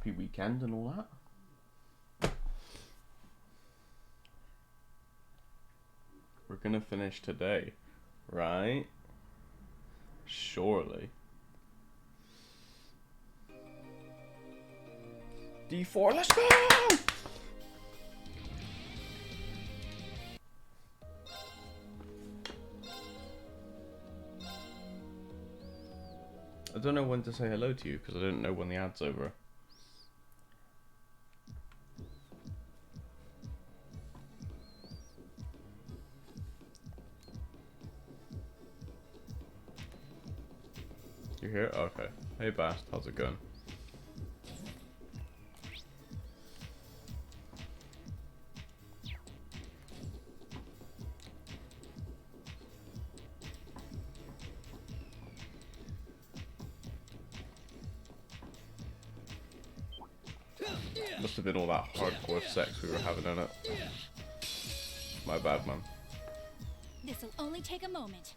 happy weekend and all that. We're gonna finish today, right? Surely. D4, let's go! I don't know when to say hello to you because I don't know when the ad's over. You're here? Okay. Hey Bast, how's it going? Must have been all that hardcore sex we were having in it. My bad, man. This'll only take a moment.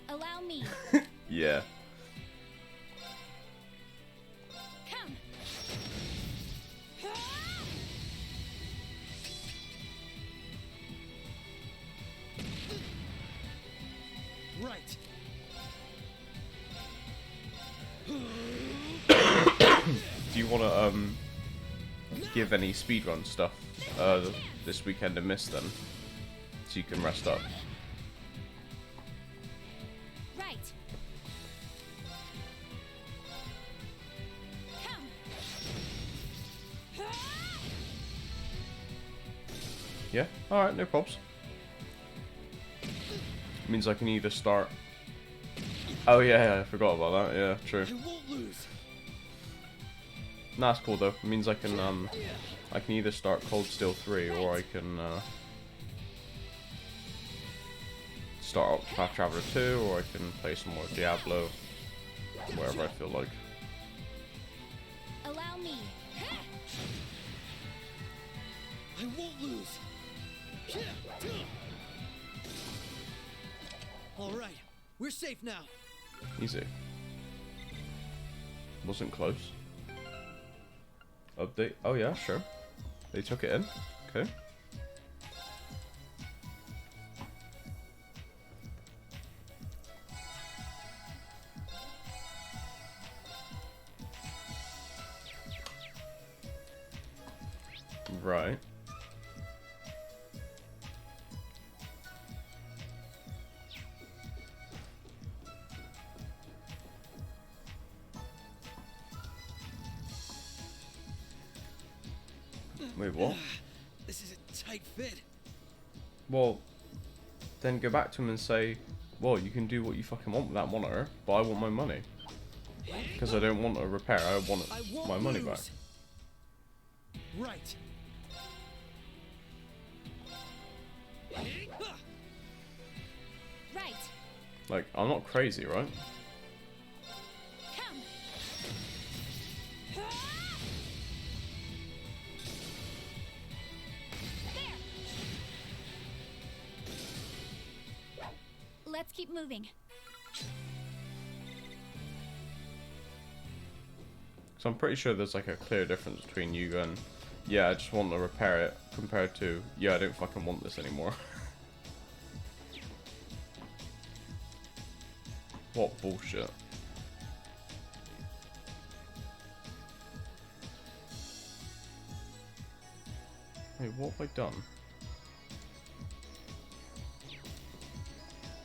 Allow me. Yeah. Come. Right. Do you want to give any speedrun stuff this weekend to miss then, so you can rest up? Right. Come. Yeah. All right, no probs. Means I can either start. Oh yeah, I forgot about that. Yeah, true. I won't lose. Nah, that's cool though. It means I can either start Cold Steel 3 or I can start Octopath Traveler 2 or I can play some more Diablo, wherever I feel like. Allow me. I won't lose. All right, we're safe now. Easy. Wasn't close. Update. Oh yeah, sure. They took it in. Okay. Right. Wait, what? This is a tight fit. Well, then go back to him and say, well, you can do what you fucking want with that monitor, but I want my money. Because I don't want a repair, I want my money back. Right. Right. Like, I'm not crazy, right? Come. There. Let's keep moving. So I'm pretty sure there's like a clear difference between you going, yeah, I just want to repair it, compared to, yeah, I don't fucking want this anymore. What bullshit. Wait, what have I done?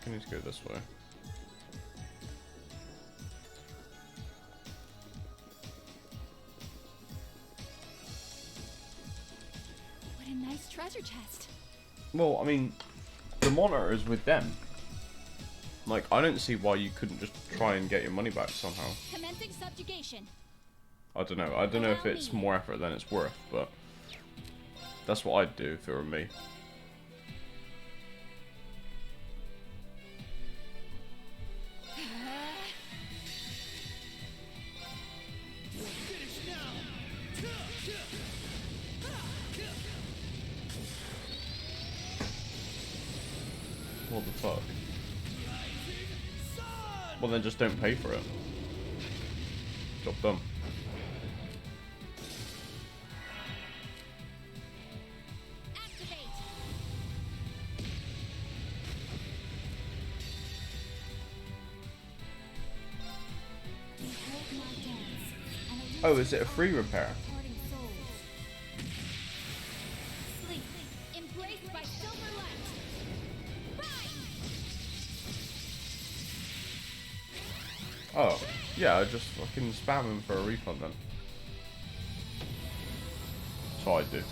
I need to go this way. What a nice treasure chest. Well, I mean, the monitor is with them. Like, I don't see why you couldn't just try and get your money back somehow. Commencing subjugation. I don't know. I don't know if it's more effort than it's worth, but that's what I'd do if it were me. Finish now. What the fuck? Sun. Well, then just don't pay for it. Job done. Activate. Behold my dance, and Oh, is it a free repair? departing souls. Sleep, embraced by silver light. Rise! Oh, yeah, I just fucking spam him for a refund then. That's what I do.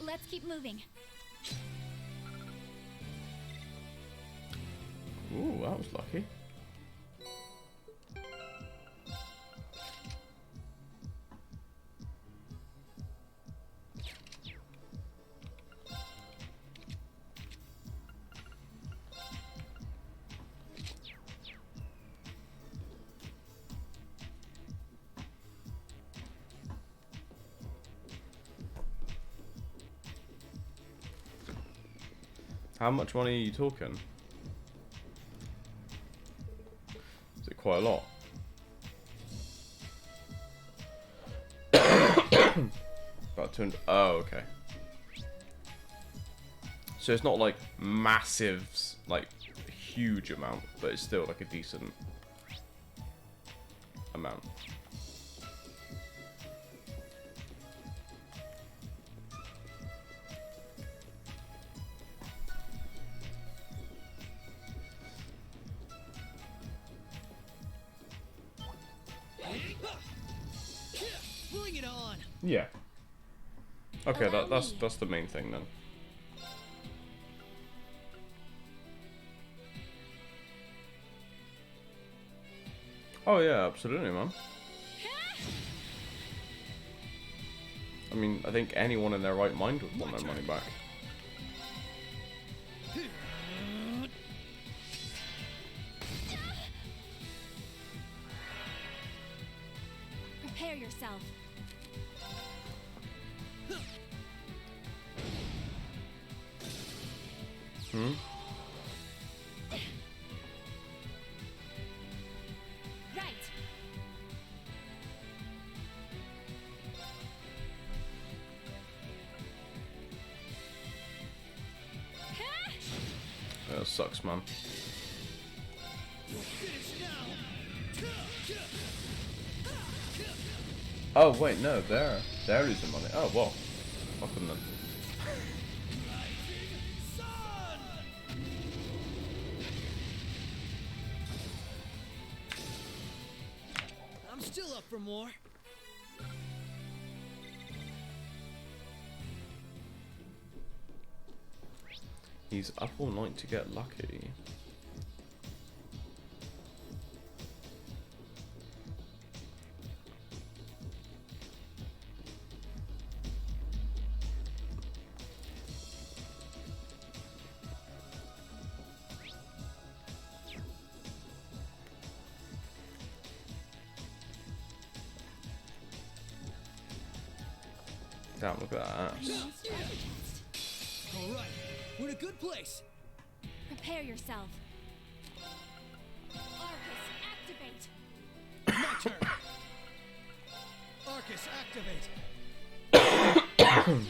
Let's keep moving. Ooh, that was lucky. How much money are you talking? Is it quite a lot? About 200. Oh, okay. So it's not like massive, like huge amount, but it's still like a decent amount. Bring it on. Yeah. Okay, that's the main thing then. Oh yeah, absolutely, man. I mean, I think anyone in their right mind would want their money back. Prepare yourself. Hmm? Right. That sucks, man. Finish now. Oh wait, no, they're losing money. Oh well, fuck them then. Sun! I'm still up for more. He's up all night to get lucky. Damn, look at that ass. Nice treasure chest. All right, we're in a good place. Prepare yourself. Arcus, activate. My turn. Arcus, activate. Activate.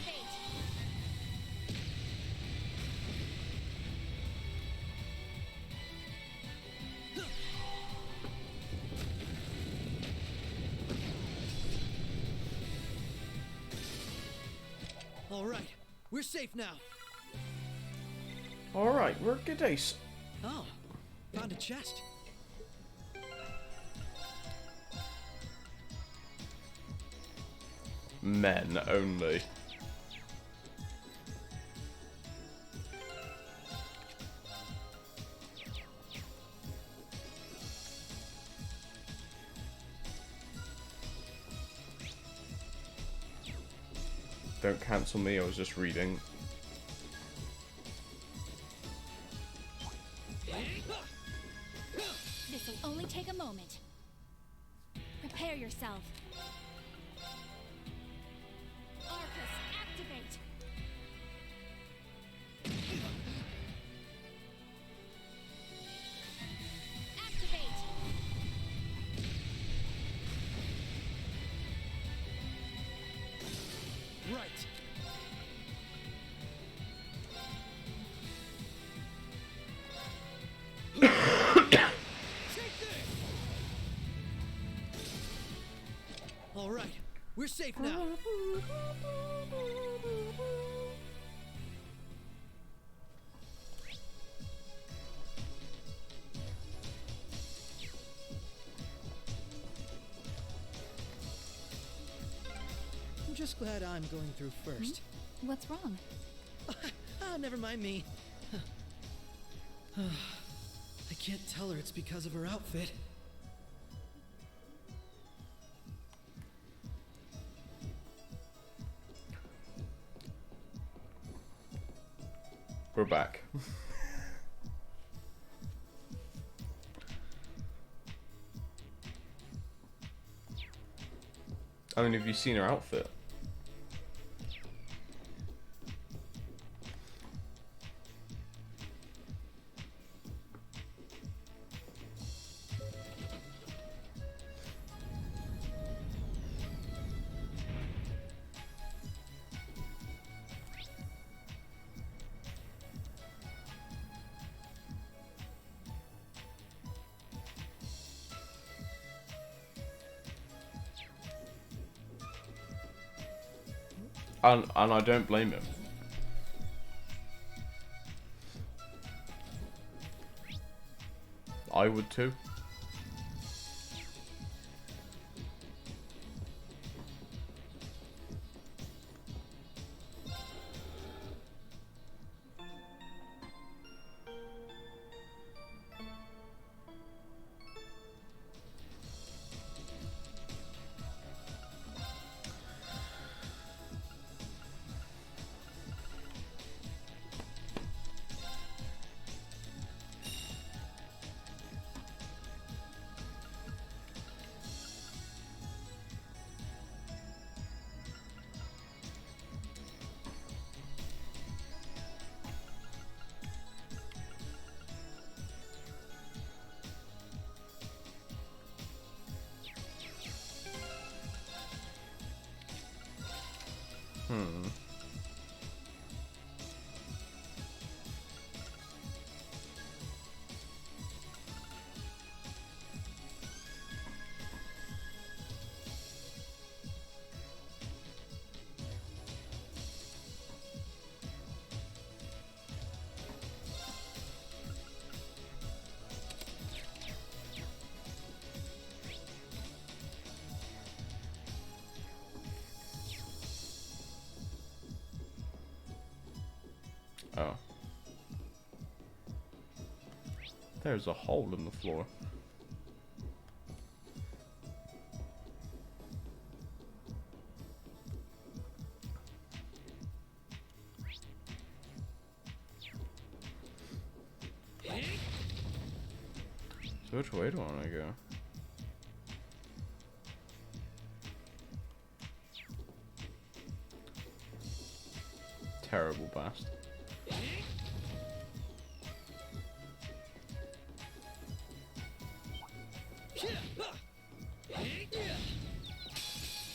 All right, we're safe now. Alright, we're good ace. Oh, found a chest. Men only. Don't cancel me, I was just reading. This will only take a moment. Prepare yourself. Arcus, activate. safe now. I'm just glad I'm going through first. What's wrong? Never mind me. I can't tell her it's because of her outfit. We're back. I mean, have you seen her outfit? And I don't blame him. I would too. Oh. There's a hole in the floor. So which way do I want to go? Terrible bastard.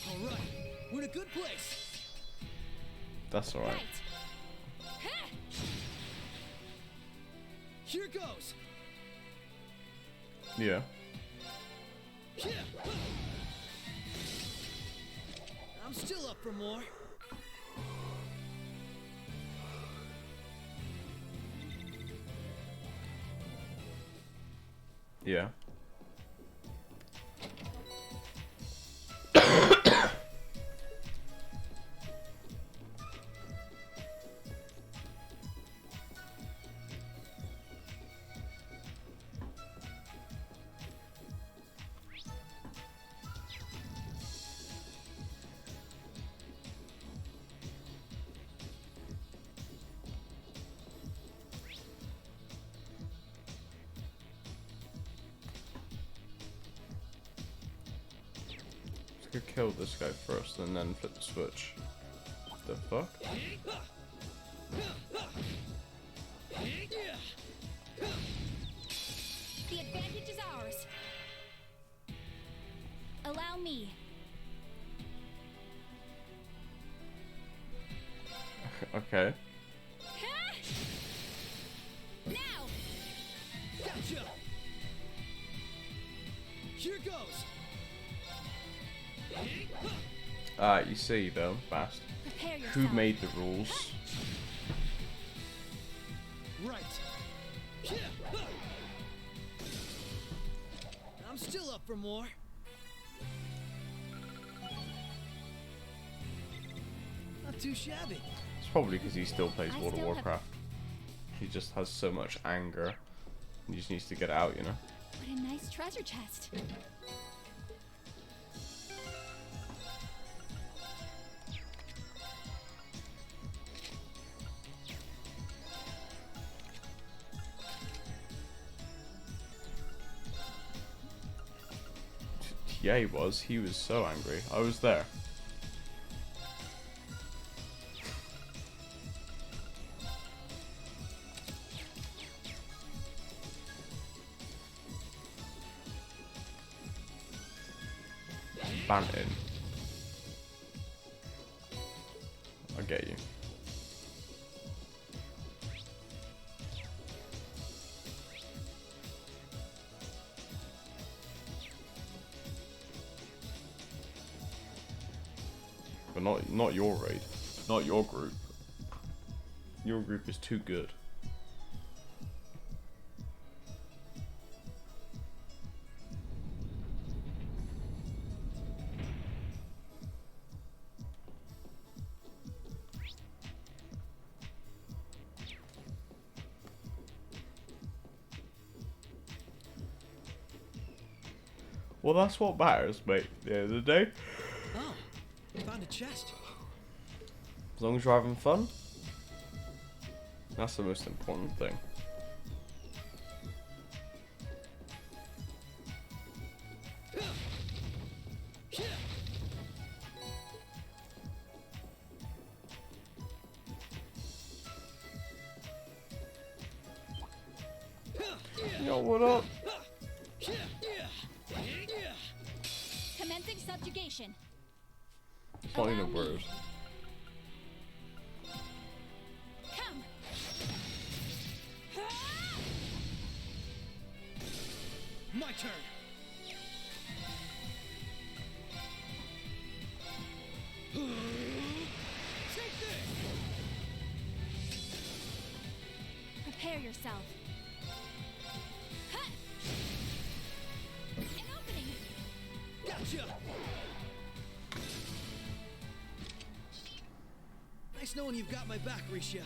Alright, we're in a good place. That's alright. Here goes. Yeah. I'm still up for more. Yeah. Could kill this guy first and then flip the switch. The fuck? The advantage is ours. Allow me. Okay. Now. Gotcha. Here goes. You see though, Bast, Prepare yourself. who made the rules? Right. I'm still up for more. Not too shabby. It's probably because he still plays I World of still have- Warcraft. He just has so much anger. He just needs to get it out, you know? What a nice treasure chest. Yeah, he was so angry. I was there. Banton. I get you. But not your raid. Not your group. Your group is too good. Well, that's what matters, mate. At the end of the day, Oh, found a chest. as long as you're having fun, that's the most important thing. Yo, what up? Commencing subjugation. It's not even a word. Come. My turn. Take this. Prepare yourself. Ha! An opening. Gotcha. Nice knowing you've got my back, Risha.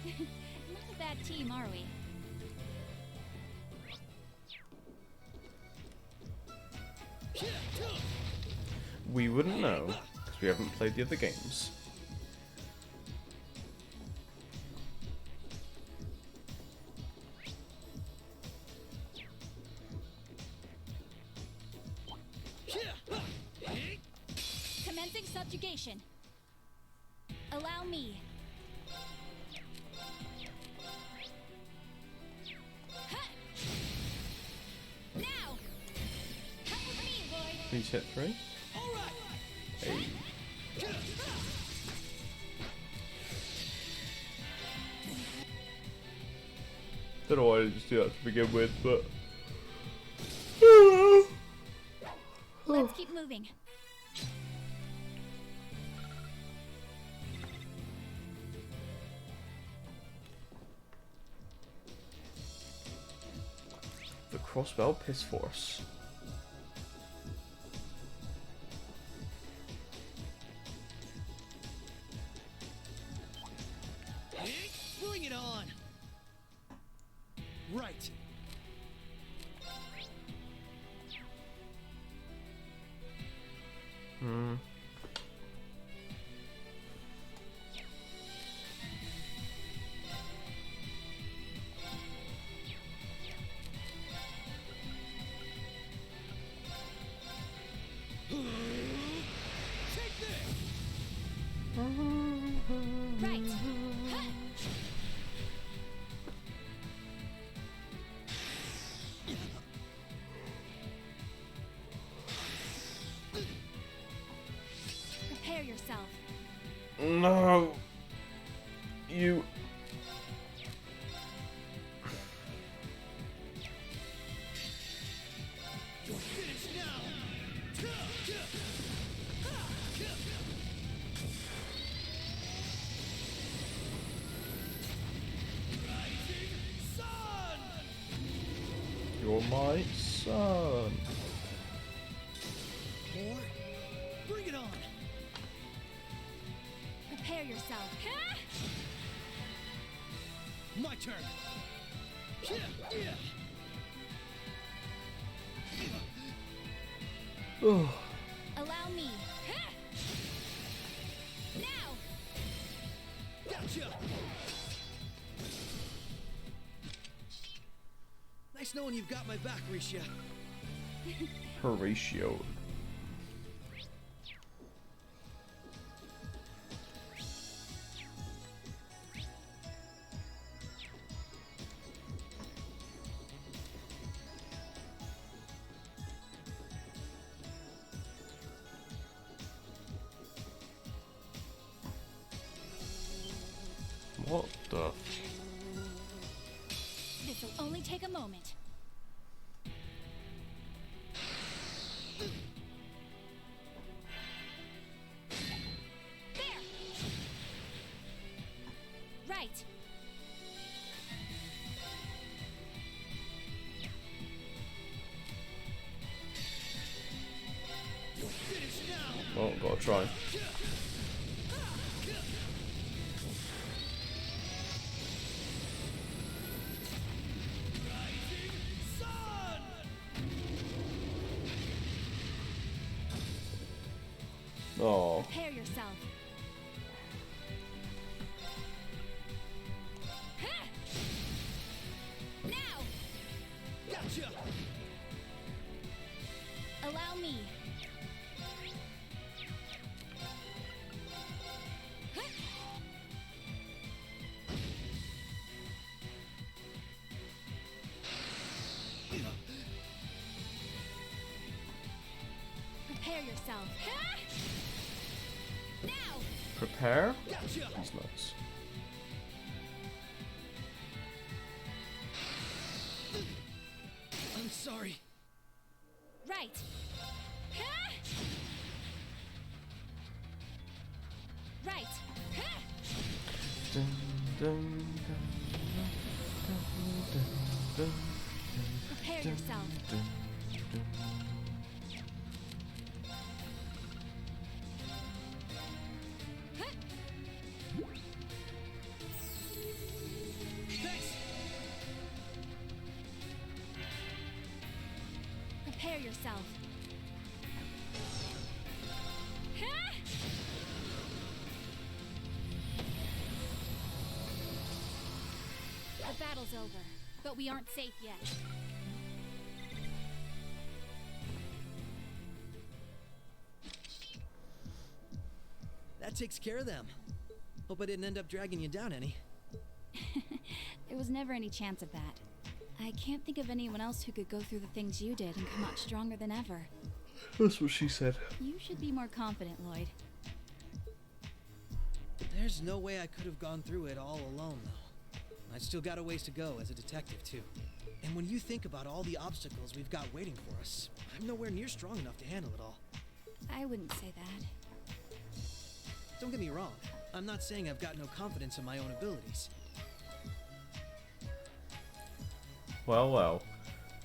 Not a bad team, are we? We wouldn't know because we haven't played the other games. Commencing subjugation. Allow me. Ha! Now! Come with me, Lloyd. Please hit 3. All right. Hey. Don't know why I didn't just do that to begin with, but Let's keep moving. the Crossbell Piss Force. Bring it on. Right. Hmm. Take this. Right. Ha! You're my son. More? Bring it on! Prepare yourself. My turn! Yeah. Oh. Allow me. Now! Gotcha! Nice knowing you've got my back, Risha. Horatio. What the? This'll only take a moment. There! Right. Finish now! Oh, gotta try. Sun! Oh. Prepare yourself. Now! Gotcha! Allow me. Prepare yourself. Now! Prepare? Gotcha! He's nuts. I'm sorry. Right. Right. Dun, dun, dun, dun, dun, dun, Prepare dun, yourself. dun, dun. Thanks! Prepare yourself. The battle's over, but we aren't safe yet. That takes care of them. Hope I didn't end up dragging you down any. There was never any chance of that. I can't think of anyone else who could go through the things you did and come out stronger than ever. That's what she said. You should be more confident, Lloyd. There's no way I could have gone through it all alone, though. I've still got a ways to go as a detective, too. And when you think about all the obstacles we've got waiting for us, I'm nowhere near strong enough to handle it all. I wouldn't say that. Don't get me wrong. I'm not saying I've got no confidence in my own abilities. Well, well.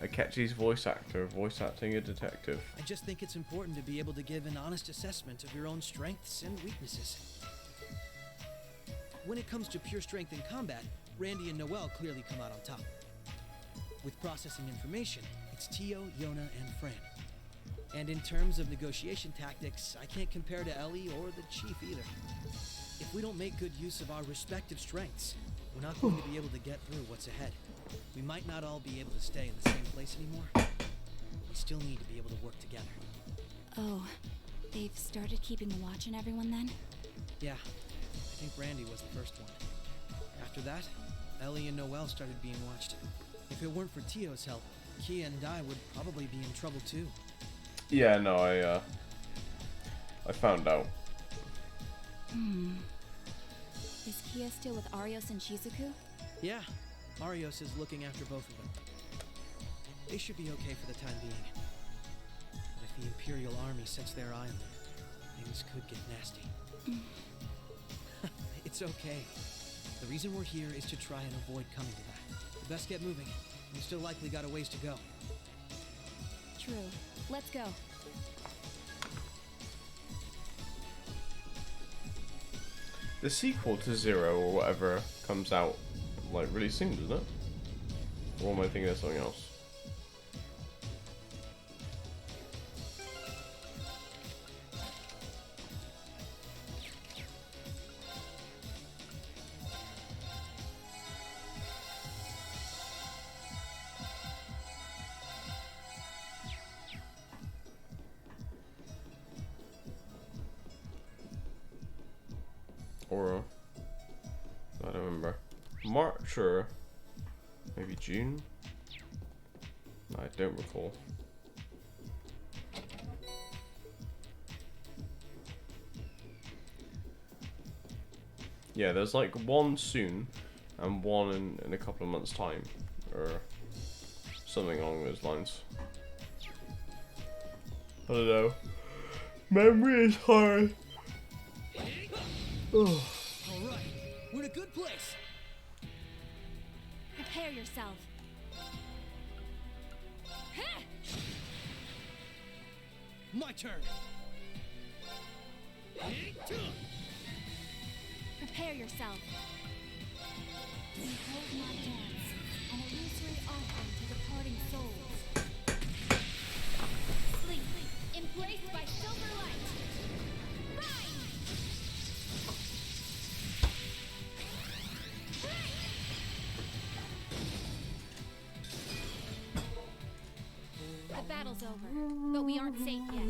Akechi's voice actor, voice acting a detective. I just think it's important to be able to give an honest assessment of your own strengths and weaknesses. When it comes to pure strength in combat, Randy and Noelle clearly come out on top. With processing information, it's Tio, Yona, and Fran. And in terms of negotiation tactics, I can't compare to Ellie or the Chief either. If we don't make good use of our respective strengths, we're not going to be able to get through what's ahead. We might not all be able to stay in the same place anymore. We still need to be able to work together. Oh, they've started keeping a watch on everyone then? Yeah, I think Randy was the first one. After that, Ellie and Noelle started being watched. If it weren't for Tio's help, Kia and I would probably be in trouble too. Yeah, no, I found out. Is Kia still with Arios and Shizuku? Yeah, Arios is looking after both of them. They should be okay for the time being. But if the Imperial Army sets their eye on them, things could get nasty. It's okay. The reason we're here is to try and avoid coming to that. We best get moving. we still likely got a ways to go. True. Let's go. The sequel to Zero or whatever comes out like really soon, doesn't it? Or am I thinking of something else? Or I don't remember. March or maybe June? I don't recall. Yeah, there's like one soon and one in a couple of months' time, or something along those lines. I don't know. Memory is hard. All right, we're in a good place. Prepare yourself. My turn. Prepare yourself. Behold my dance, an illusory offering to departing souls. Sleep, embraced by silver light. Rise! The battle's over, but we aren't safe yet.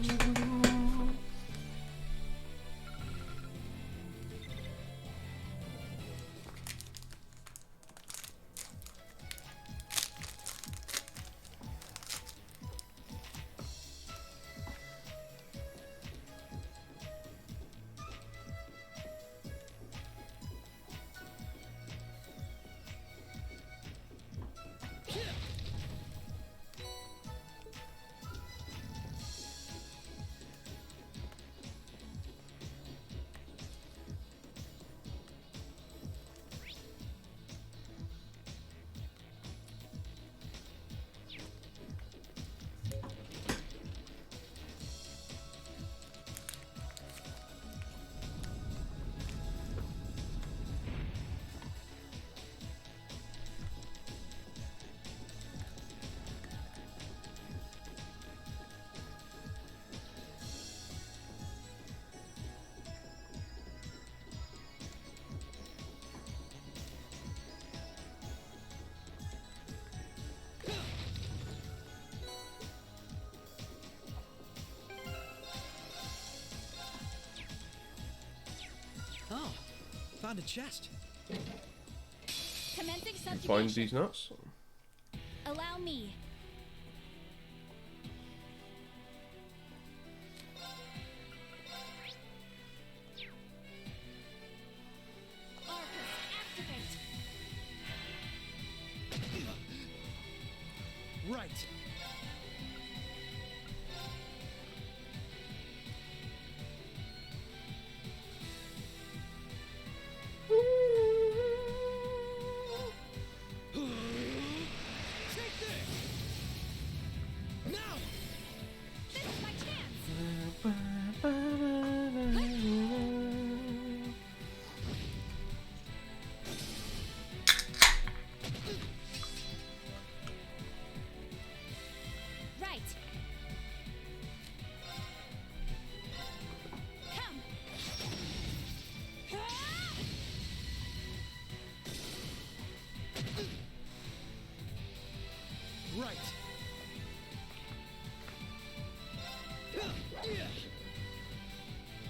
Oh, found a chest. Commencing Find subjugation. these nuts. Allow me. Arcus, activate. Right. Take this. Now. This is my chance. Right. Come. Right.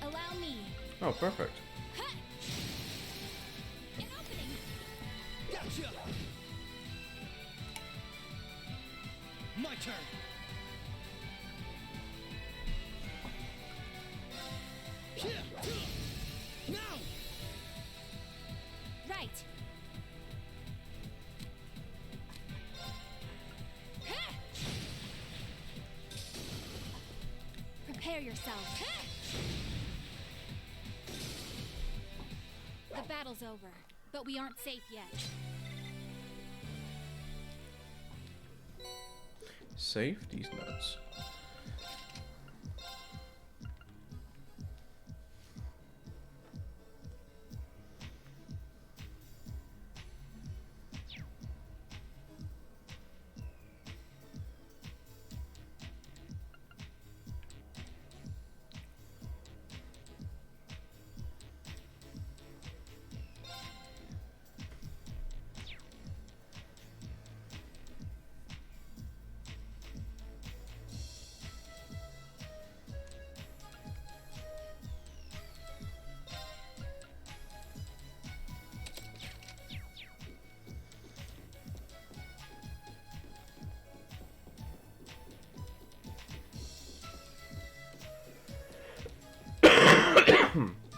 Allow me. Oh, perfect. An opening. Gotcha. My turn. Now. Right. Prepare yourself. The battle's over, but we aren't safe yet. Save these notes.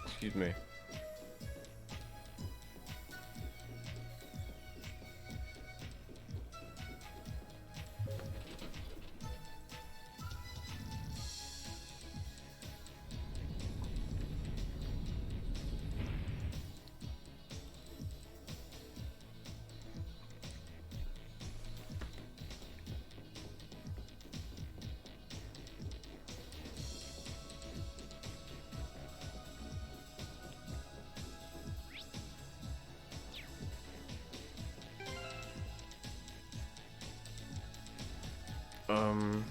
Excuse me. Um.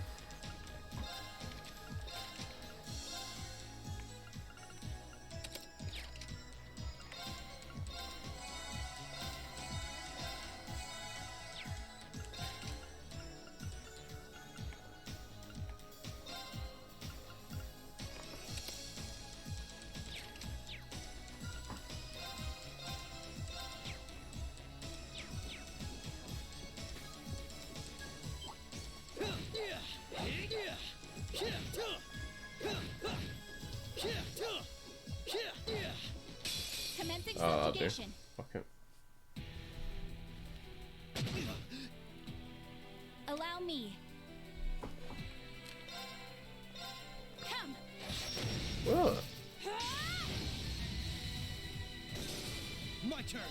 Commencing I'll do. subjugation. Fuck it. Allow me. Come. What? My turn.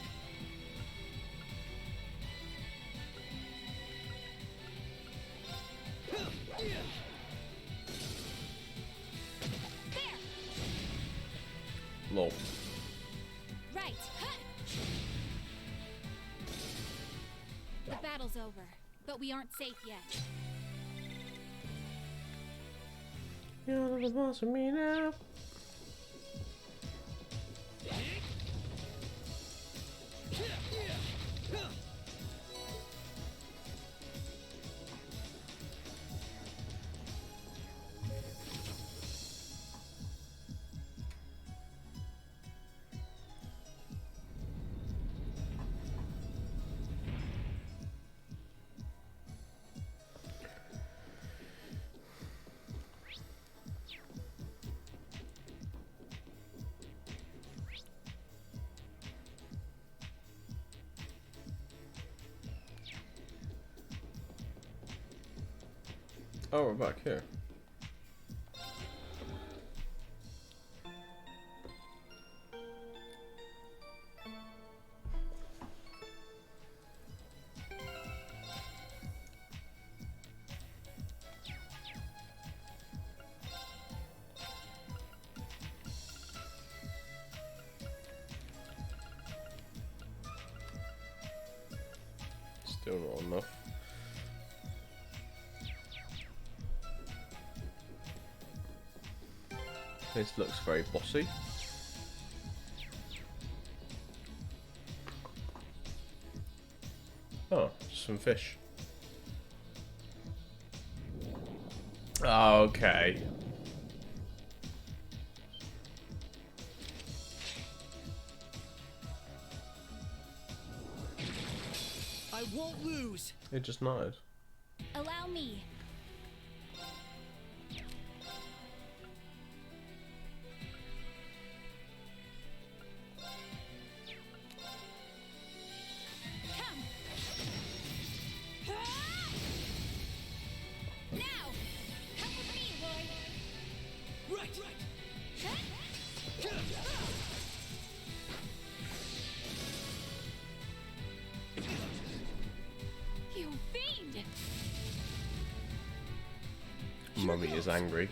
There. Lol. Right. Huh. The battle's over, but we aren't safe yet. You're the boss of me now. Oh, we're back here. Still not enough. This looks very bossy. Oh, some fish. Oh, okay. I won't lose. It just nodded. Allow me. Come. Now, come with me, Roy. Right. You fiend! Mummy is angry.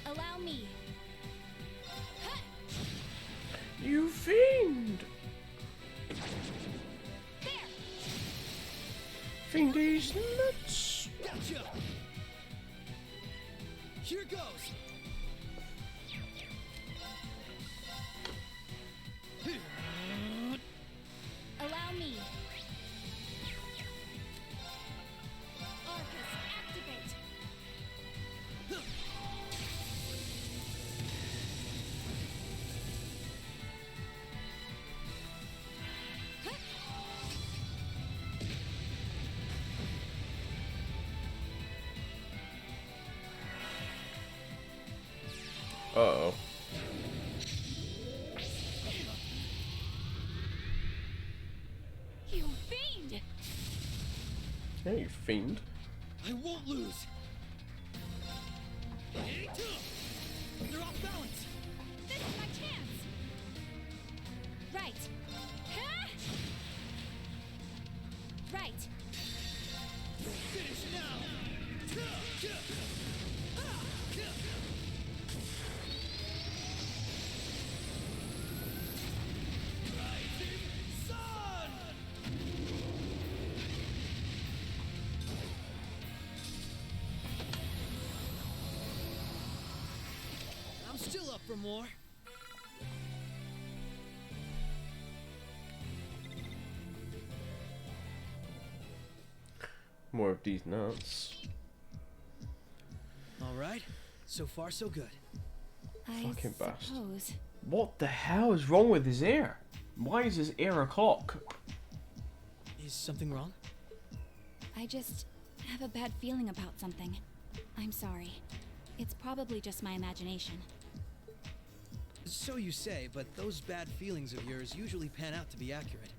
Allow me. Ha! You fiend! There! Fiendy's nuts! Gotcha! Here goes! Allow me. Arcus, activate. Uh-oh. You fiend! Yeah, you fiend. I won't lose! They're off balance! This is my chance! Right. Ha! Right. Finish now! Rising sun! I'm still up for more. More of these nuts. All right, so far so good. I Fucking bastard. suppose. What the hell is wrong with his ear? Why is his ear a clock? Is something wrong? I just have a bad feeling about something. I'm sorry. It's probably just my imagination. So you say, but those bad feelings of yours usually pan out to be accurate.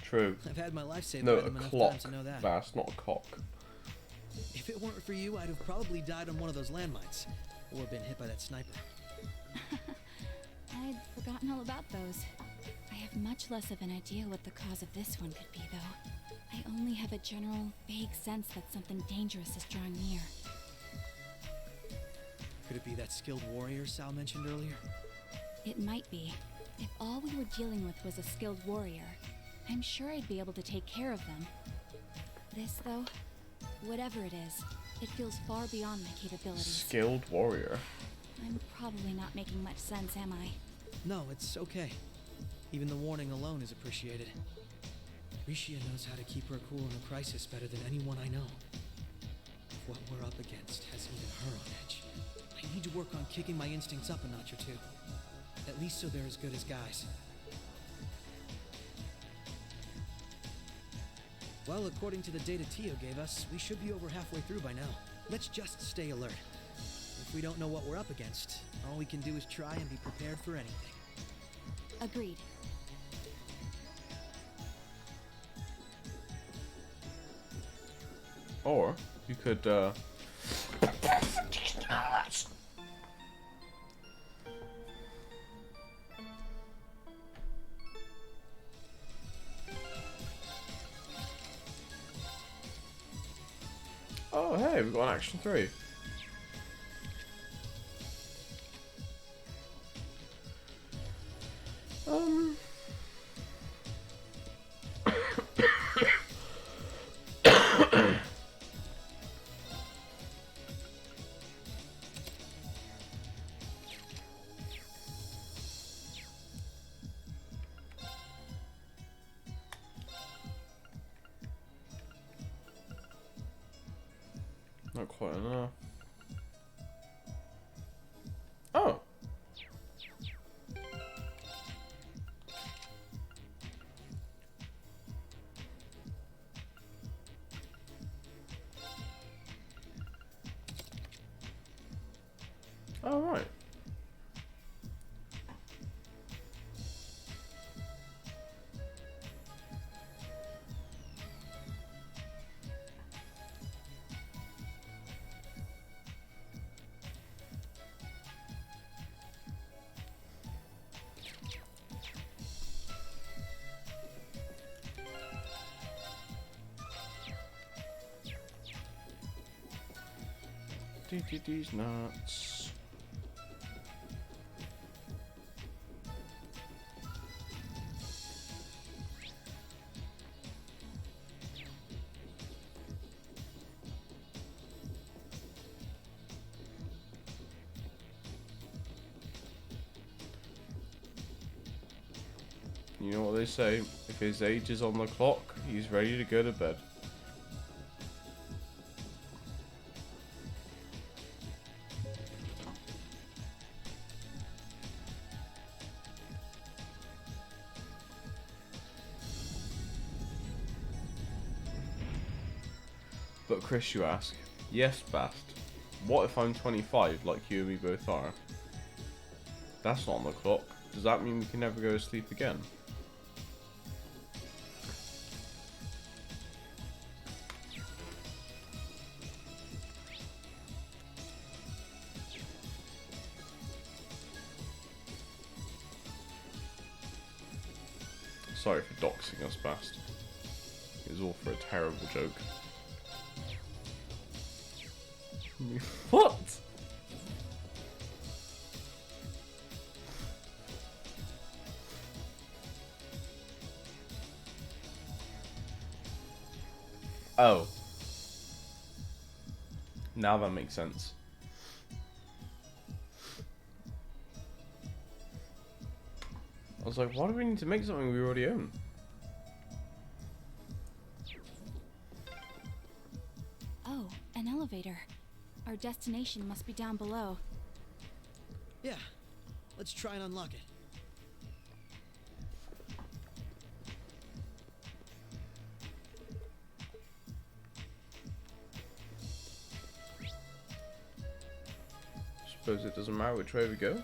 True. I've had my life saved No, by a them enough clock. times to know that. That's not a cock. If it weren't for you, I'd have probably died on one of those landmines, or been hit by that sniper. I'd forgotten all about those. I have much less of an idea what the cause of this one could be, though. I only have a general, vague sense that something dangerous is drawing near. Could it be that skilled warrior Sal mentioned earlier? It might be. If all we were dealing with was a skilled warrior, I'm sure I'd be able to take care of them. This, though, whatever it is, it feels far beyond my capabilities. Skilled warrior. I'm probably not making much sense, am I? No, it's okay. Even the warning alone is appreciated. Rishia knows how to keep her cool in a crisis better than anyone I know. What we're up against has even her on edge. I need to work on kicking my instincts up a notch or two. At least so they're as good as guys. Well, according to the data Tio gave us, we should be over halfway through by now. Let's just stay alert. If we don't know what we're up against, all we can do is try and be prepared for anything. Agreed. Or you could oh hey, we've got an action 3. Not quite enough. Oh. Oh, right. These nuts. You know what they say, if his age is on the clock, he's ready to go to bed. But Chris, you ask, yes, Bast. What if I'm 25, like you and me both are? That's not on the clock. Does that mean we can never go to sleep again? Sorry for doxing us, Bast. It was all for a terrible joke. What? Oh. Now that makes sense. I was like, why do we need to make something we already own? Oh, an elevator. Our destination must be down below. Yeah, let's try and unlock it. Suppose it doesn't matter which way we go.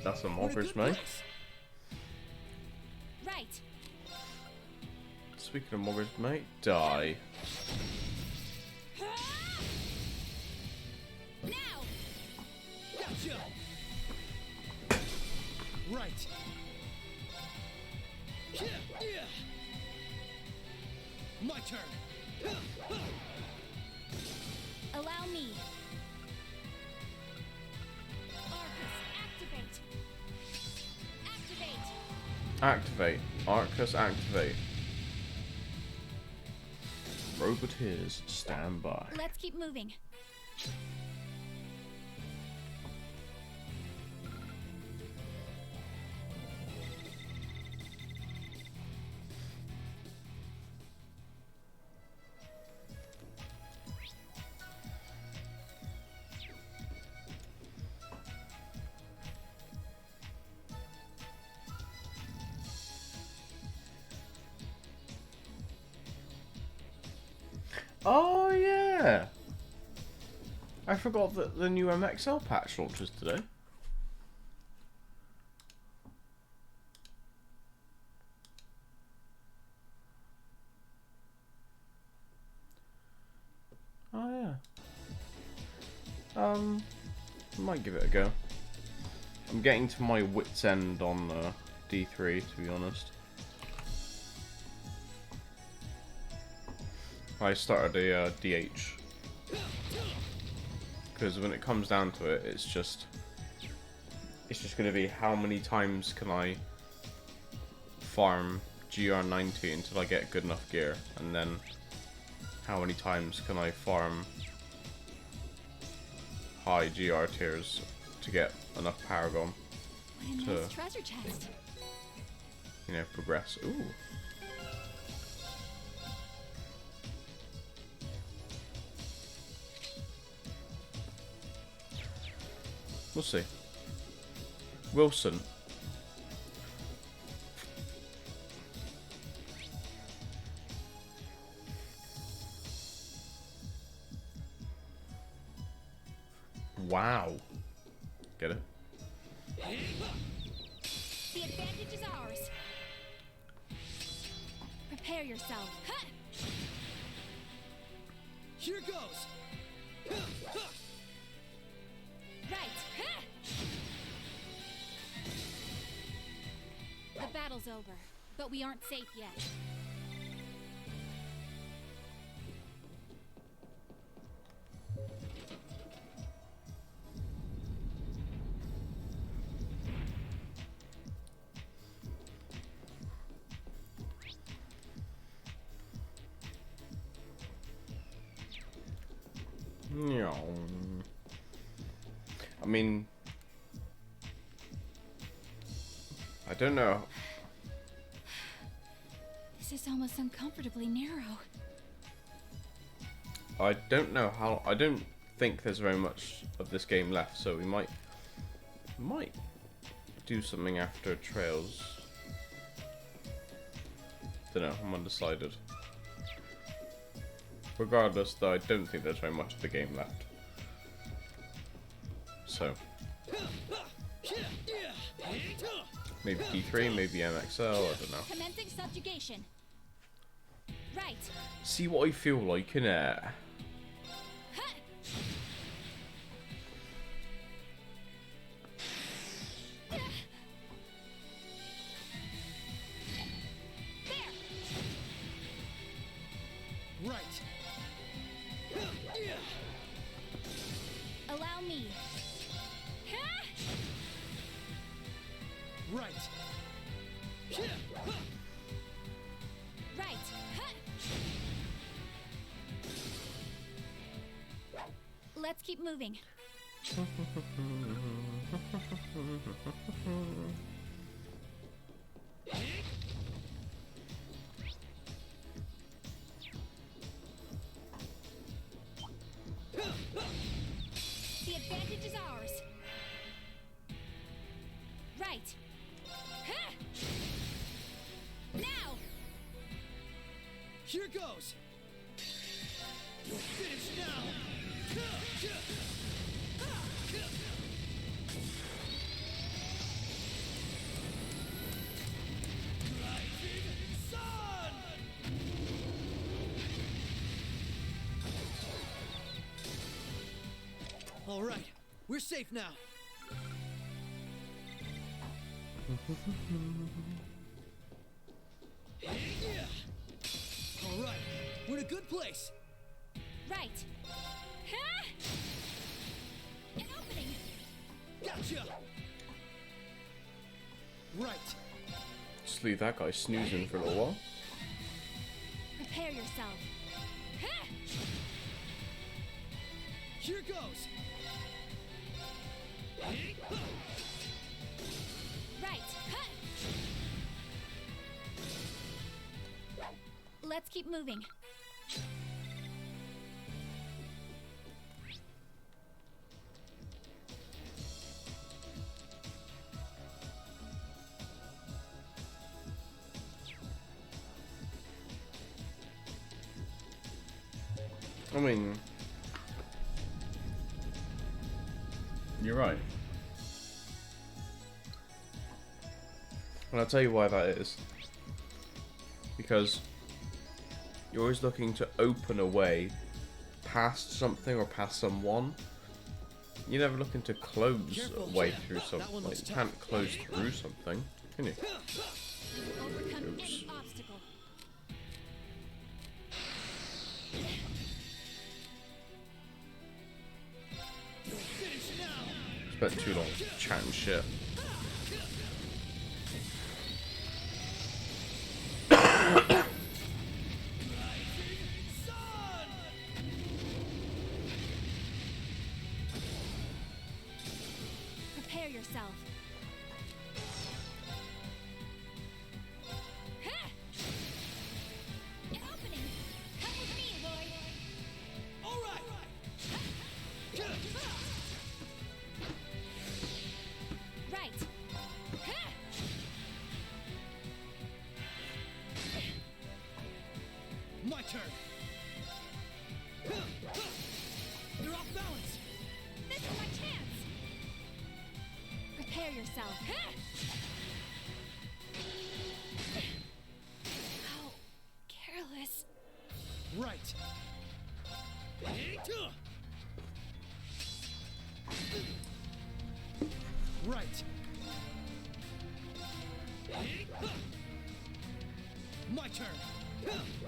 That's a mobbers, mate. Right. Speaking of mobbers, mate, die. Now. Gotcha. Right. My turn. Allow me. Arcus, activate. Activate. Activate. Arcus, activate. Roboteers, stand by. Let's keep moving. Oh yeah! I forgot that the new MXL patch launches today. Oh yeah. Might give it a go. I'm getting to my wit's end on D3, to be honest. I started a DH because when it comes down to it, it's just going to be how many times can I farm GR90 until I get good enough gear, and then how many times can I farm high GR tiers to get enough Paragon What a nice treasure chest. you know, progress. Ooh. We'll see. Wilson. Wow. Get it? The advantage is ours. Prepare yourself. Huh! Here goes. Right. The battle's over, but we aren't safe yet. No. I mean, I don't know. This is almost uncomfortably narrow. I don't know how. I don't think there's very much of this game left, so we might do something after Trails. Don't know. I'm undecided. Regardless, though, I don't think there's very much of the game left. So maybe P3, maybe MXL. I don't know. Commencing subjugation. Right. See what I feel like in it. Right. Allow me. Right. Right. Let's keep moving. The advantage is ours. Right. Now! Here goes. You'll finish now. Rising sun. All right, we're safe now. All right, we're in a good place. Right. An opening. Gotcha. Right. Just leave that guy snoozing for a little while. Prepare yourself. Here goes. Right. Let's keep moving. I mean, you're right. And I'll tell you why that is. Because you're always looking to open a way past something or past someone. You're never looking to close Careful. a way Yeah, through that something. one Like, looks you can't tough. close through something, can you? Overcome Oops. any obstacle. Finish now. Spent too long chatting shit. Sun. Prepare yourself. An opening. Come with me, Lloyd. All right. Right. My turn. They're off balance. This is my chance. Prepare My turn.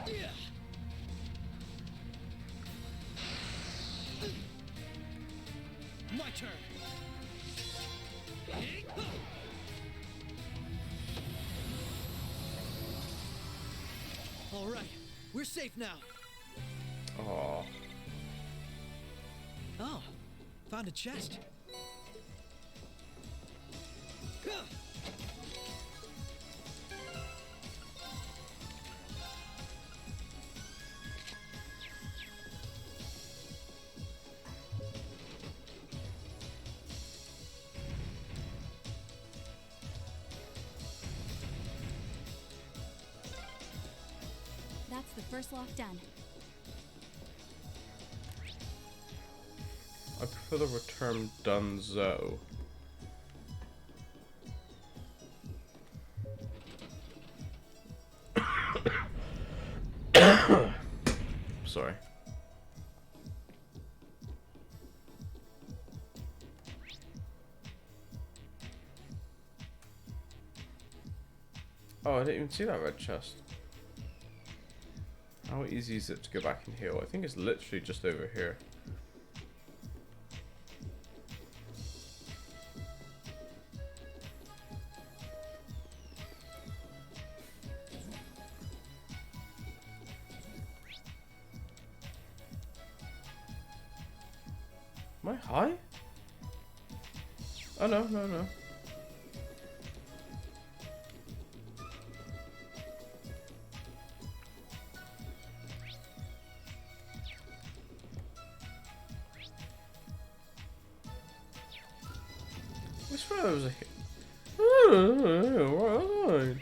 Yeah. My turn. All right, we're safe now. Oh. Oh, found a chest. That's the first lock done. I prefer the term Dunzo. Sorry. Oh, I didn't even see that red chest. How easy is it to go back and heal? I think it's literally just over here. Am I high? Oh no, no, no. I swear there was a hit. Right.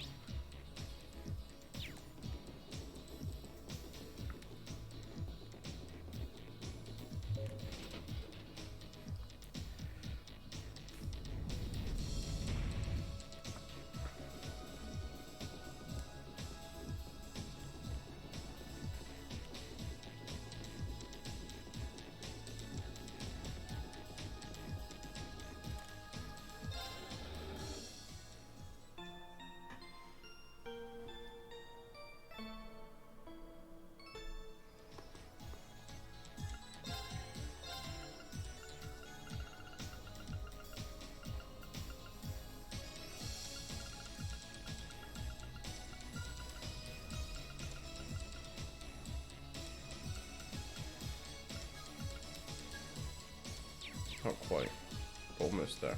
Not quite. Almost there.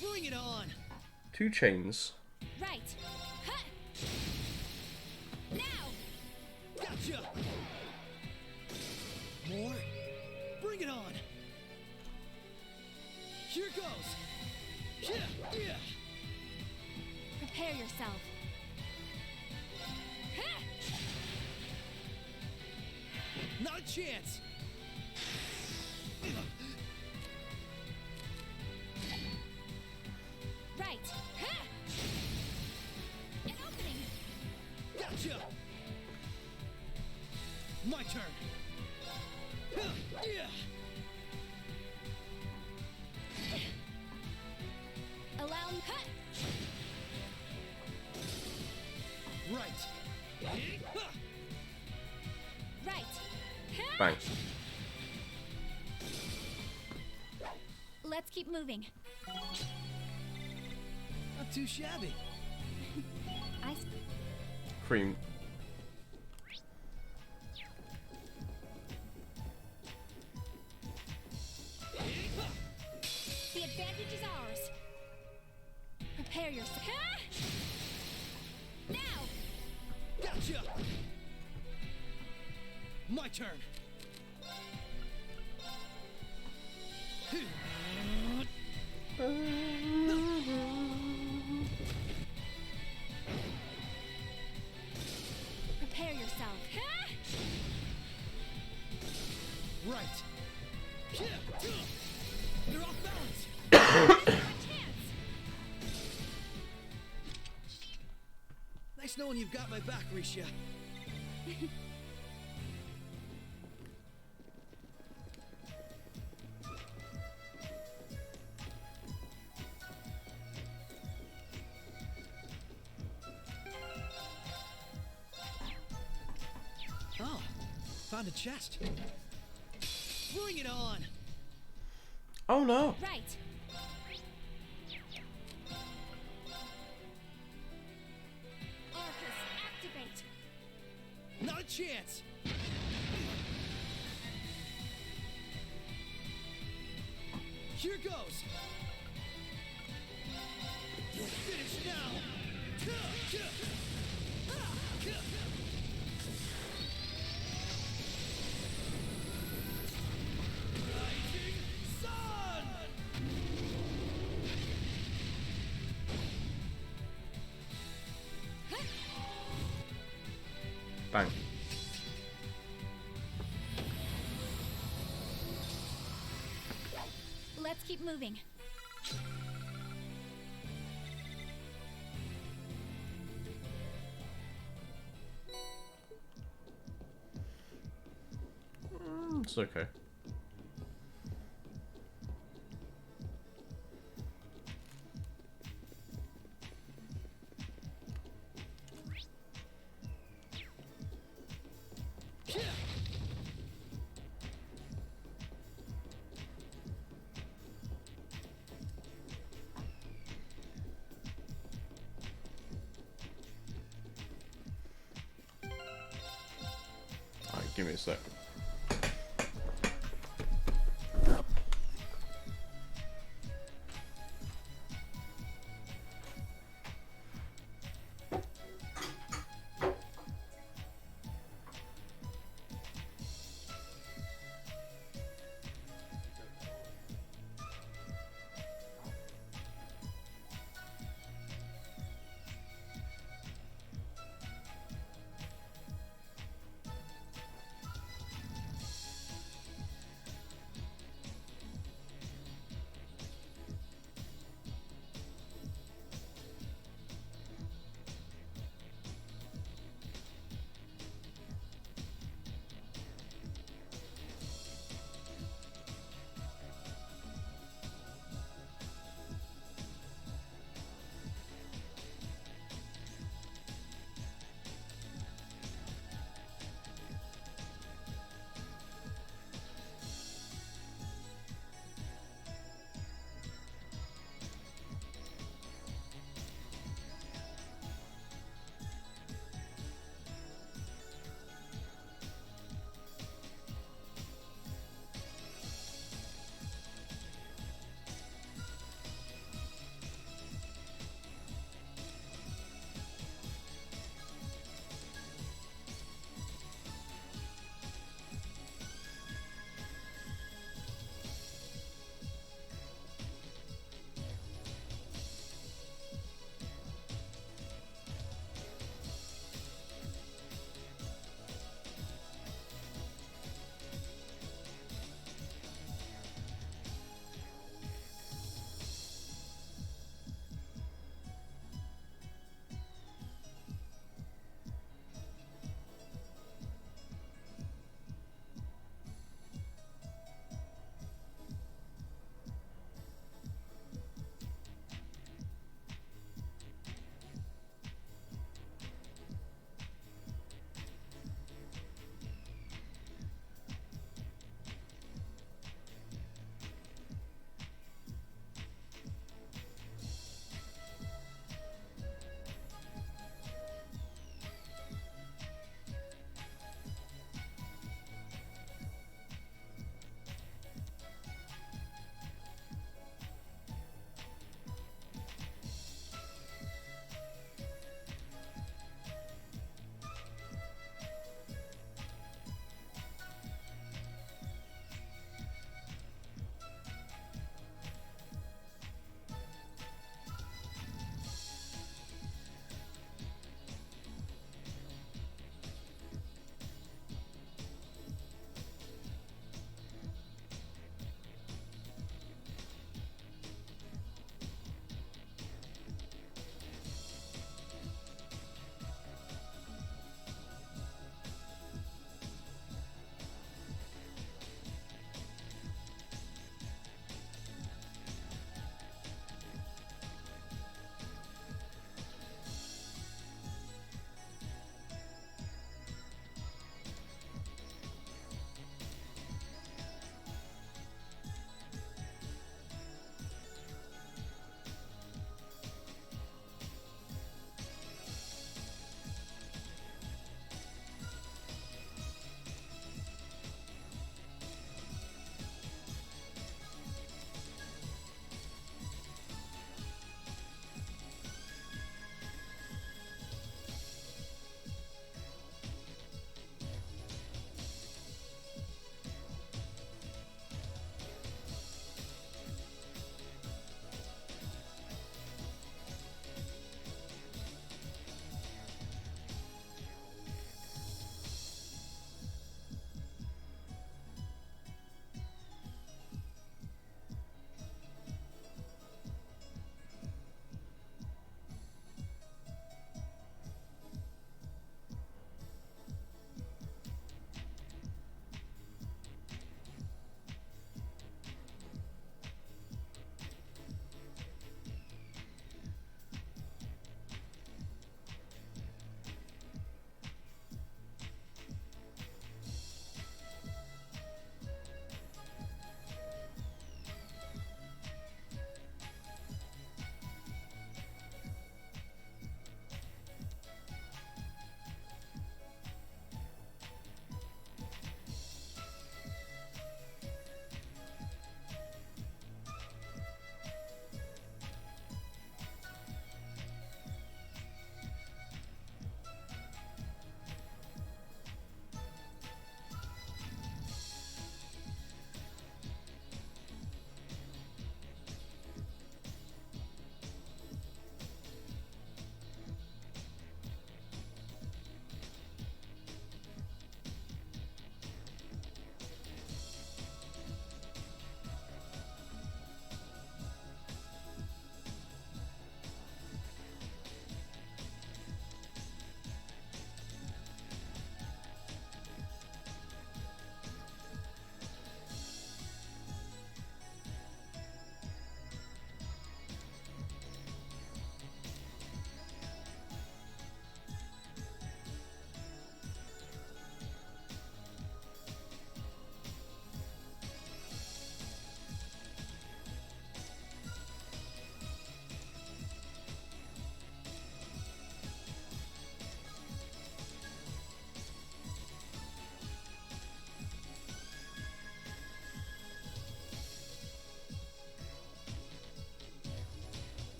Bring it on. 2 chains. Right. Huh. Now. Gotcha. More. Bring it on. Here goes. Yeah. Prepare yourself. Huh. Not a chance. Right. Huh. An opening. Gotcha. My turn. Yeah. Allow me. Huh. Right. Right. Huh. Bang. Let's keep moving. Not too shabby. Cream. The advantage is ours. Prepare yourself. Now! Gotcha! My turn. Prepare yourself. Right. You're off balance. A chance. Nice knowing you've got my back, Risha. Oh, found a chest. Bring it on. Oh no. Right. Arcus, activate. Not a chance. Here goes. You'll finish now. Rising sun. Bang. Let's keep moving. It's okay. Alright, give me a sec.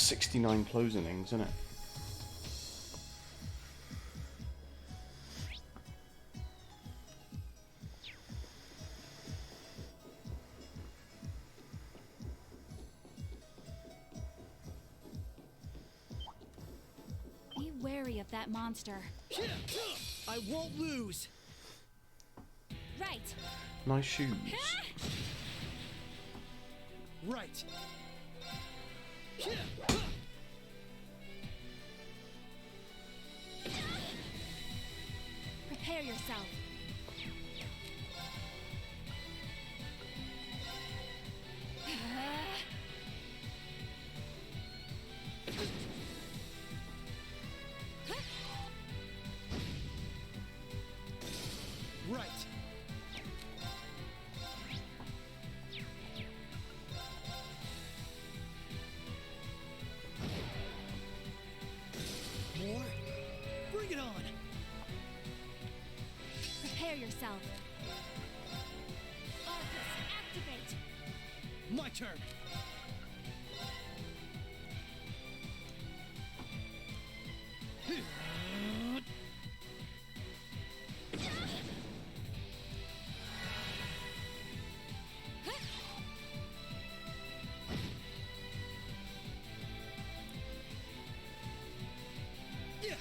69 closings, isn't it? Be wary of that monster. I won't lose. Right. Nice shoes. Right. Prepare yourself. Right. More? Bring it on. Prepare yourself. Arcus, activate. My turn. Yeah.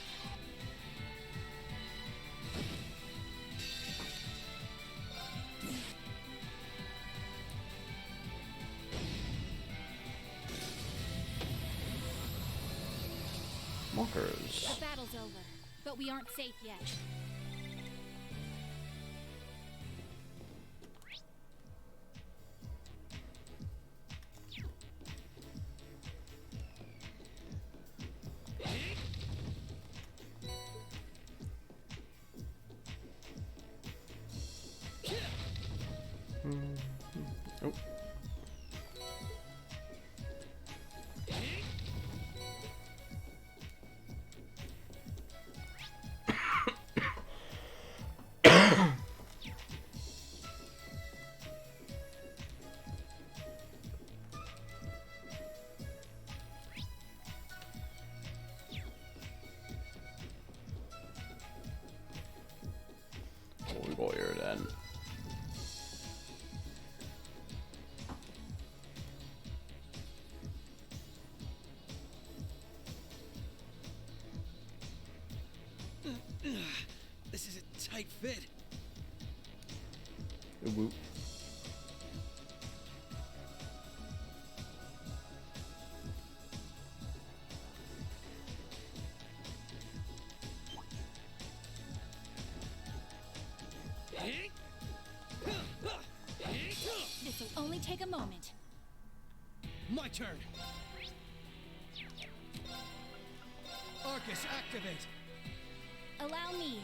Mockers. The battle's over, but we aren't safe yet. Oh. What we got here then? This is a tight fit. Whoop. This'll only take a moment. My turn. Arcus, activate. Allow me.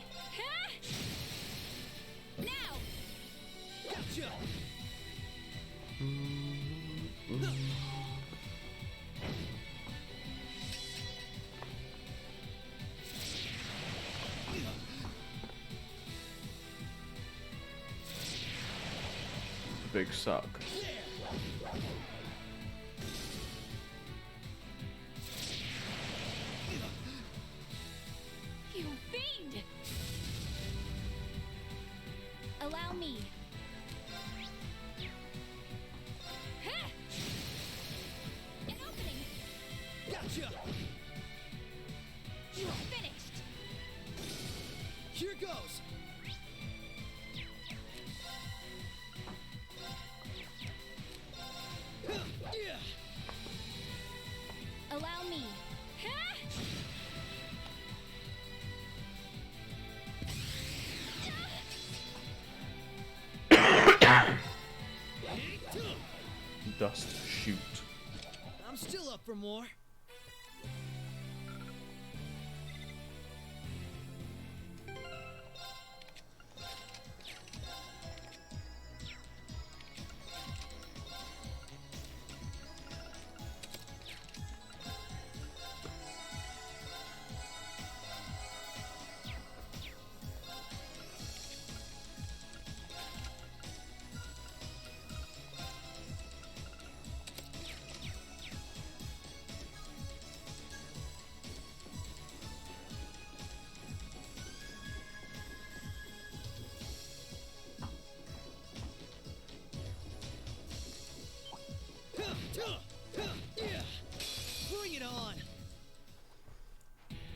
Now! Gotcha. Big suck. You fiend! Allow me. An opening! Gotcha. You are finished! Here goes. Yeah. Allow me. Dust shoot. I'm still up for more.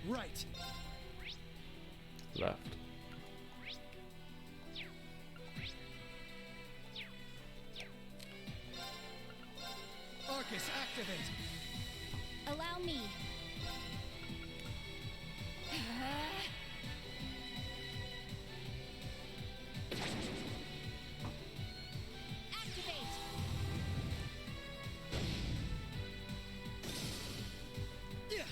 Right. Left. Arcus, activate. Allow me. Activate. Yeah.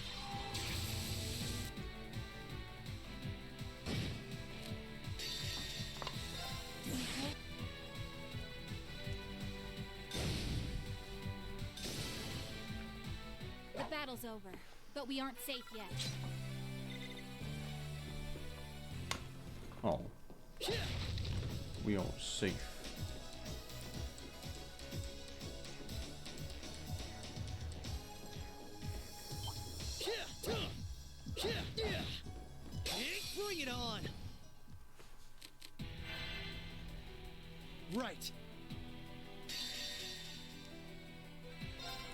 The battle's over, but we aren't safe yet. Oh. We are safe. Bring it on. Right.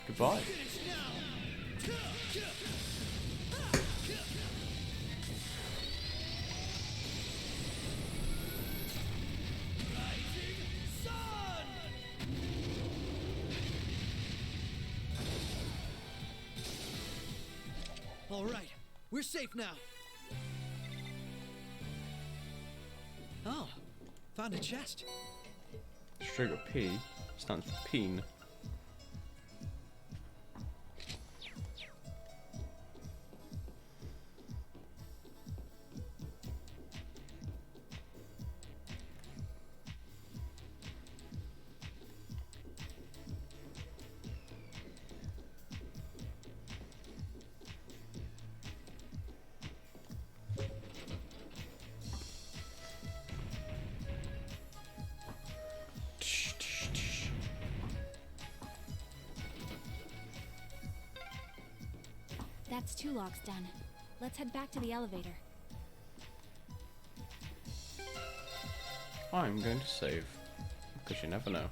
Goodbye. Finish now. Rising sun. All right, we're safe now. Oh, found a chest. Sugar P stands for peen. That's 2 locks done. Let's head back to the elevator. I'm going to save, because you never know.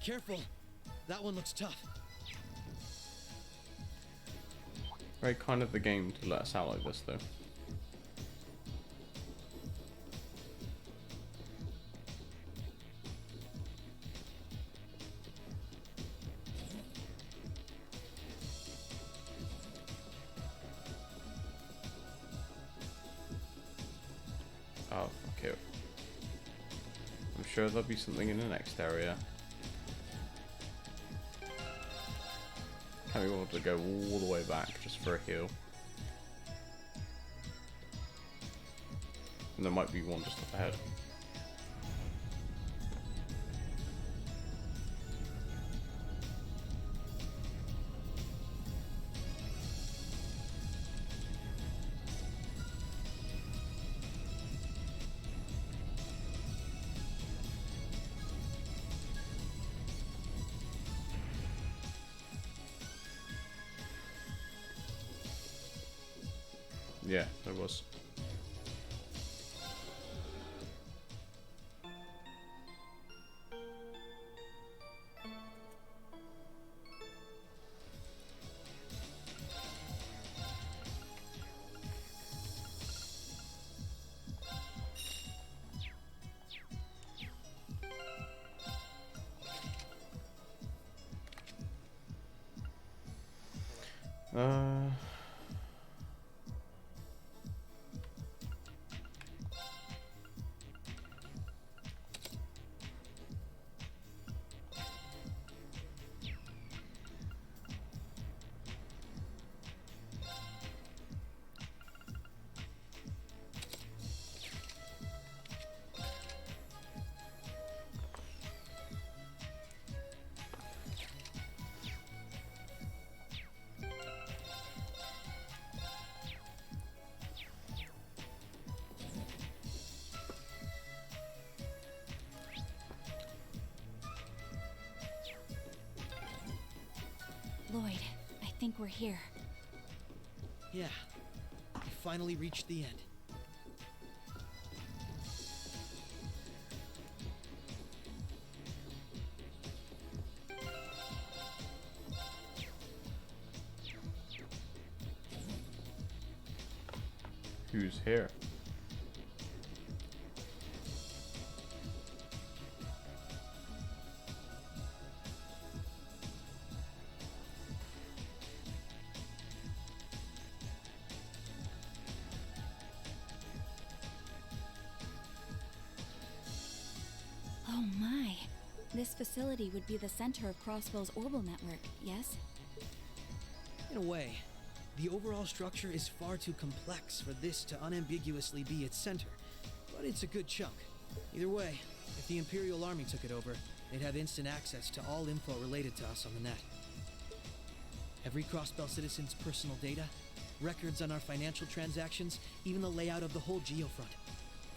Careful. That one looks tough. Very kind of the game to let us out like this, though. Oh, okay. I'm sure there'll be something in the next area. Can't be able to go all the way back just for a heal. And there might be one just up ahead. Yeah, there was. Uh... Lloyd, I think we're here. Yeah. We finally reached the end. Who's here? Oh my. This facility would be the center of Crossbell's orbital network, yes? In a way, the overall structure is far too complex for this to unambiguously be its center, but it's a good chunk. Either way, if the Imperial Army took it over, they'd have instant access to all info related to us on the net. Every Crossbell citizen's personal data, records on our financial transactions, even the layout of the whole geofront.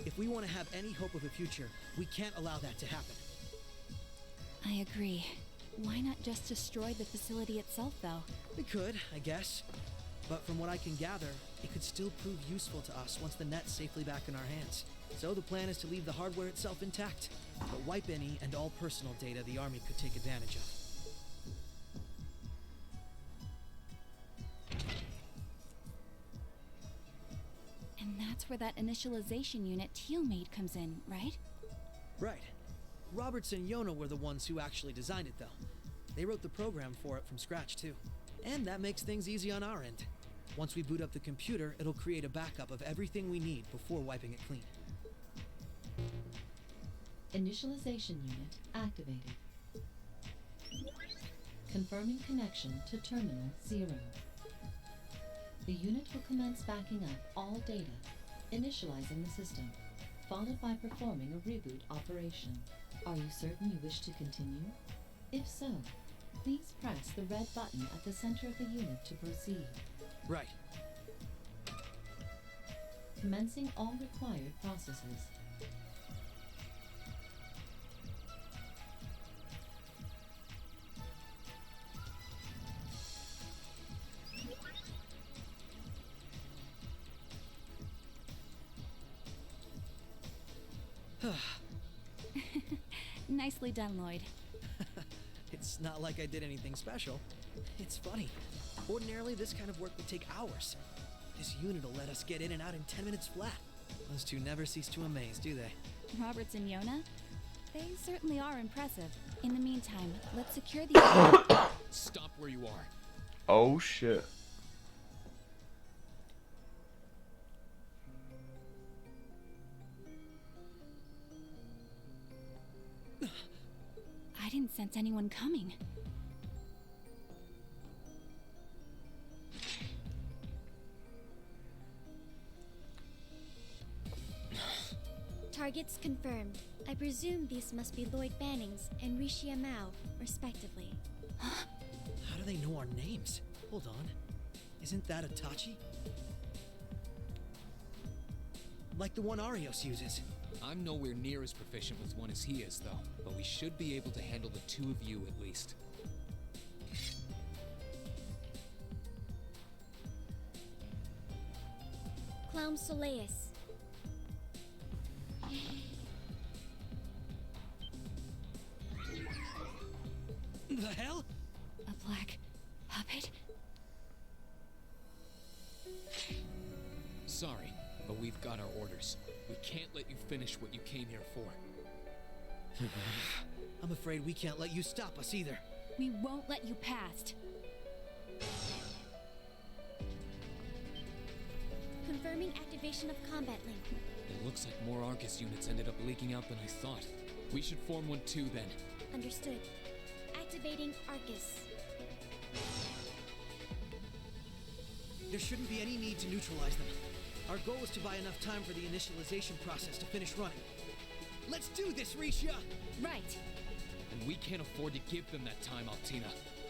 If we want to have any hope of a future, we can't allow that to happen. I agree. Why not just destroy the facility itself, though? We could, I guess. But from what I can gather, it could still prove useful to us once the net's safely back in our hands. So the plan is to leave the hardware itself intact, but wipe any and all personal data the Army could take advantage of. And that's where that initialization unit Teal made comes in, right? Right. Roberts and Yona were the ones who actually designed it, though. They wrote the program for it from scratch, too. And that makes things easy on our end. Once we boot up the computer, it'll create a backup of everything we need before wiping it clean. Initialization unit activated. Confirming connection to Terminal 0. The unit will commence backing up all data, initializing the system, followed by performing a reboot operation. Are you certain you wish to continue? If so, please press the red button at the center of the unit to proceed. Right. Commencing all required processes. Nicely done, Lloyd. It's not like I did anything special. It's funny. Ordinarily, this kind of work would take hours. This unit will let us get in and out in 10 minutes flat. Those two never cease to amaze, do they? Roberts and Yona? They certainly are impressive. In the meantime, let's secure the... Stop where you are. Oh shit. I didn't sense anyone coming. Targets confirmed. I presume these must be Lloyd Bannings and Rishia Mao, respectively. How do they know our names? Hold on. Isn't that Itachi? Like the one Arios uses. I'm nowhere near as proficient with one as he is, though. But we should be able to handle the two of you at least. Clown Soleus. The hell? A black puppet? Sorry, but we've got our orders. We can't let you finish what you came here for. I'm afraid we can't let you stop us either. We won't let you past. Confirming activation of combat link. It looks like more Argus units ended up leaking out than I thought. We should form one too, then. Understood. Activating Arcus. There shouldn't be any need to neutralize them. Our goal is to buy enough time for the initialization process to finish running. Let's do this, Rishia! Right. And we can't afford to give them that time, Altina.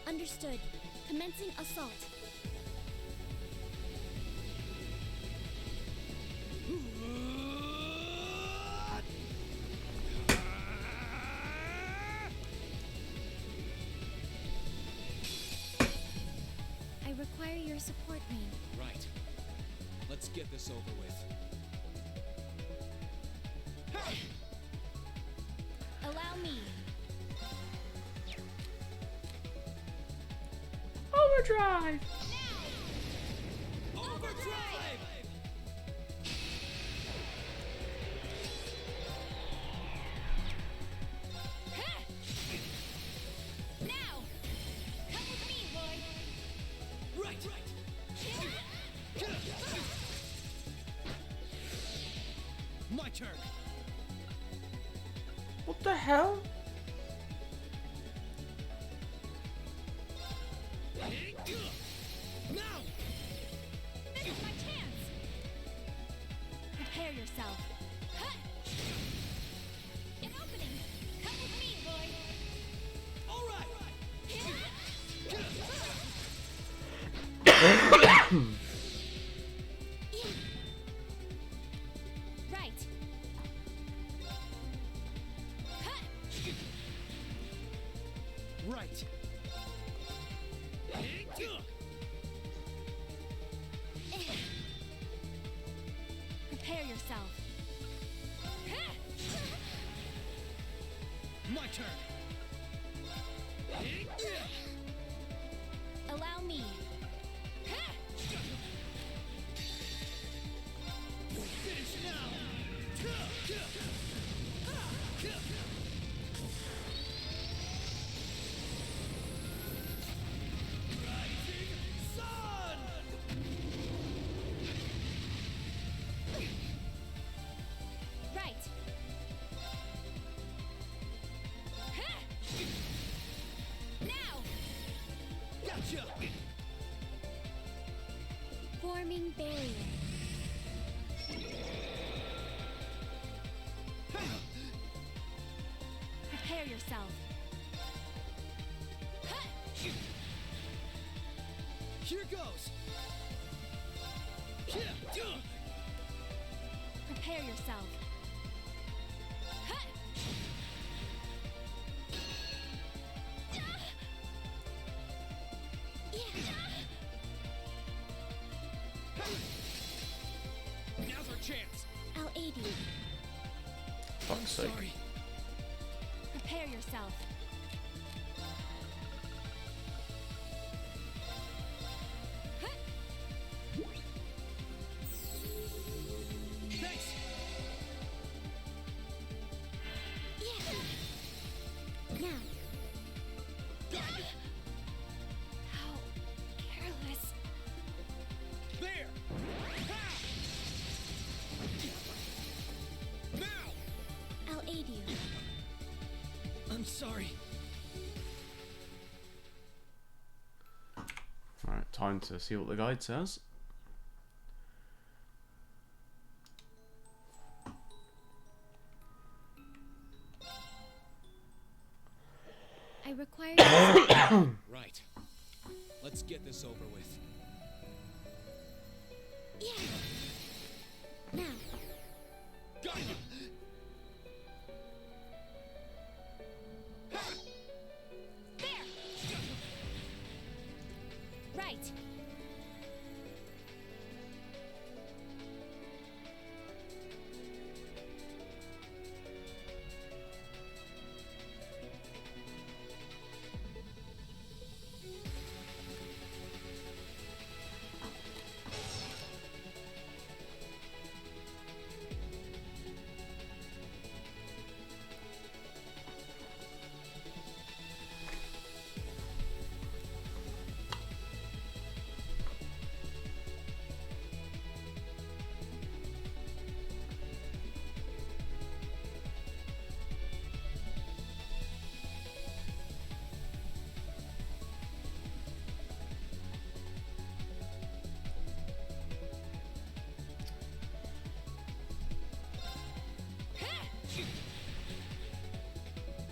Understood. Commencing assault. I require your support, Rain. Right. Let's get this over with. Allow me. Overdrive! Overdrive! My turn. What the hell? Now. This is my chance! Prepare yourself. Huh. An opening! Come with me, Lloyd! All right. Right. Huh. Right. Prepare yourself. Huh. My turn. Allow me. Huh. Finish now. Rising sun. Right. Huh. Now! Gotcha. Forming barrier. Prepare yourself. Huh. Here goes. Prepare yourself. Huh. Now's our chance. I'll aid you. Fuck's sake. Sorry. Prepare yourself. Huh. Thanks. Now. How careless. There. Ha! Now. I'll aid you. I'm sorry. Alright, time to see what the guide says. I require Right. Let's get this over with. Now. Got you. There! Right.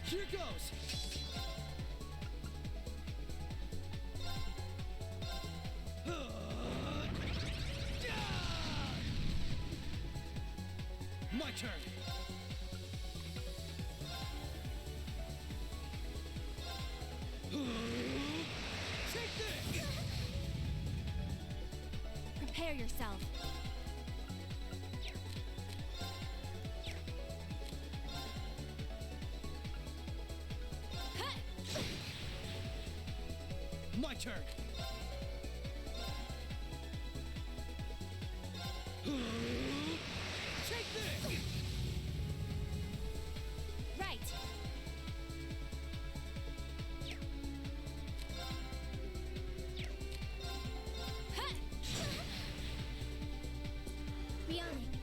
Here goes. My turn. Take this. Prepare yourself. Huh. My turn. Take this. Right. Huh. Bionic.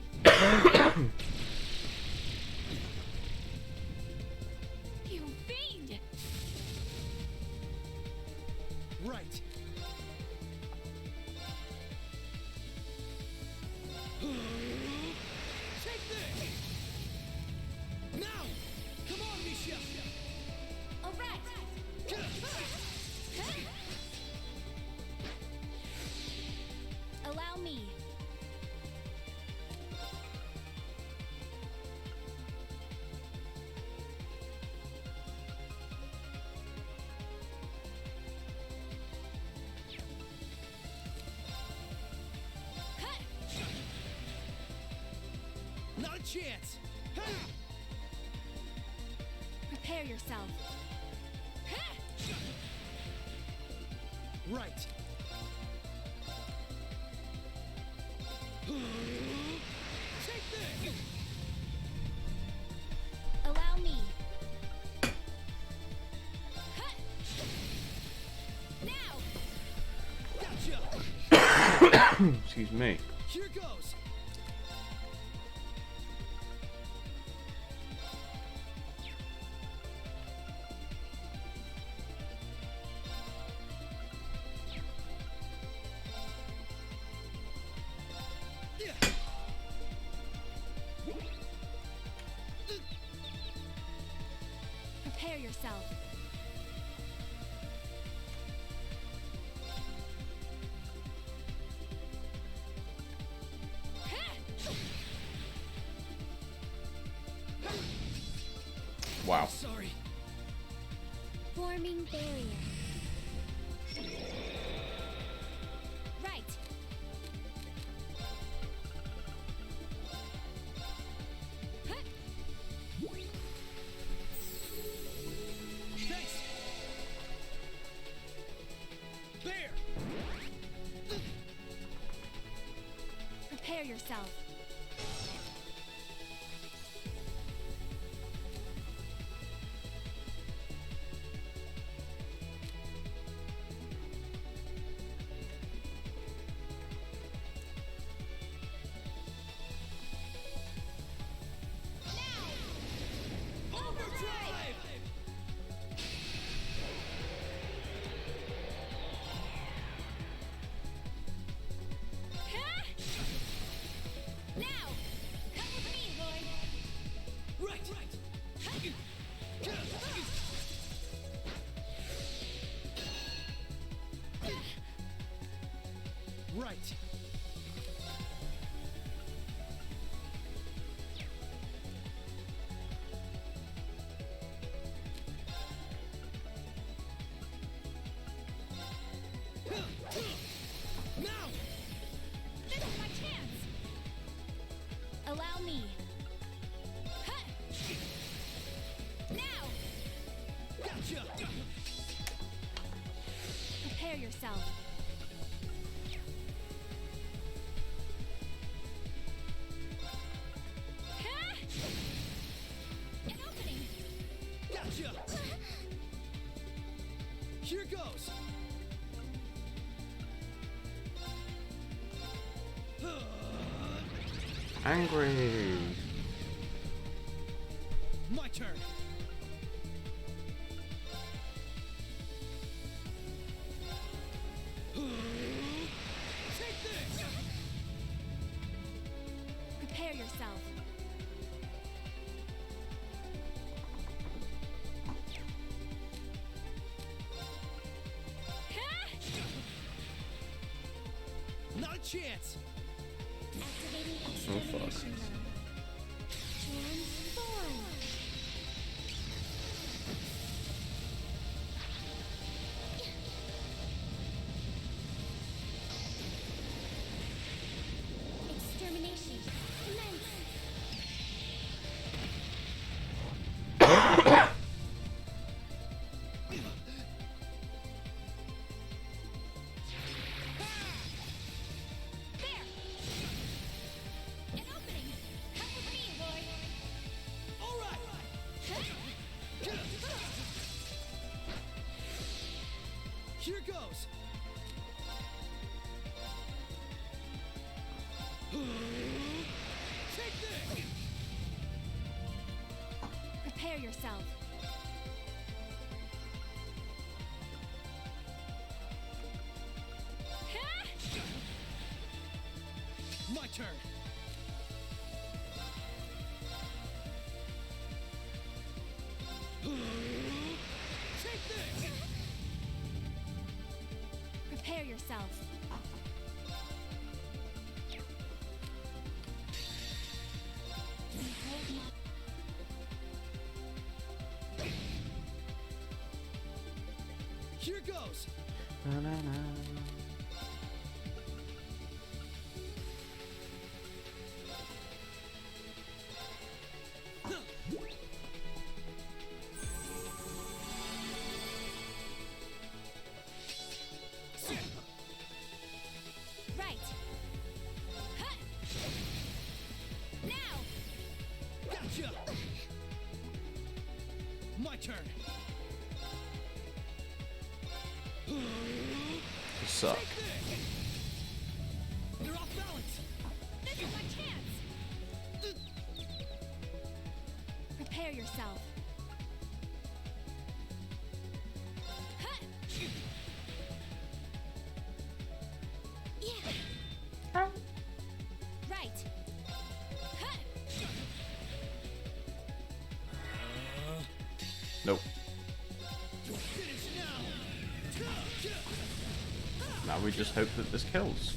a chance! Prepare yourself. Right. Take this! Allow me. Now! Gotcha! Excuse me. Here goes! Prepare yourself. Wow. Sorry. Forming barrier. Right. Thanks! There! Prepare yourself. Overdrive! Now! Come with me, Lloyd. Right! Right. Now! This is my chance. Allow me. Now! Gotcha! Prepare yourself. An opening. Gotcha! Here goes! Angry. My turn! Take this! Prepare yourself. Not a chance! Activating Oh, fuck. extermination mode. Transform. Extermination. Commence. There! An opening. Come with me, Lloyd. Alright! Here goes! Take this! Prepare yourself. My turn! Take this! Prepare yourself. Here goes! Na, na, na. turn. You suck. You're off balance. This is my chance! Prepare yourself. Huh. Yeah. Right. Huh. Nope. Finish now. Now we just hope that this kills.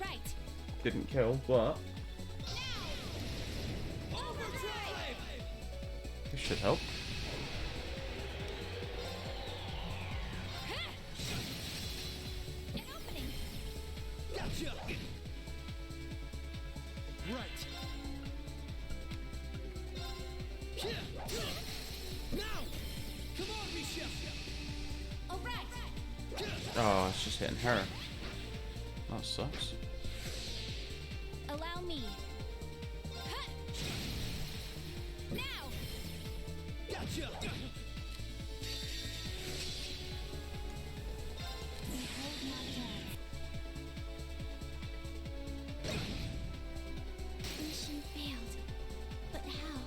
Right. Didn't kill, but Overdrive. this should help. An opening. Gotcha. Right. Now. Come on, Risha. All right. Oh, it's just hitting her. That sucks. Allow me. Huh. Now. Gotcha. Mission failed. But how?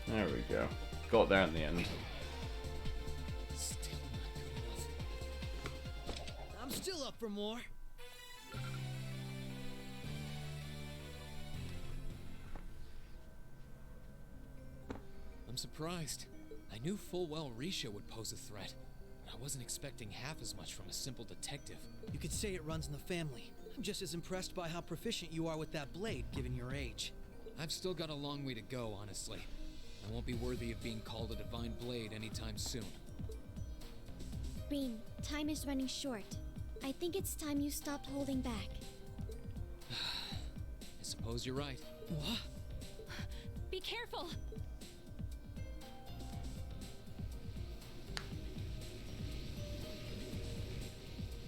There we go. Got there in the end. Still not good enough. I'm still up for more. I'm surprised. I knew full well Risha would pose a threat, but I wasn't expecting half as much from a simple detective. You could say it runs in the family. I'm just as impressed by how proficient you are with that blade, given your age. I've still got a long way to go, honestly. I won't be worthy of being called a divine blade anytime soon. Rean, time is running short. I think it's time you stopped holding back. I suppose you're right. What? Be careful.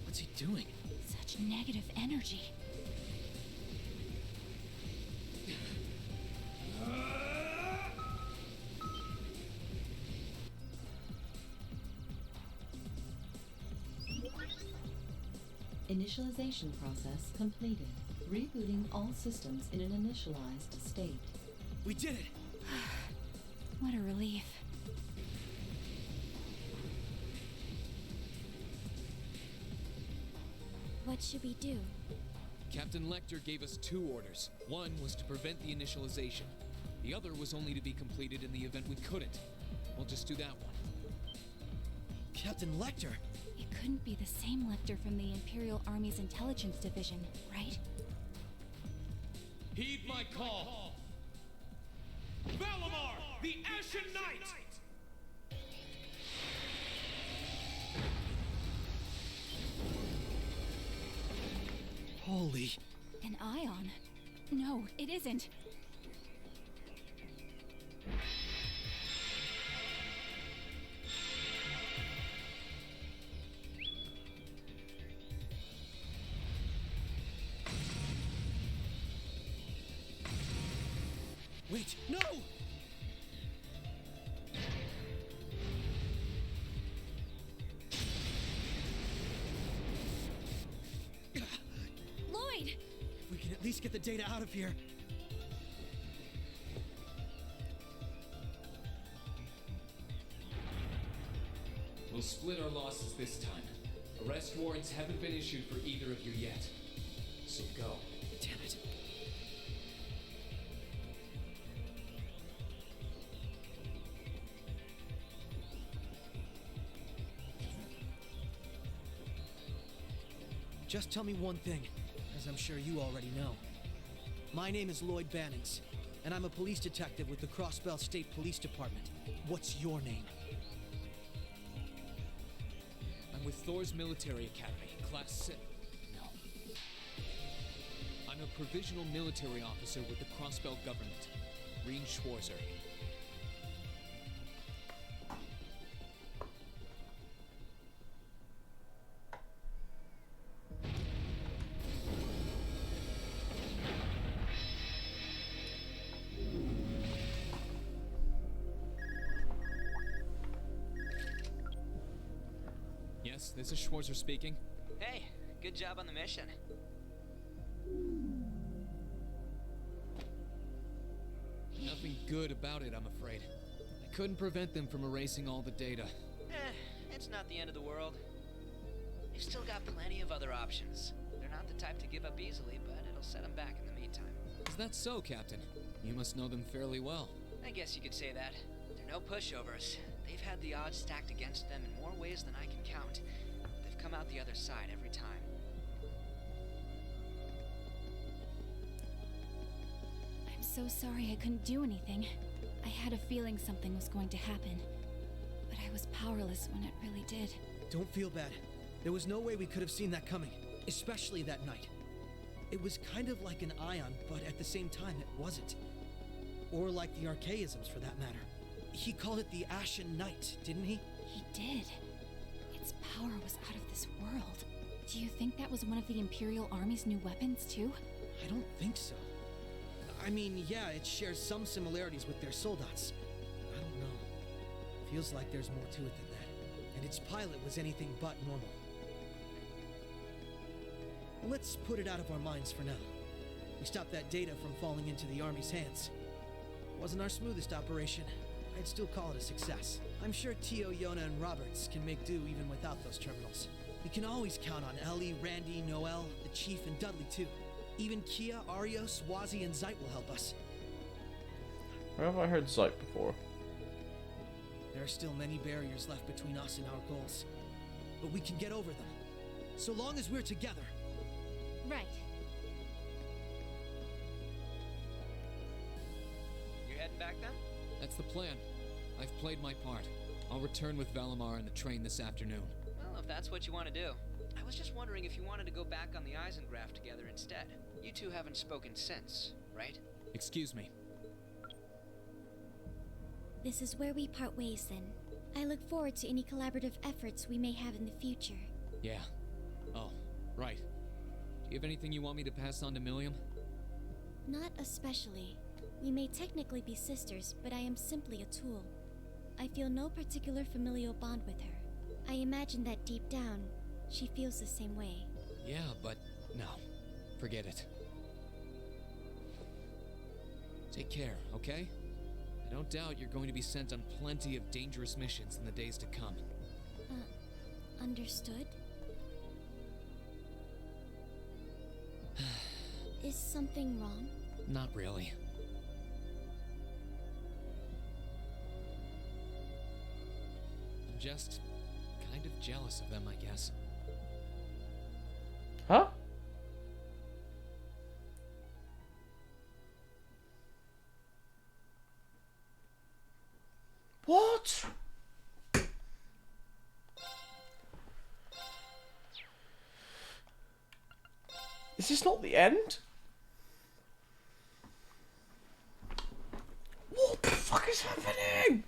What's he doing? Such negative energy. Initialization process completed. Rebooting all systems in an initialized state. We did it! What a relief. What should we do? Captain Lecter gave us 2 orders. One was to prevent the initialization. The other was only to be completed in the event we couldn't. We'll just do that one. Captain Lecter! It couldn't be the same Lecter from the Imperial Army's intelligence division, right? Heed my call. Valimar, the Ashen Knight! Holy... An ion? No, it isn't. Wait, no! Lloyd! If we can at least get the data out of here. We'll split our losses this time. Arrest warrants haven't been issued for either of you yet. So go. Damn it. Just tell me one thing, as I'm sure you already know. My name is Lloyd Bannings, and I'm a police detective with the Crossbell State Police Department. What's your name? I'm with Thor's Military Academy, Class 6. No. I'm a provisional military officer with the Crossbell government, Rean Schwarzer. Yes, this is Schwarzer speaking. Hey, good job on the mission. Nothing good about it, I'm afraid. I couldn't prevent them from erasing all the data. It's not the end of the world. You've still got plenty of other options. They're not the type to give up easily, but it'll set them back in the meantime. Is that so, Captain? You must know them fairly well. I guess you could say that. They're no pushovers. They've had the odds stacked against them in more ways than I can count. They've come out the other side every time. I'm so sorry I couldn't do anything. I had a feeling something was going to happen, but I was powerless when it really did. Don't feel bad. There was no way we could have seen that coming, especially that night. It was kind of like an ion, but at the same time it wasn't. Or like the Archaisms, for that matter. He called it the Ashen Knight, didn't he? He did. Its power was out of this world. Do you think that was one of the Imperial Army's new weapons, too? I don't think so. I mean, yeah, it shares some similarities with their soldats. I don't know. Feels like there's more to it than that. And its pilot was anything but normal. Let's put it out of our minds for now. We stopped that data from falling into the Army's hands. Wasn't our smoothest operation. I'd still call it a success. I'm sure Tio, Yona, and Roberts can make do even without those terminals. We can always count on Ellie, Randy, Noel, the Chief, and Dudley too. Even Kia, Arios, Wazi, and Zeit will help us. Where have I heard Zeit before? There are still many barriers left between us and our goals. But we can get over them. So long as we're together. Right. You heading back then? That's the plan. I've played my part. I'll return with Valimar and the train this afternoon. Well, if that's what you want to do. I was just wondering if you wanted to go back on the Eisengraph together instead. You two haven't spoken since, right? Excuse me. This is where we part ways then. I look forward to any collaborative efforts we may have in the future. Yeah. Oh, right. Do you have anything you want me to pass on to Milliam? Not especially. We may technically be sisters, but I am simply a tool. I feel no particular familial bond with her. I imagine that deep down, she feels the same way. Yeah, but no. Forget it. Take care, okay? I don't doubt you're going to be sent on plenty of dangerous missions in the days to come. Understood? Is something wrong? Not really. I'm just kind of jealous of them, I guess. Huh? What? Is this not the end? What the fuck is happening?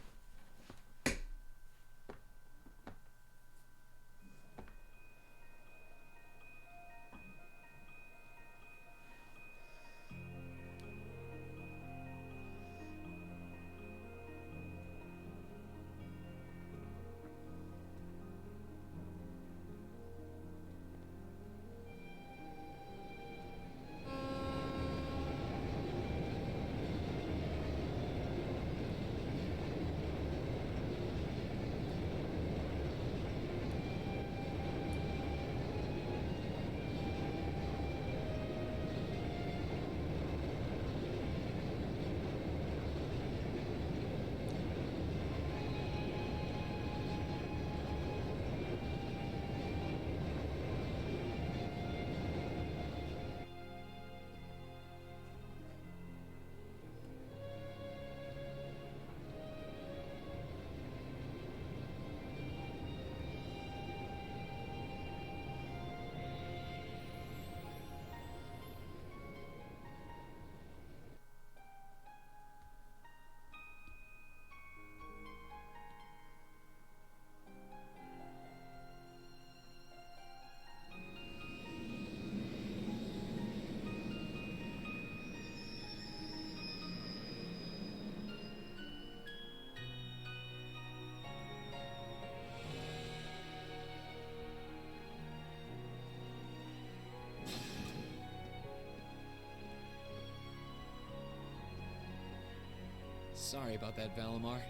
Sorry about that, Valimar.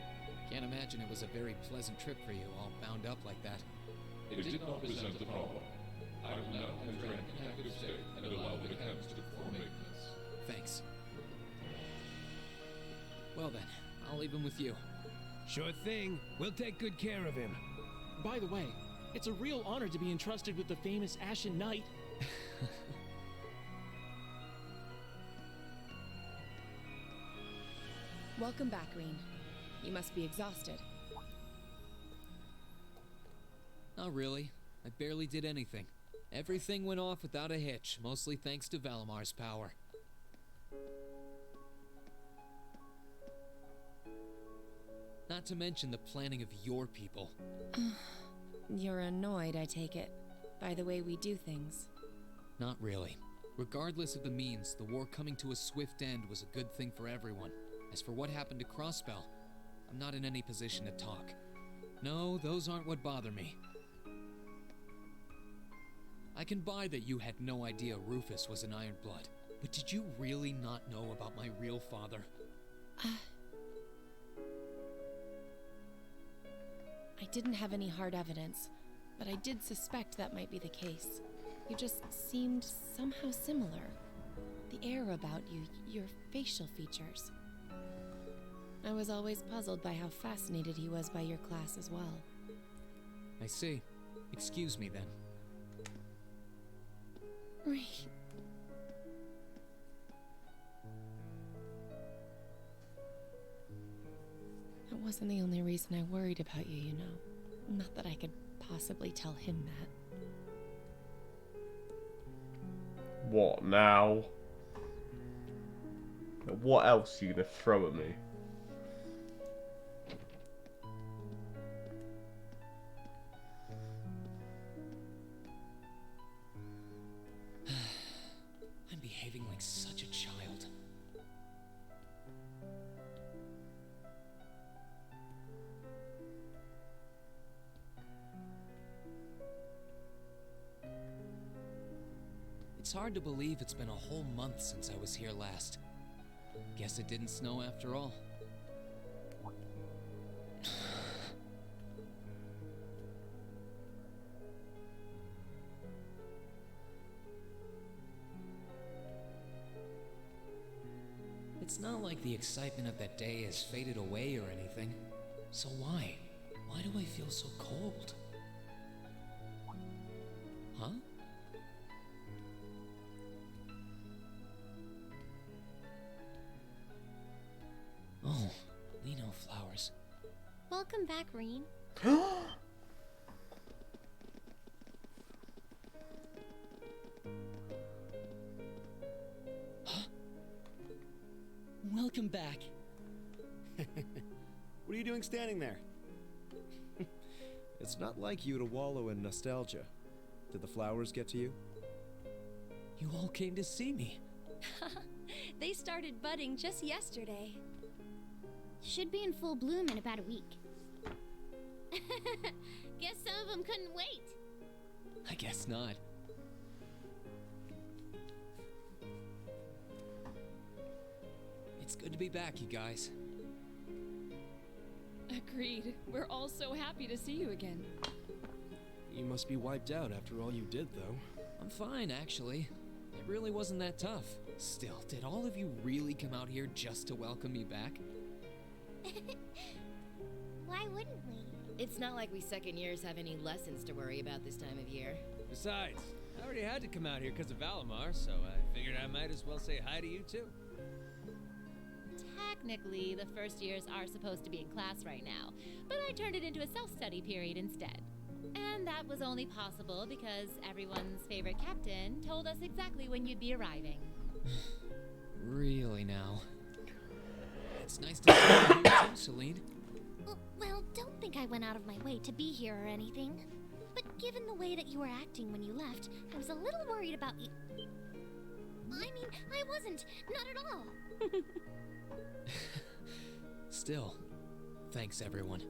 Can't imagine it was a very pleasant trip for you, all bound up like that. It did not present a problem. I will now have Dren in active state and allow the canister for maintenance. Thanks. Well then, I'll leave him with you. Sure thing. We'll take good care of him. By the way, it's a real honor to be entrusted with the famous Ashen Knight. Welcome back, Rean. You must be exhausted. Not really. I barely did anything. Everything went off without a hitch, mostly thanks to Valimar's power. Not to mention the planning of your people. You're annoyed, I take it, by the way we do things. Not really. Regardless of the means, the war coming to a swift end was a good thing for everyone. As for what happened to Crossbell, I'm not in any position to talk. No, those aren't what bother me. I can buy that you had no idea Rufus was an Ironblood, but did you really not know about my real father? I didn't have any hard evidence, but I did suspect that might be the case. You just seemed somehow similar. The air about you, your facial features. I was always puzzled by how fascinated he was by your class as well. I see. Excuse me then. Right. That wasn't the only reason I worried about you, you know. Not that I could possibly tell him that. What now? What else are you gonna throw at me? I'm behaving like such a child. It's hard to believe it's been a whole month since I was here last. Guess it didn't snow after all. It's not like the excitement of that day has faded away or anything. So why? Why do I feel so cold? Huh? Oh, Lino flowers. Welcome back, Rean. Welcome back. What are you doing standing there? It's not like you to wallow in nostalgia. Did the flowers get to you? You all came to see me. They started budding just yesterday. Should be in full bloom in about a week. Guess some of them couldn't wait. I guess not. It's good to be back, you guys. Agreed. We're all so happy to see you again. You must be wiped out after all you did, though. I'm fine, actually. It really wasn't that tough. Still, did all of you really come out here just to welcome me back? Why wouldn't we? It's not like we second years have any lessons to worry about this time of year. Besides, I already had to come out here because of Valimar, so I figured I might as well say hi to you too. Technically, the first years are supposed to be in class right now, but I turned it into a self-study period instead. And that was only possible because everyone's favorite captain told us exactly when you'd be arriving. Really now? It's nice to see you here too, Celine. Well, don't think I went out of my way to be here or anything. But given the way that you were acting when you left, I was a little worried about you. I mean, I wasn't. Not at all. Still, thanks everyone.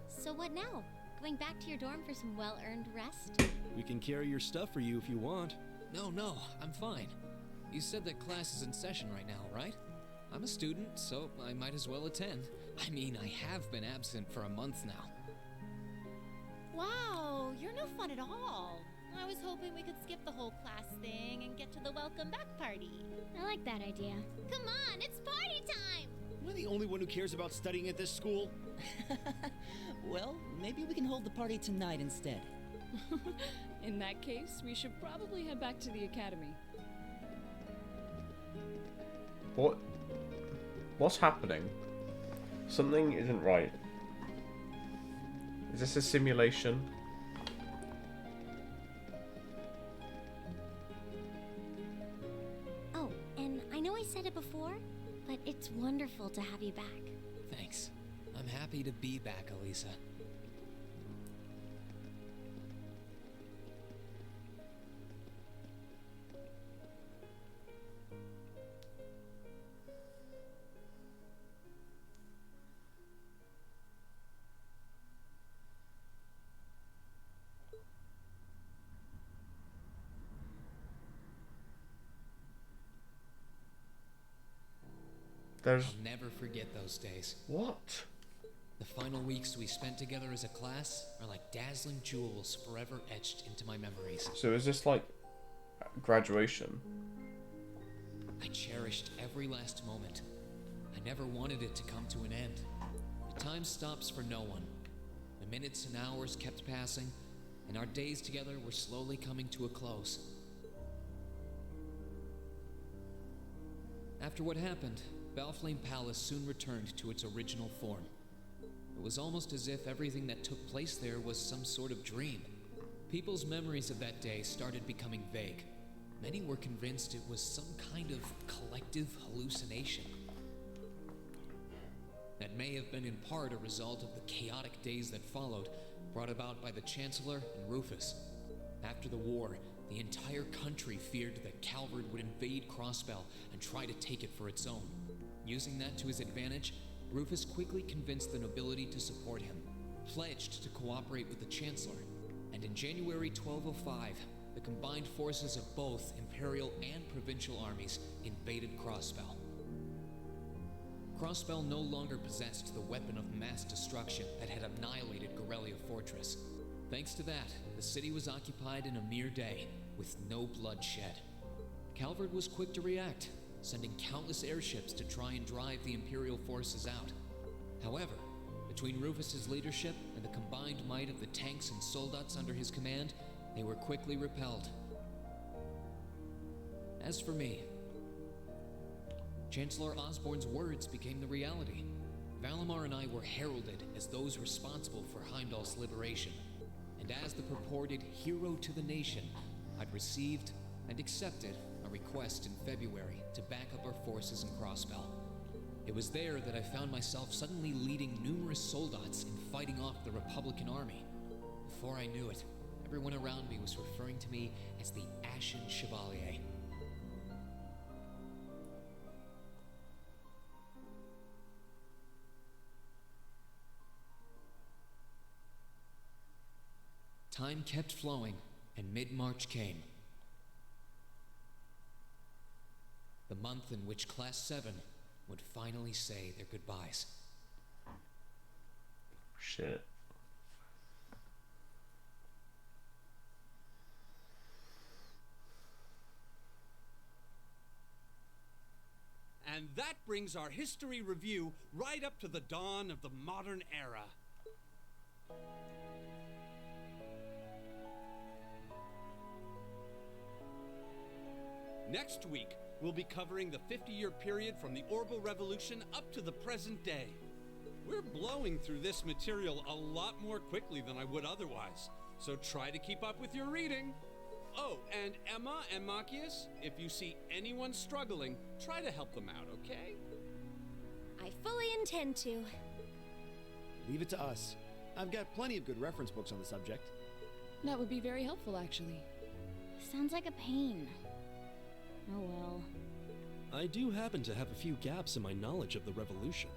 So what now? Going back to your dorm for some well-earned rest? We can carry your stuff for you if you want. No, I'm fine. You said that class is in session right now, right? I'm a student, so I might as well attend. I mean, I have been absent for a month now. Wow, you're no fun at all. I was hoping we could skip the whole class thing and get to the welcome back party. I like that idea. Come on, it's party time! Am I the only one who cares about studying at this school? Well, maybe we can hold the party tonight instead. In that case, we should probably head back to the academy. What's happening? Something isn't right. Is this a simulation? Oh, and I know I said it before, but it's wonderful to have you back. Thanks. I'm happy to be back, Elisa. I'll never forget those days. What? The final weeks we spent together as a class are like dazzling jewels forever etched into my memories. So is this like graduation? I cherished every last moment. I never wanted it to come to an end. But time stops for no one. The minutes and hours kept passing, and our days together were slowly coming to a close. After what happened, Balflame Palace soon returned to its original form. It was almost as if everything that took place there was some sort of dream. People's memories of that day started becoming vague. Many were convinced it was some kind of collective hallucination. That may have been in part a result of the chaotic days that followed, brought about by the Chancellor and Rufus. After the war, the entire country feared that Calvard would invade Crossbell and try to take it for its own. Using that to his advantage, Rufus quickly convinced the nobility to support him, pledged to cooperate with the Chancellor, and in January 1205, the combined forces of both Imperial and Provincial armies invaded Crossbell. Crossbell no longer possessed the weapon of mass destruction that had annihilated Gorelia Fortress. Thanks to that, the city was occupied in a mere day, with no blood shed. Calvard was quick to react, sending countless airships to try and drive the Imperial forces out. However, between Rufus's leadership and the combined might of the tanks and soldats under his command, they were quickly repelled. As for me, Chancellor Osborne's words became the reality. Valimar and I were heralded as those responsible for Heimdall's liberation, and as the purported hero to the nation, I'd received and accepted a request in February to back up our forces in Crossbell. It was there that I found myself suddenly leading numerous soldats in fighting off the Republican army. Before I knew it, everyone around me was referring to me as the Ashen Chevalier. Time kept flowing, and mid-March came. The month in which Class 7 would finally say their goodbyes. Shit. And that brings our history review right up to the dawn of the modern era. Next week, we'll be covering the 50-year period from the Orbital Revolution up to the present day. We're blowing through this material a lot more quickly than I would otherwise, so try to keep up with your reading. Oh, and Emma and Machias, if you see anyone struggling, try to help them out, okay? I fully intend to. Leave it to us. I've got plenty of good reference books on the subject. That would be very helpful, actually. Sounds like a pain. Oh well. I do happen to have a few gaps in my knowledge of the Revolution.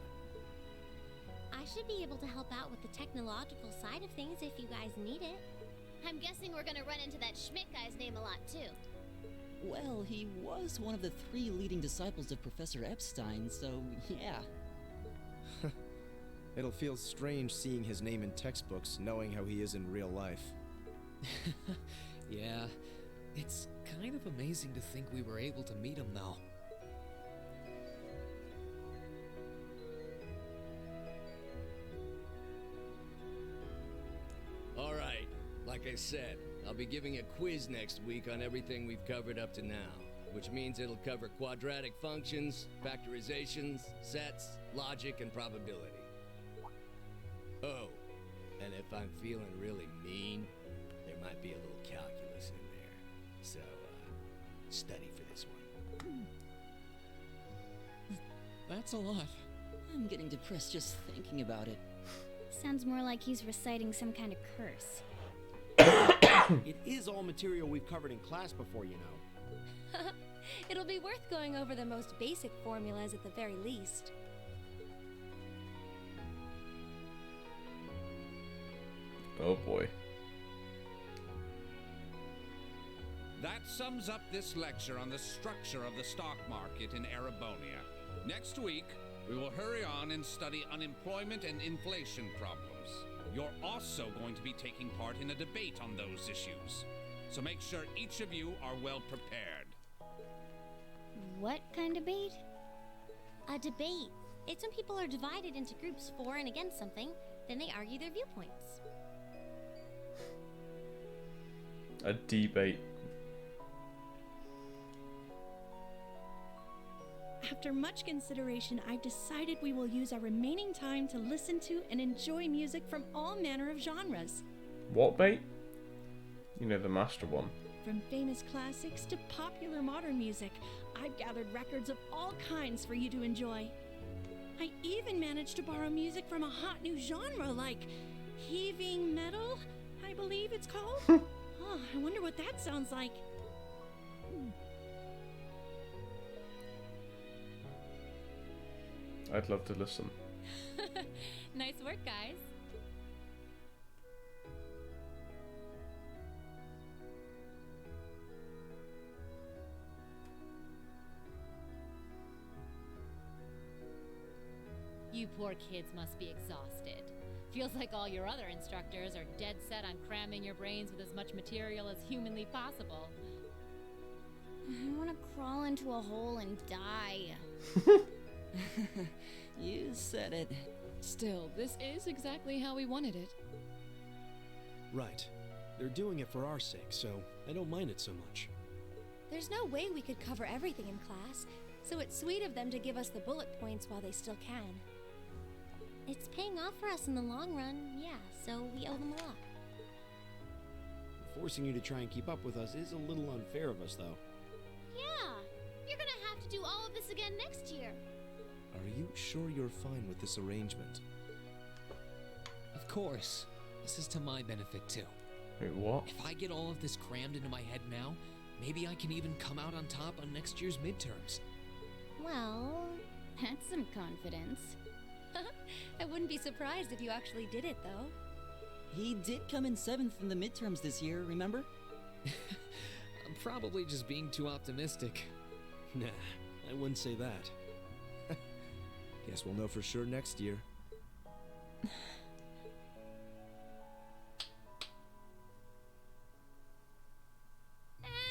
I should be able to help out with the technological side of things if you guys need it. I'm guessing we're gonna run into that Schmidt guy's name a lot, too. Well, he was one of the 3 leading disciples of Professor Epstein, so yeah. It'll feel strange seeing his name in textbooks, knowing how he is in real life. Yeah, it's kind of amazing to think we were able to meet him, though. Alright, like I said, I'll be giving a quiz next week on everything we've covered up to now, which means it'll cover quadratic functions, factorizations, sets, logic, and probability. Oh, and if I'm feeling really mean, there might be a little calculus in there. So, study for this one. That's a lot. I'm getting depressed just thinking about it. Sounds more like he's reciting some kind of curse. It is all material we've covered in class before, you know. It'll be worth going over the most basic formulas at the very least. Oh boy. That sums up this lecture on the structure of the stock market in Erebonia. Next week, we will hurry on and study unemployment and inflation problems. You're also going to be taking part in a debate on those issues. So make sure each of you are well prepared. What kind of debate? A debate. It's when people are divided into groups for and against something, then they argue their viewpoints. A debate. After much consideration, I've decided we will use our remaining time to listen to and enjoy music from all manner of genres. What bait? You know, the master one. From famous classics to popular modern music, I've gathered records of all kinds for you to enjoy. I even managed to borrow music from a hot new genre like heaving metal, I believe it's called. Oh, I wonder what that sounds like. I'd love to listen. Nice work, guys. You poor kids must be exhausted. Feels like all your other instructors are dead set on cramming your brains with as much material as humanly possible. I want to crawl into a hole and die. You said it. Still, this is exactly how we wanted it. Right. They're doing it for our sake, so I don't mind it so much. There's no way we could cover everything in class, so it's sweet of them to give us the bullet points while they still can. It's paying off for us in the long run, yeah, so we owe them a lot. Forcing you to try and keep up with us is a little unfair of us, though. Yeah, you're gonna have to do all of this again next year. Are you sure you're fine with this arrangement? Of course. This is to my benefit, too. Wait, what? If I get all of this crammed into my head now, maybe I can even come out on top on next year's midterms. Well, that's some confidence. I wouldn't be surprised if you actually did it, though. He did come in 7th in the midterms this year, remember? I'm probably just being too optimistic. Nah, I wouldn't say that. Guess we'll know for sure next year.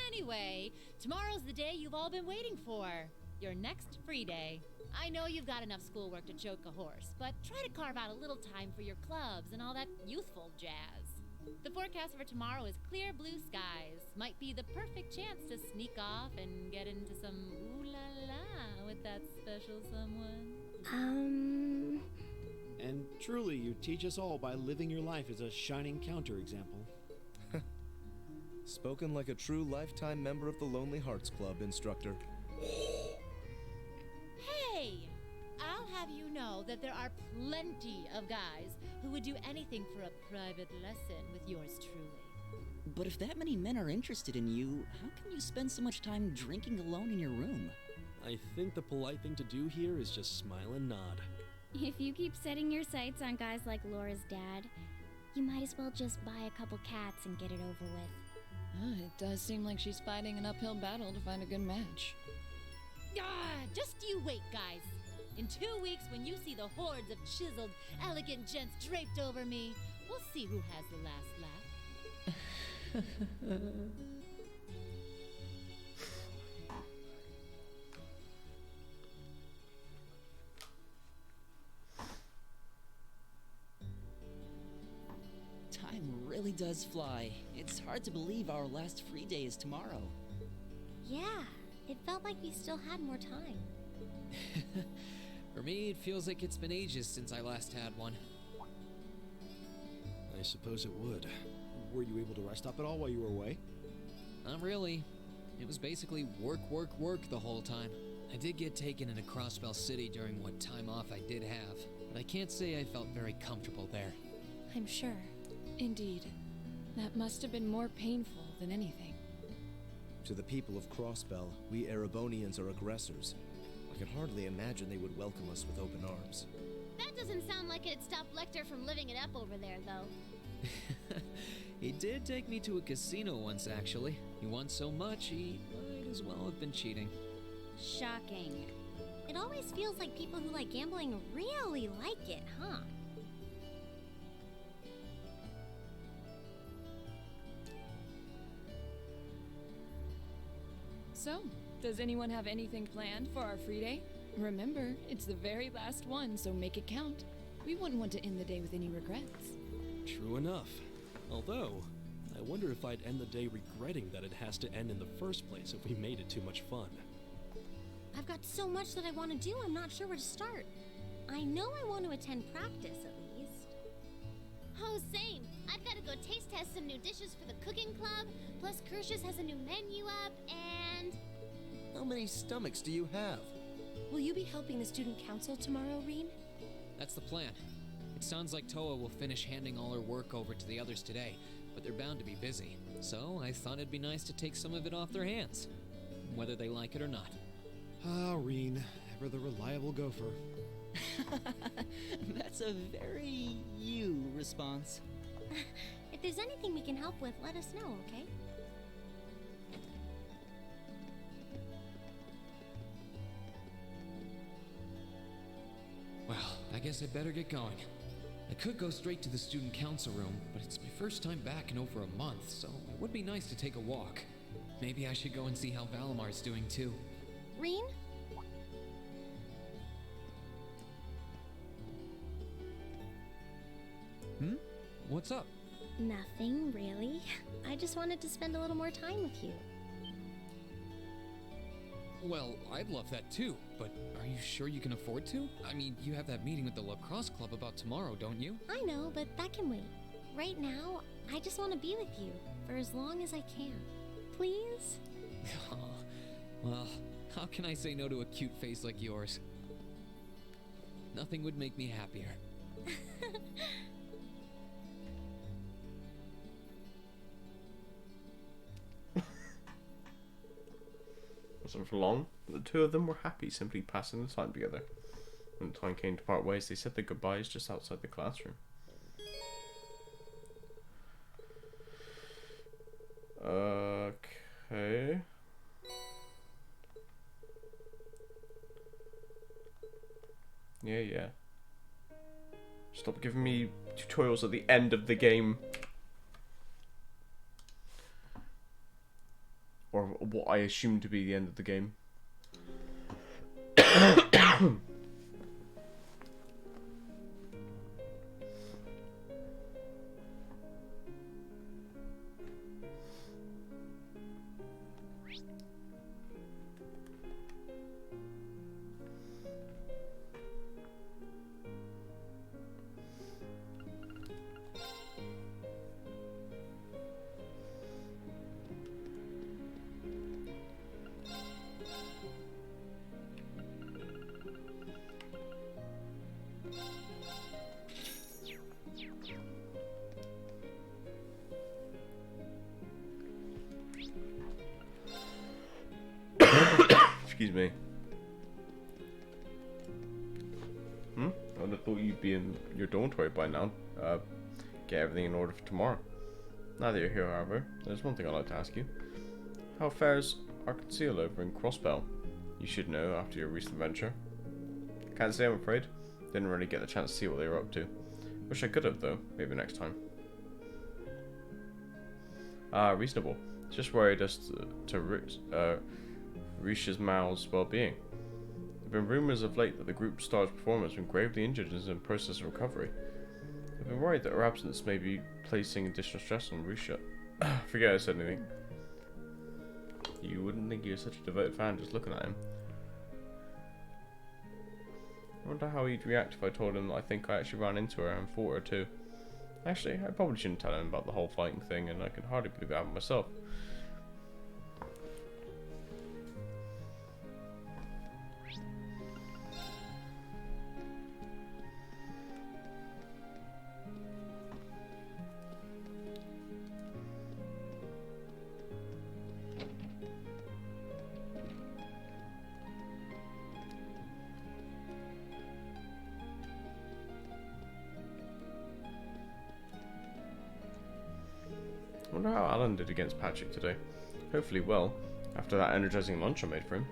Anyway, tomorrow's the day you've all been waiting for. Your next free day. I know you've got enough schoolwork to choke a horse, but try to carve out a little time for your clubs and all that youthful jazz. The forecast for tomorrow is clear blue skies. Might be the perfect chance to sneak off and get into some ooh-la-la with that special someone. And truly, you teach us all by living your life as a shining counterexample. Spoken like a true lifetime member of the Lonely Hearts Club, instructor. Hey! I'll have you know that there are plenty of guys who would do anything for a private lesson with yours truly. But if that many men are interested in you, how can you spend so much time drinking alone in your room? I think the polite thing to do here is just smile and nod. If you keep setting your sights on guys like Laura's dad, you might as well just buy a couple cats and get it over with. It does seem like she's fighting an uphill battle to find a good match. Just you wait, guys. In 2 weeks, when you see the hordes of chiseled, elegant gents draped over me, we'll see who has the last laugh. Time really does fly. It's hard to believe our last free day is tomorrow. Yeah, it felt like we still had more time. For me, it feels like it's been ages since I last had one. I suppose it would. Were you able to rest up at all while you were away? Not really. It was basically work, work, work the whole time. I did get taken into Crossbell City during what time off I did have, but I can't say I felt very comfortable there. I'm sure. Indeed. That must have been more painful than anything. To the people of Crossbell, we Erebonians are aggressors. I can hardly imagine they would welcome us with open arms. That doesn't sound like it'd stop Lecter from living it up over there, though. He did take me to a casino once, actually. He won so much, he might as well have been cheating. Shocking. It always feels like people who like gambling really like it, huh? So, does anyone have anything planned for our free day? Remember, it's the very last one, so make it count. We wouldn't want to end the day with any regrets. True enough. Although, I wonder if I'd end the day regretting that it has to end in the first place if we made it too much fun. I've got so much that I want to do, I'm not sure where to start. I know I want to attend practice, at least. Oh, same. I've got to go taste test some new dishes for the cooking club, plus Kershus has a new menu up, and... How many stomachs do you have? Will you be helping the student council tomorrow, Reen? That's the plan. It sounds like Toa will finish handing all her work over to the others today, but they're bound to be busy. So I thought it'd be nice to take some of it off their hands, whether they like it or not. Ah, Reen, ever the reliable gopher. That's a very you response. If there's anything we can help with, let us know, okay? Well, I guess I better get going. I could go straight to the student council room, but it's my first time back in over a month, so it would be nice to take a walk. Maybe I should go and see how Valamar's doing too. Reen? What's up? Nothing, really. I just wanted to spend a little more time with you. Well, I'd love that too, but are you sure you can afford to? I mean, you have that meeting with the lacrosse club about tomorrow, don't you? I know, but that can wait. Right now, I just want to be with you for as long as I can. Please? Oh, well, how can I say no to a cute face like yours? Nothing would make me happier. Wasn't for long. The two of them were happy simply passing the time together. When the time came to part ways, they said their goodbyes just outside the classroom. Okay. Yeah. Stop giving me tutorials at the end of the game. Or what I assume to be the end of the game. Excuse me. I would have thought you'd be in your dormitory by now. Get everything in order for tomorrow. Now that you're here, however, there's one thing I'd like to ask you. How fares Arconceal over in Crossbell? You should know after your recent venture. Can't say, I'm afraid. Didn't really get the chance to see what they were up to. Wish I could have, though. Maybe next time. Ah, reasonable. Just worried as to Risha's Mal's well-being. There have been rumours of late that the group star's performer has been gravely injured and is in process of recovery. I've been worried that her absence may be placing additional stress on Risha. Forget I said anything. You wouldn't think you're such a devoted fan just looking at him. I wonder how he'd react if I told him that I think I actually ran into her and fought her too. Actually, I probably shouldn't tell him about the whole fighting thing, and I can hardly believe it happened myself. I wonder how Alan did against Patrick today. Hopefully well, after that energizing lunch I made for him.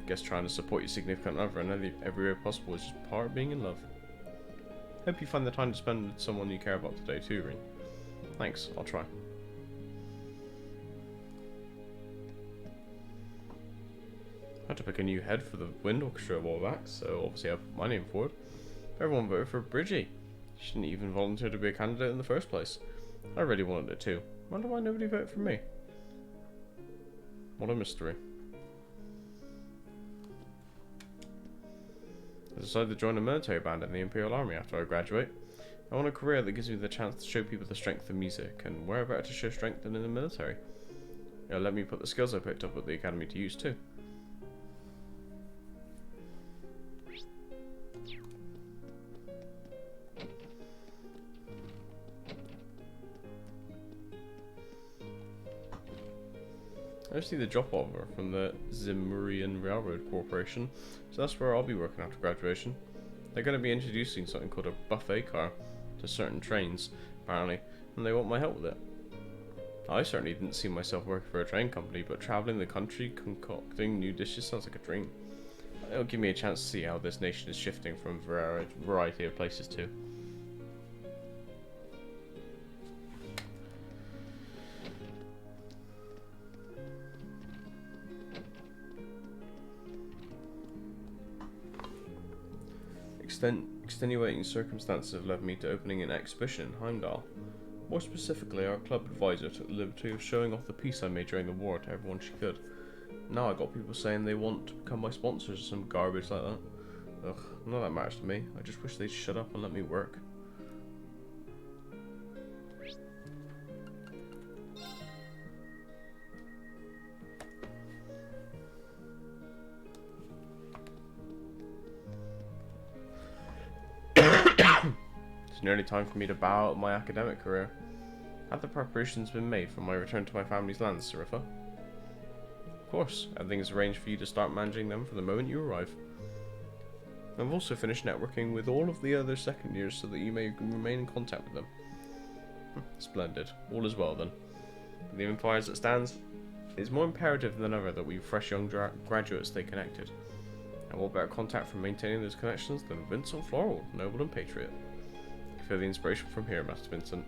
Guess trying to support your significant other in every way possible is just part of being in love. Hope you find the time to spend with someone you care about today too, Rin. Thanks, I'll try. I had to pick a new head for the wind orchestra a while back, so obviously I put my name forward. Everyone voted for Bridgie. She didn't even volunteer to be a candidate in the first place. I really wanted it too. Wonder why nobody voted for me. What a mystery. I decided to join a military band in the Imperial Army after I graduate. I want a career that gives me the chance to show people the strength of music, and where better to show strength than in the military? It'll let me put the skills I picked up at the academy to use too. I see the drop over from the Zimurian Railroad Corporation, so that's where I'll be working after graduation. They're going to be introducing something called a buffet car to certain trains, apparently, and they want my help with it. I certainly didn't see myself working for a train company, but travelling the country concocting new dishes sounds like a dream. It'll give me a chance to see how this nation is shifting from a variety of places too. Extenuating circumstances have led me to opening an exhibition in Heimdall. More specifically, our club advisor took the liberty of showing off the piece I made during the war to everyone she could. Now I got people saying they want to become my sponsors or some garbage like that. Ugh, none of that matters to me. I just wish they'd shut up and let me work. It's nearly time for me to bow out my academic career. Have the preparations been made for my return to my family's lands, Serapha? Of course, everything is arranged for you to start managing them from the moment you arrive. I've also finished networking with all of the other second years so that you may remain in contact with them. Splendid. All is well then. With the inquiry as it stands, it is more imperative than ever that we fresh young graduates stay connected. And what better contact for maintaining those connections than Vincent Floral, noble and patriot. You feel the inspiration from here, Master Vincent.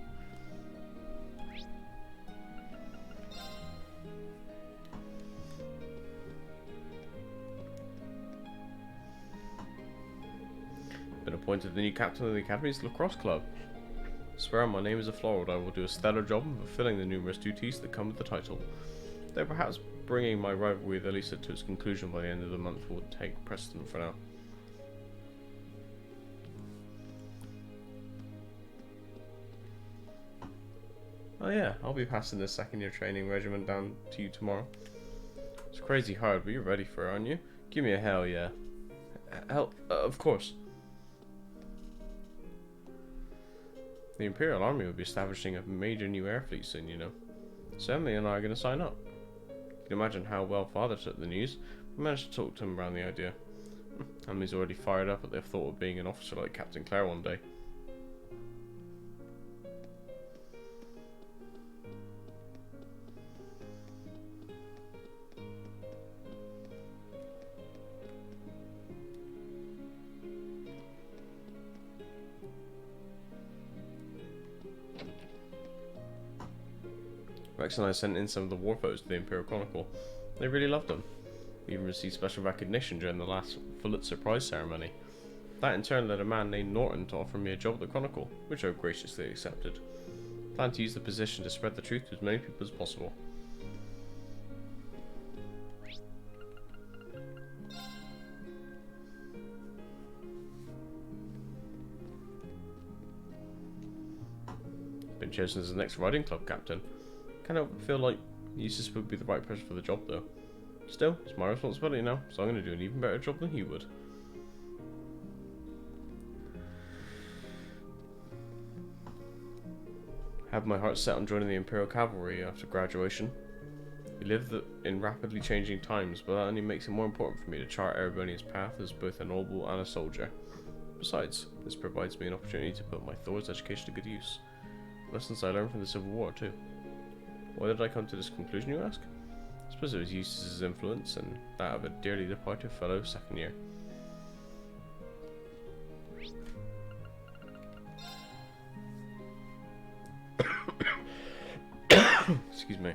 Been appointed the new captain of the Academy's lacrosse club. Swear on my name is a Floral, I will do a stellar job in fulfilling the numerous duties that come with the title. Though perhaps bringing my rivalry with Elisa to its conclusion by the end of the month will take precedent for now. Oh yeah, I'll be passing this second year training regimen down to you tomorrow. It's crazy hard, but you're ready for it, aren't you? Give me a hell yeah. Hell, of course. The Imperial Army will be establishing a major new air fleet soon, you know. So Emily and I are going to sign up. You can imagine how well Father took the news. We managed to talk to him around the idea. Emily's already fired up at the thought of being an officer like Captain Claire one day. Rex and I sent in some of the war photos to the Imperial Chronicle. They really loved them. We even received special recognition during the last Pulitzer Prize ceremony. That in turn led a man named Norton to offer me a job at the Chronicle, which I graciously accepted. I plan to use the position to spread the truth to as many people as possible. Been chosen as the next riding club captain. Kind of feel like Eustace would be the right person for the job though. Still, it's my responsibility now, so I'm going to do an even better job than he would. I have my heart set on joining the Imperial Cavalry after graduation. We live in rapidly changing times, but that only makes it more important for me to chart Erebonia's path as both a noble and a soldier. Besides, this provides me an opportunity to put my Thor's education to good use. Lessons I learned from the Civil War too. Why did I come to this conclusion, you ask? I suppose it was Eustace's influence and that of a dearly departed fellow second year. Excuse me.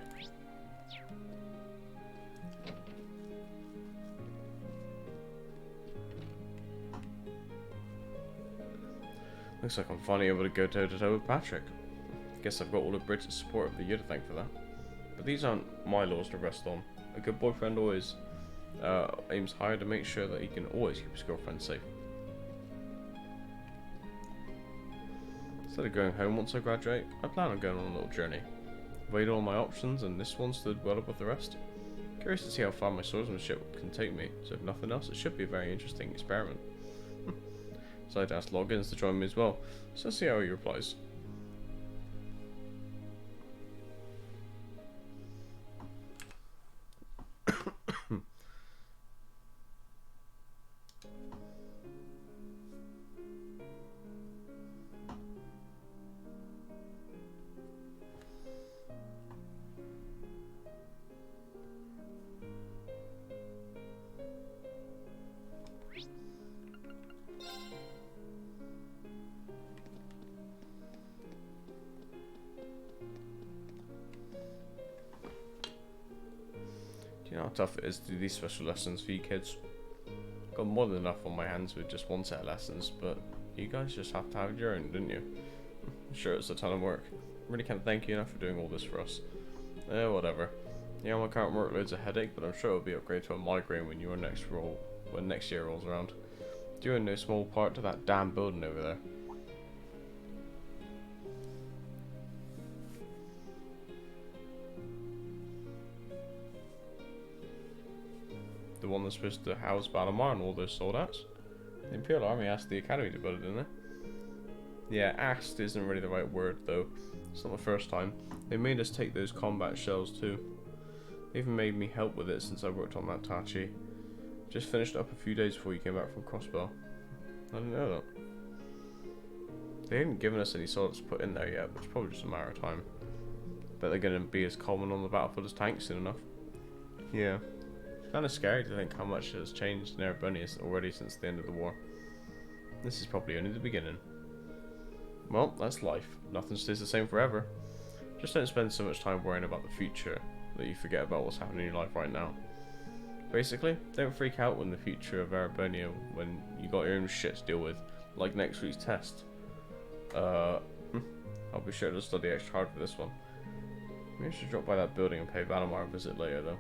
Looks like I'm finally able to go toe to toe with Patrick. Guess I've got all of Bridget's support of the year to thank for that. But these aren't my laws to rest on. A good boyfriend always aims higher to make sure that he can always keep his girlfriend safe. Instead of going home once I graduate, I plan on going on a little journey. Weighed all my options and this one stood well above the rest. Curious to see how far my swordsmanship can take me, so if nothing else it should be a very interesting experiment. So I'd ask Loggins to join me as well, so let's see how he replies. Do you know how tough it is to do these special lessons for you kids? Got more than enough on my hands with just one set of lessons, but you guys just have to have your own, didn't you? Sure, it's a ton of work. Really can't thank you enough for doing all this for us. Whatever. Yeah, my current workload's a headache, but I'm sure it'll be upgraded to a migraine when next year rolls around. Due in no small part to that damn building over there. The one that's supposed to house Balamar and all those soldats. The Imperial Army asked the Academy to build it, didn't they? Yeah, asked isn't really the right word though. It's not the first time. They made us take those combat shells too. They even made me help with it since I worked on that Tachi. Just finished up a few days before you came back from Crossbell. I didn't know that. They hadn't given us any soldats to put in there yet, but it's probably just a matter of time. Bet they're going to be as common on the battlefield as tanks soon enough. Yeah. Kind of scary to think how much has changed in Erebonius already since the end of the war. This is probably only the beginning. Well, that's life. Nothing stays the same forever. Just don't spend so much time worrying about the future that you forget about what's happening in your life right now. Basically, don't freak out when the future of Erebonia when you got your own shit to deal with, like next week's test. I'll be sure to study extra hard for this one. Maybe I should drop by that building and pay Valimar a visit later though.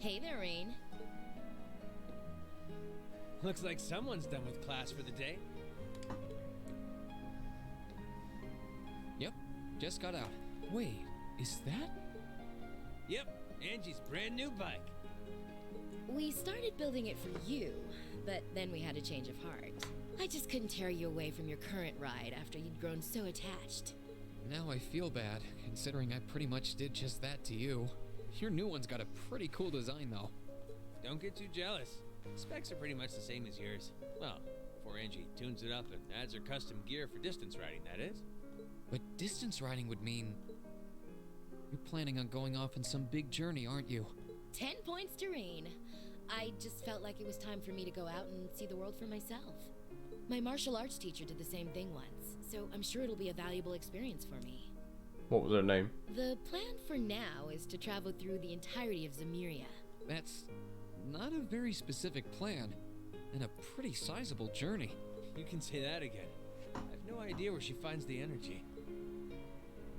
Hey there, Rain. Looks like someone's done with class for the day. Yep, just got out. Wait, is that? Yep, Angie's brand new bike. We started building it for you, but then we had a change of heart. I just couldn't tear you away from your current ride after you'd grown so attached. Now I feel bad, considering I pretty much did just that to you. Your new one's got a pretty cool design, though. Don't get too jealous. Specs are pretty much the same as yours. Well, before Angie tunes it up and adds her custom gear for distance riding, that is. But distance riding would mean... You're planning on going off on some big journey, aren't you? 10 points to Rain. I just felt like it was time for me to go out and see the world for myself. My martial arts teacher did the same thing once, so I'm sure it'll be a valuable experience for me. What was her name? The plan for now is to travel through the entirety of Zemuria. That's not a very specific plan, and a pretty sizable journey. You can say that again. I have no idea where she finds the energy.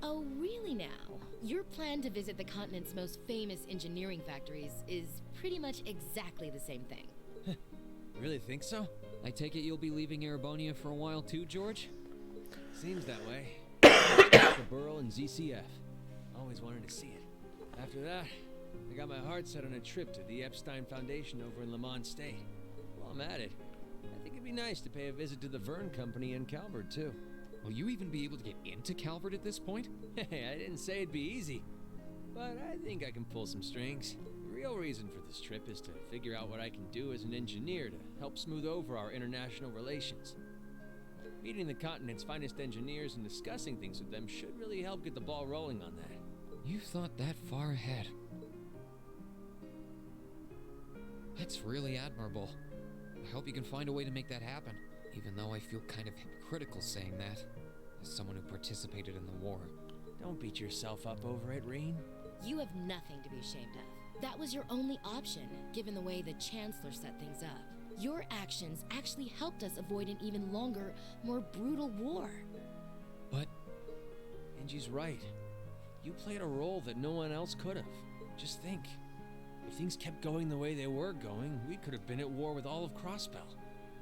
Oh, really now? Your plan to visit the continent's most famous engineering factories is pretty much exactly the same thing. You really think so? I take it you'll be leaving Erebonia for a while too, George? Seems that way. The Burl and ZCF. Always wanted to see it. After that, I got my heart set on a trip to the Epstein Foundation over in Lamont State. While I'm at it, I think it'd be nice to pay a visit to the Verne Company in Calvert, too. Will you even be able to get into Calvert at this point? Hey, I didn't say it'd be easy. But I think I can pull some strings. The real reason for this trip is to figure out what I can do as an engineer to help smooth over our international relations. Meeting the continent's finest engineers and discussing things with them should really help get the ball rolling on that. You've thought that far ahead. That's really admirable. I hope you can find a way to make that happen, even though I feel kind of hypocritical saying that, as someone who participated in the war. Don't beat yourself up over it, Rain. You have nothing to be ashamed of. That was your only option, given the way the Chancellor set things up. Your actions actually helped us avoid an even longer, more brutal war. But... Angie's right. You played a role that no one else could have. Just think. If things kept going the way they were going, we could have been at war with all of Crossbell.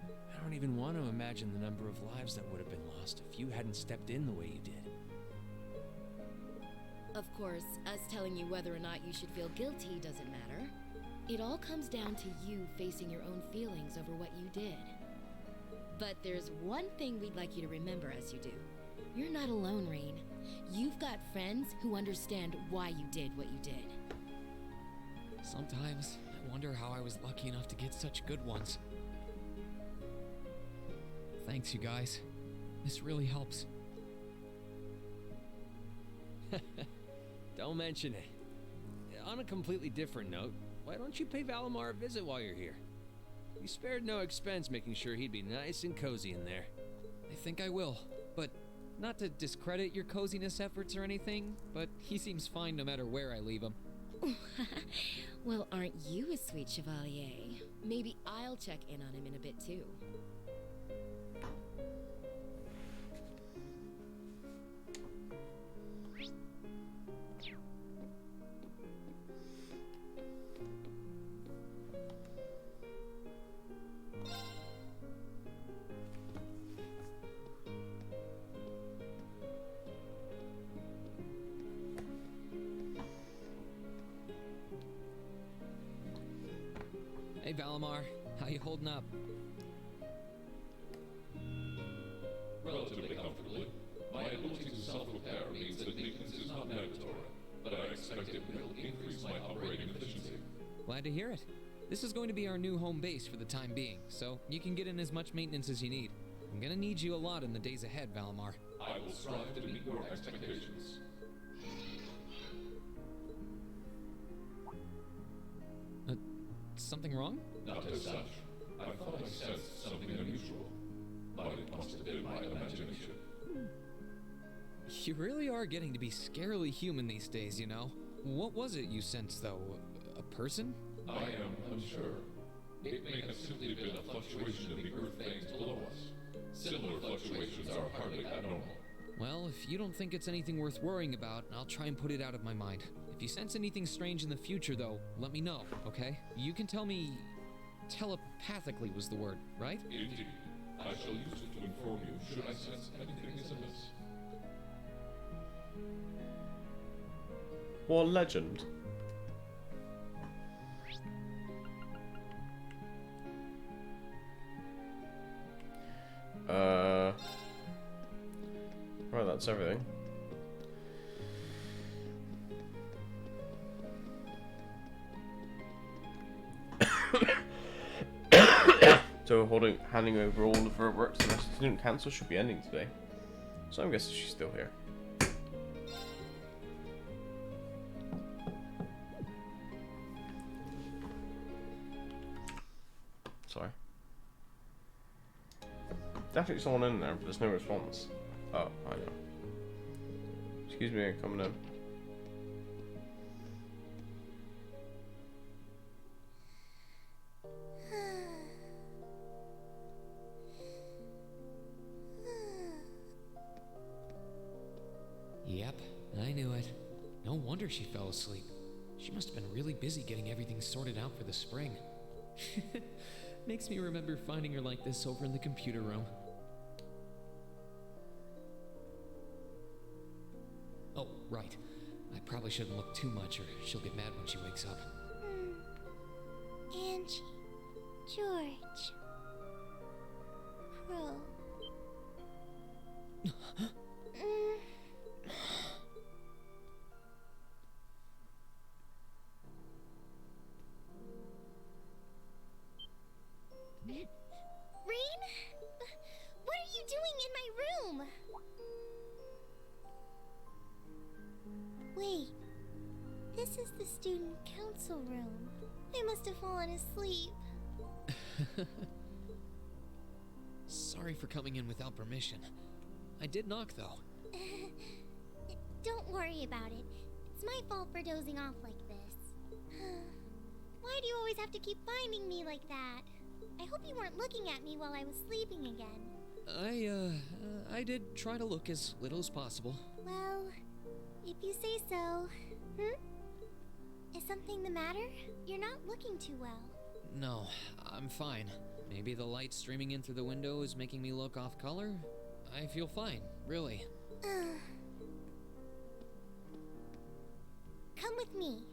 I don't even want to imagine the number of lives that would have been lost if you hadn't stepped in the way you did. Of course, us telling you whether or not you should feel guilty doesn't matter. It all comes down to you facing your own feelings over what you did. But there's one thing we'd like you to remember as you do. You're not alone, Rain. You've got friends who understand why you did what you did. Sometimes I wonder how I was lucky enough to get such good ones. Thanks, you guys. This really helps. Don't mention it. On a completely different note, why don't you pay Valimar a visit while you're here? You spared no expense making sure he'd be nice and cozy in there. I think I will, but not to discredit your coziness efforts or anything, but he seems fine no matter where I leave him. Well, aren't you a sweet chevalier? Maybe I'll check in on him in a bit too. Hey Valimar, how you holding up? Relatively comfortably. My ability to self-repair means that maintenance is not mandatory, but I expect it will increase my operating efficiency. Glad to hear it. This is going to be our new home base for the time being, so you can get in as much maintenance as you need. I'm gonna need you a lot in the days ahead, Valimar. I will strive to meet your expectations. Something wrong? Not as such. I thought I sensed something unusual, but it must have been my imagination. You really are getting to be scarily human these days, you know. What was it you sensed, though? A person? I am unsure. It may have simply been a fluctuation in the earth veins below us. Similar fluctuations are hardly abnormal. Well, if you don't think it's anything worth worrying about, I'll try and put it out of my mind. If you sense anything strange in the future, though, let me know, okay? You can tell me... telepathically was the word, right? Indeed. I shall use it to inform you should I sense anything is amiss. What legend? Right, that's everything. So handing over all of her work to the student council should be ending today. So I'm guessing she's still here. Definitely someone in there, but there's no response. Oh, I know. Excuse me, I'm coming in. Yep, I knew it. No wonder she fell asleep. She must have been really busy getting everything sorted out for the spring. Makes me remember finding her like this over in the computer room. Oh, right. I probably shouldn't look too much or she'll get mad when she wakes up. Angie, George, Crow. Rain? What are you doing in my room? Wait, this is the student council room. I must have fallen asleep. Sorry for coming in without permission. I did knock, though. Don't worry about it. It's my fault for dozing off like this. Why do you always have to keep finding me like that? I hope you weren't looking at me while I was sleeping again. I did try to look as little as possible. Well, if you say so. Is something the matter? You're not looking too well. No, I'm fine. Maybe the light streaming in through the window is making me look off color? I feel fine, really. Come with me.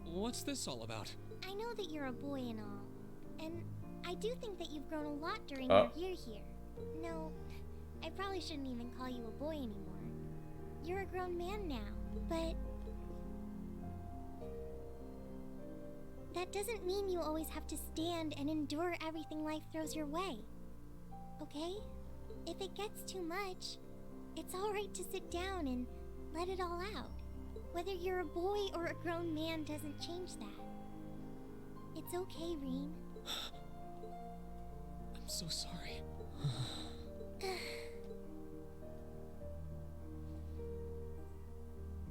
What's this all about? I know that you're a boy and all, and I do think that you've grown a lot during your year here. No, I probably shouldn't even call you a boy anymore. You're a grown man now, but that doesn't mean you always have to stand and endure everything life throws your way. Okay? If it gets too much, it's alright to sit down and let it all out. Whether you're a boy or a grown man doesn't change that. It's okay, Rean. I'm so sorry.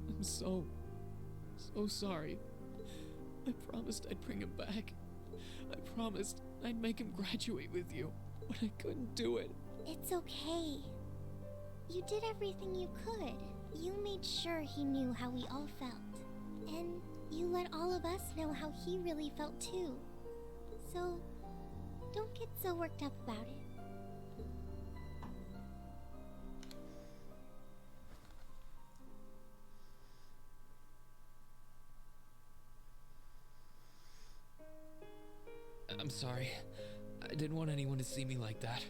I'm so sorry. I promised I'd bring him back. I promised I'd make him graduate with you, but I couldn't do it. It's okay. You did everything you could. You made sure he knew how we all felt. And you let all of us know how he really felt too. So, don't get so worked up about it. I'm sorry. I didn't want anyone to see me like that.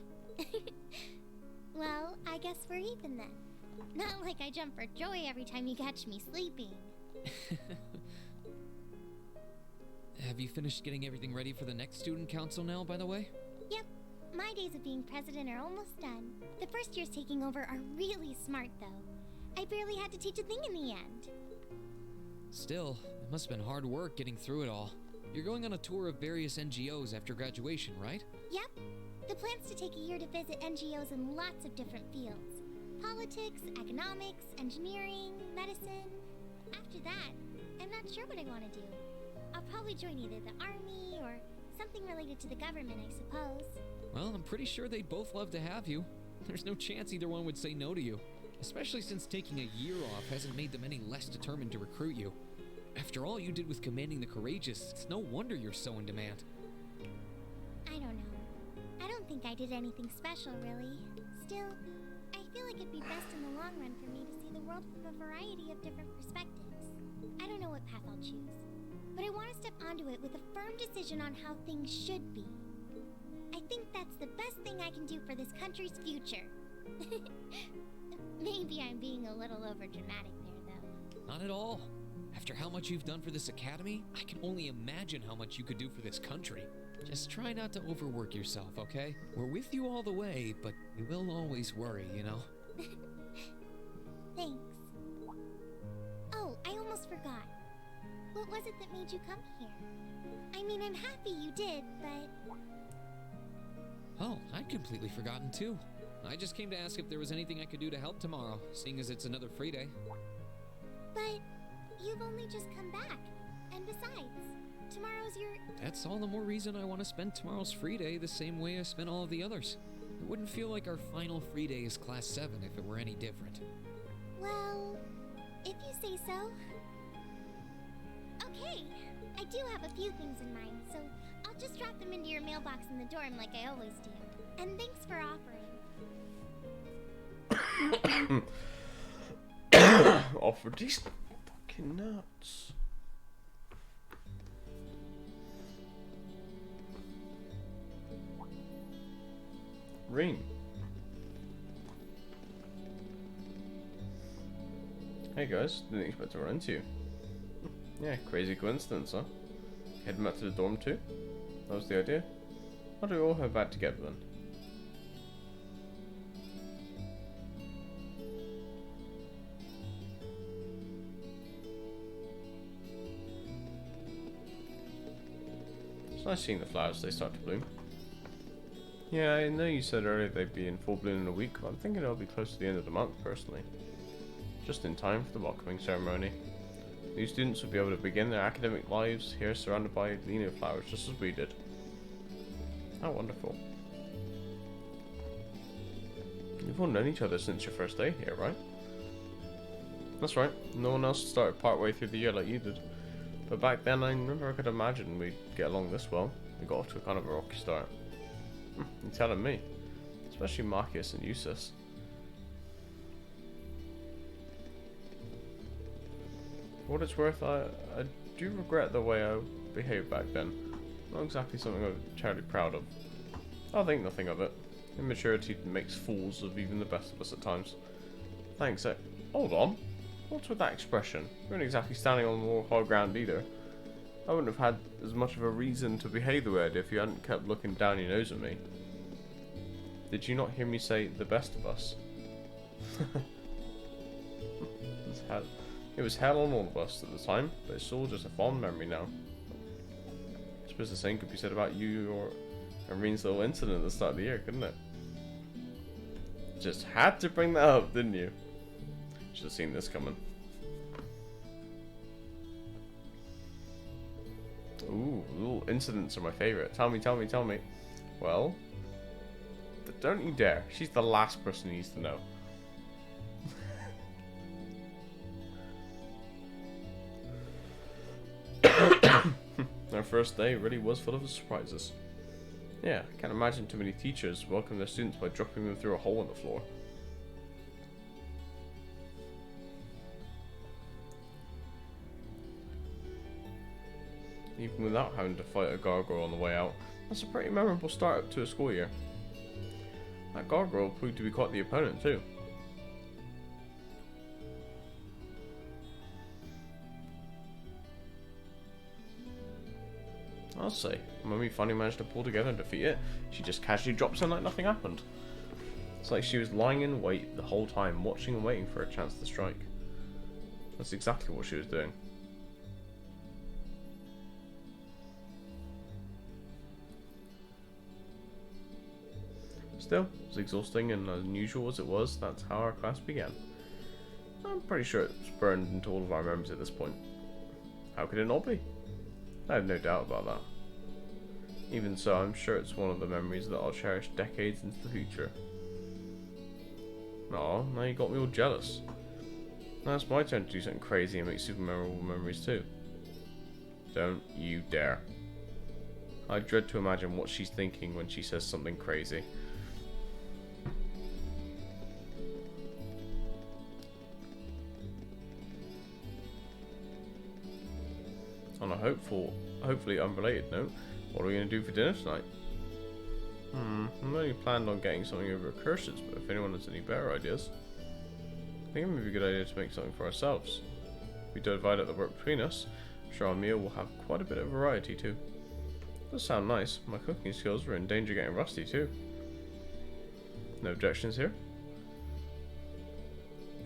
Well, I guess we're even then. Not like I jump for joy every time you catch me sleeping. Have you finished getting everything ready for the next student council now, by the way? Yep. My days of being president are almost done. The first years taking over are really smart, though. I barely had to teach a thing in the end. Still, it must have been hard work getting through it all. You're going on a tour of various NGOs after graduation, right? Yep. The plan's to take a year to visit NGOs in lots of different fields. Politics, economics, engineering, medicine. After that, I'm not sure what I want to do. I'll probably join either the army or something related to the government, I suppose. Well, I'm pretty sure they'd both love to have you. There's no chance either one would say no to you. Especially since taking a year off hasn't made them any less determined to recruit you. After all you did with commanding the Courageous, it's no wonder you're so in demand. I don't know. I don't think I did anything special, really. Still, I feel like it'd be best in the long run for me to see the world from a variety of different perspectives. I don't know what path I'll choose, but I want to step onto it with a firm decision on how things should be. I think that's the best thing I can do for this country's future. Maybe I'm being a little overdramatic there, though. Not at all. After how much you've done for this academy, I can only imagine how much you could do for this country. Just try not to overwork yourself, okay? We're with you all the way, but we will always worry, you know? Thanks. Oh, I almost forgot. What was it that made you come here? I mean, I'm happy you did, but... Oh, I'd completely forgotten too. I just came to ask if there was anything I could do to help tomorrow, seeing as it's another free day. But you've only just come back. And besides, tomorrow's your... That's all the more reason I want to spend tomorrow's free day the same way I spent all of the others. It wouldn't feel like our final free day is Class 7 if it were any different. Well, if you say so. Okay, I do have a few things in mind, so I'll just drop them into your mailbox in the dorm like I always do. And thanks for offering. Offered these fucking nuts. Ring. Hey guys, didn't expect to run into you. Yeah, crazy coincidence, huh? Heading back to the dorm too? That was the idea? Why do we all head back together then? It's nice seeing the flowers as they start to bloom. Yeah, I know you said earlier they'd be in full bloom in a week, but I'm thinking it'll be close to the end of the month, personally. Just in time for the welcoming ceremony. New students will be able to begin their academic lives here surrounded by Lino flowers, just as we did. How wonderful. You've all known each other since your first day here, right? That's right, no one else started partway through the year like you did. But back then I never could imagine we'd get along this well. We got off to a kind of a rocky start. You're telling me. Especially Marcus and Eustace. For what it's worth, I do regret the way I behaved back then. Not exactly something I'm terribly proud of. I'll think nothing of it. Immaturity makes fools of even the best of us at times. Thanks, hold on. What's with that expression? You weren't exactly standing on more hard ground either. I wouldn't have had as much of a reason to behave the way I did if you hadn't kept looking down your nose at me. Did you not hear me say the best of us? It was hell on all of us at the time, but it's all just a fond memory now. I suppose the same could be said about you or Ireen's little incident at the start of the year, couldn't it? Just had to bring that up, didn't you? Should have seen this coming. Ooh, little incidents are my favourite. Tell me. Well, don't you dare. She's the last person who needs to know. Our first day really was full of surprises. Yeah, I can't imagine too many teachers welcome their students by dropping them through a hole in the floor. Even without having to fight a gargoyle on the way out, that's a pretty memorable start to a school year. That gargoyle proved to be quite the opponent too. I'll say, when we finally managed to pull together and defeat it, she just casually drops in like nothing happened. It's like she was lying in wait the whole time, watching and waiting for a chance to strike. That's exactly what she was doing. Still, as exhausting and unusual as it was, that's how our class began. I'm pretty sure it's burned into all of our memories at this point. How could it not be? I have no doubt about that. Even so, I'm sure it's one of the memories that I'll cherish decades into the future. Aw, now you got me all jealous. Now it's my turn to do something crazy and make super memorable memories too. Don't you dare. I dread to imagine what she's thinking when she says something crazy. On a hopefully unrelated note, what are we going to do for dinner tonight? I'm only planned on getting something over at Curses, but if anyone has any better ideas, I think it may be a good idea to make something for ourselves. If we divide up the work between us, I'm sure our meal will have quite a bit of variety too. Does sound nice. My cooking skills are in danger of getting rusty too. No objections here?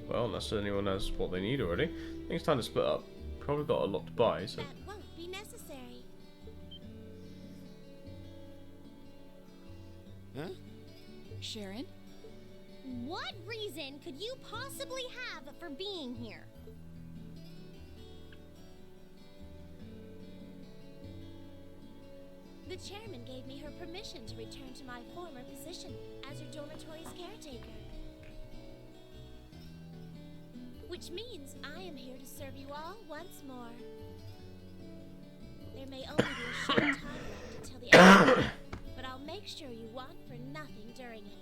Well, unless anyone has what they need already, I think it's time to split up. Probably got a lot to buy, so... That won't be necessary. Huh? Sharon? What reason could you possibly have for being here? The chairman gave me her permission to return to my former position as her dormitory's caretaker. Which means I am here to serve you all once more. There may only be a short time left until the end, but I'll make sure you want for nothing during it.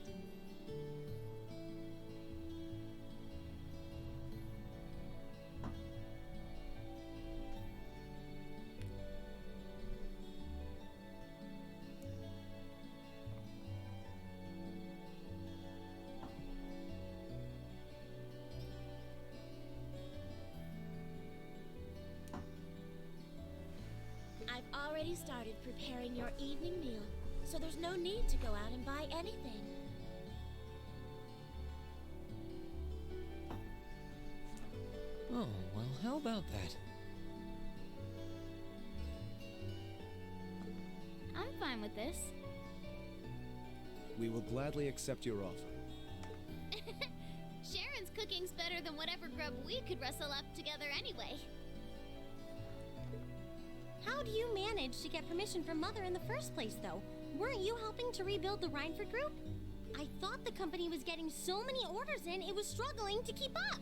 I've already started preparing your evening meal, so there's no need to go out and buy anything. Oh, well, how about that? I'm fine with this. We will gladly accept your offer. Sharon's cooking's better than whatever grub we could rustle up together anyway. How do you manage to get permission from Mother in the first place, though? Weren't you helping to rebuild the Reinford group? I thought the company was getting so many orders in, it was struggling to keep up.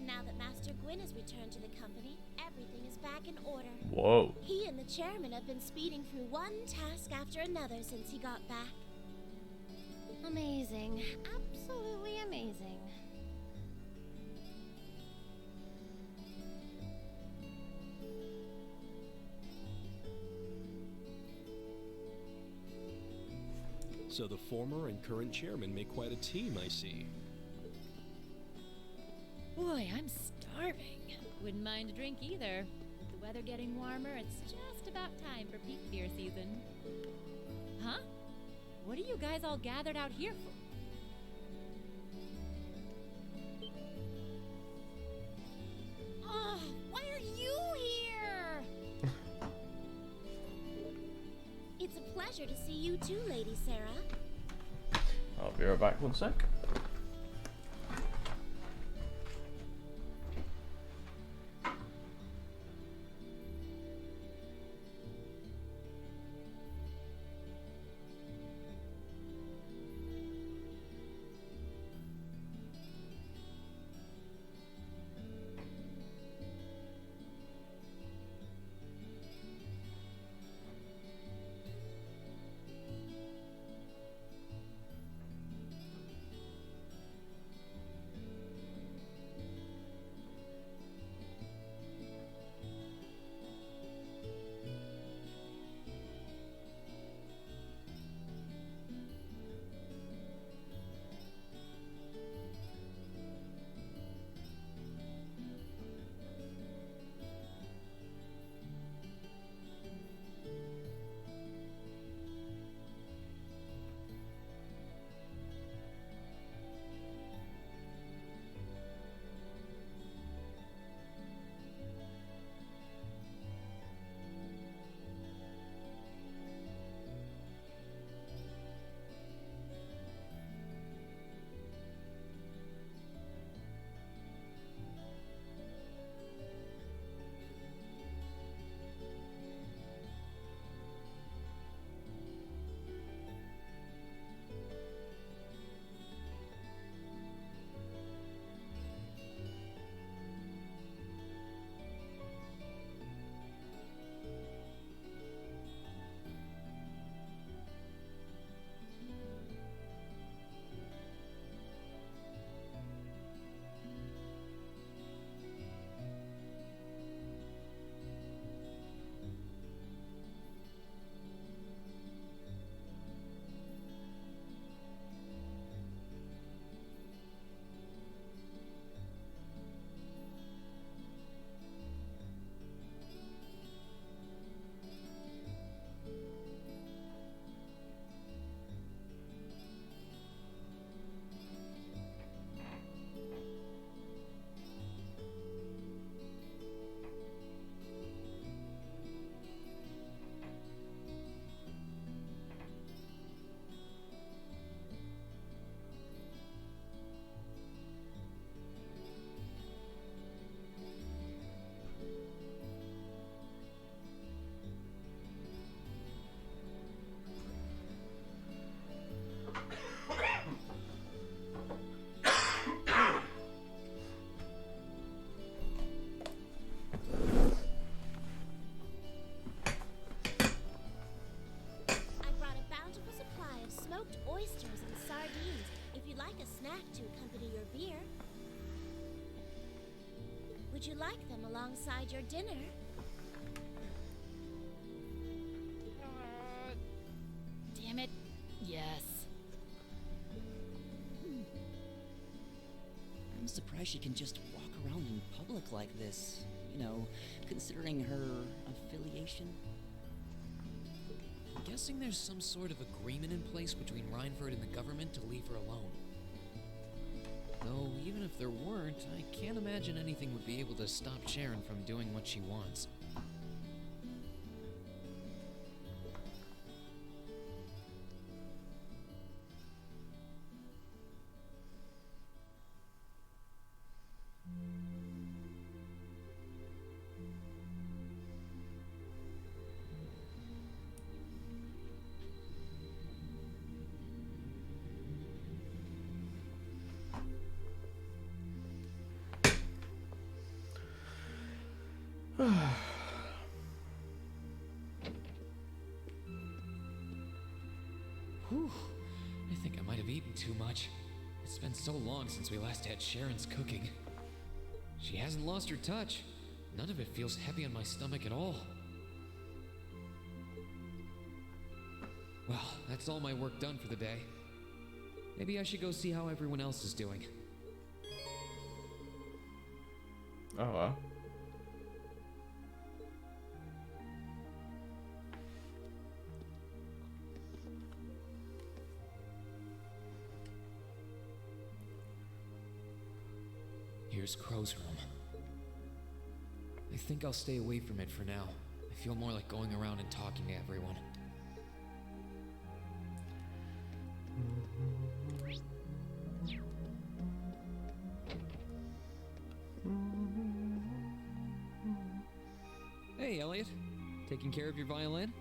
Now that Master Gwyn has returned to the company, everything is back in order. Whoa. He and the chairman have been speeding through one task after another since he got back. Amazing. Absolutely amazing. So the former and current chairman make quite a team, I see. Boy, I'm starving. Wouldn't mind a drink either. With the weather getting warmer, it's just about time for peak beer season. Huh? What are you guys all gathered out here for? Oh, why are you here? It's a pleasure to see you too, Lady Sarah. I'll be right back, one sec. oysters and sardines if you'd like a snack to accompany your beer. Would you like them alongside your dinner? Damn it. Yes. I'm surprised she can just walk around in public like this. You know, considering her affiliation. I'm guessing there's some sort of agreement in place between Reinford and the government to leave her alone. Though, even if there weren't, I can't imagine anything would be able to stop Sharon from doing what she wants. Whew. I think I might have eaten too much. It's been so long since we last had Sharon's cooking. She hasn't lost her touch. None of it feels heavy on my stomach at all. Well, that's all my work done for the day. Maybe I should go see how everyone else is doing. Oh, well. Here's Crow's room. I think I'll stay away from it for now. I feel more like going around and talking to everyone. Hey, Elliot. Taking care of your violin?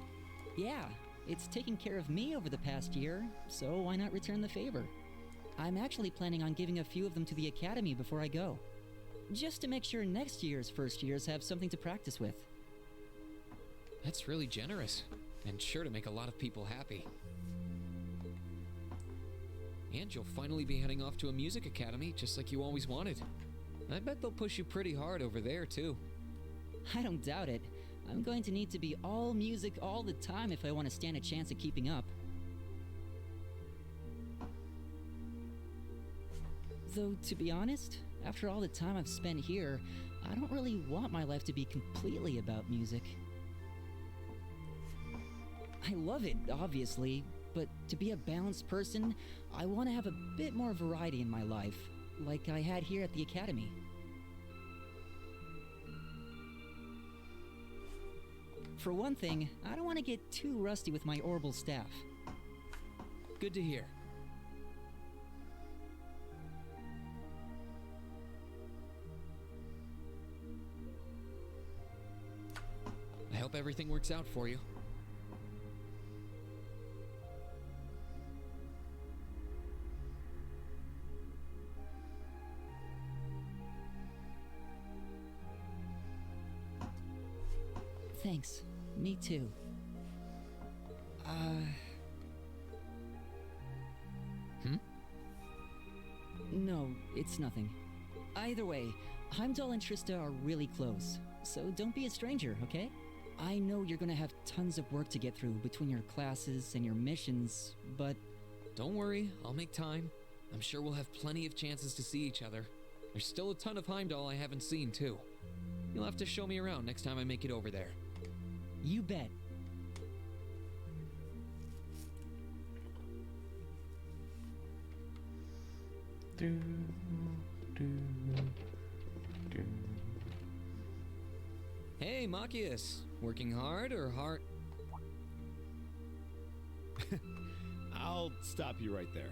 Yeah, it's taken care of me over the past year, so why not return the favor? I'm actually planning on giving a few of them to the Academy before I go. Just to make sure next year's first years have something to practice with. That's really generous, and sure to make a lot of people happy. And you'll finally be heading off to a music academy, just like you always wanted. I bet they'll push you pretty hard over there, too. I don't doubt it. I'm going to need to be all music all the time if I want to stand a chance at keeping up. Though, to be honest, after all the time I've spent here, I don't really want my life to be completely about music. I love it, obviously, but to be a balanced person, I want to have a bit more variety in my life, like I had here at the Academy. For one thing, I don't want to get too rusty with my Orbital staff. Good to hear. I hope everything works out for you. Thanks. Me too. No, it's nothing. Either way, Heimdall and Trista are really close, so don't be a stranger, okay? I know you're gonna have tons of work to get through between your classes and your missions, but... Don't worry, I'll make time. I'm sure we'll have plenty of chances to see each other. There's still a ton of Heimdall I haven't seen, too. You'll have to show me around next time I make it over there. You bet. Hey, Machias. Working hard or hard? I'll stop you right there.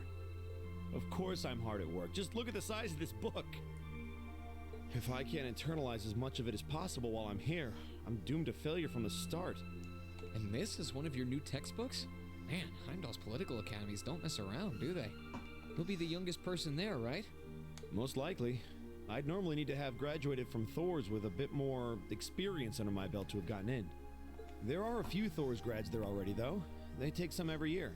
Of course I'm hard at work. Just look at the size of this book. If I can't internalize as much of it as possible while I'm here, I'm doomed to failure from the start. And this is one of your new textbooks? Man, Heimdall's political academies don't mess around, do they? You'll be the youngest person there, right? Most likely. I'd normally need to have graduated from Thor's with a bit more experience under my belt to have gotten in. There are a few Thor's grads there already, though. They take some every year.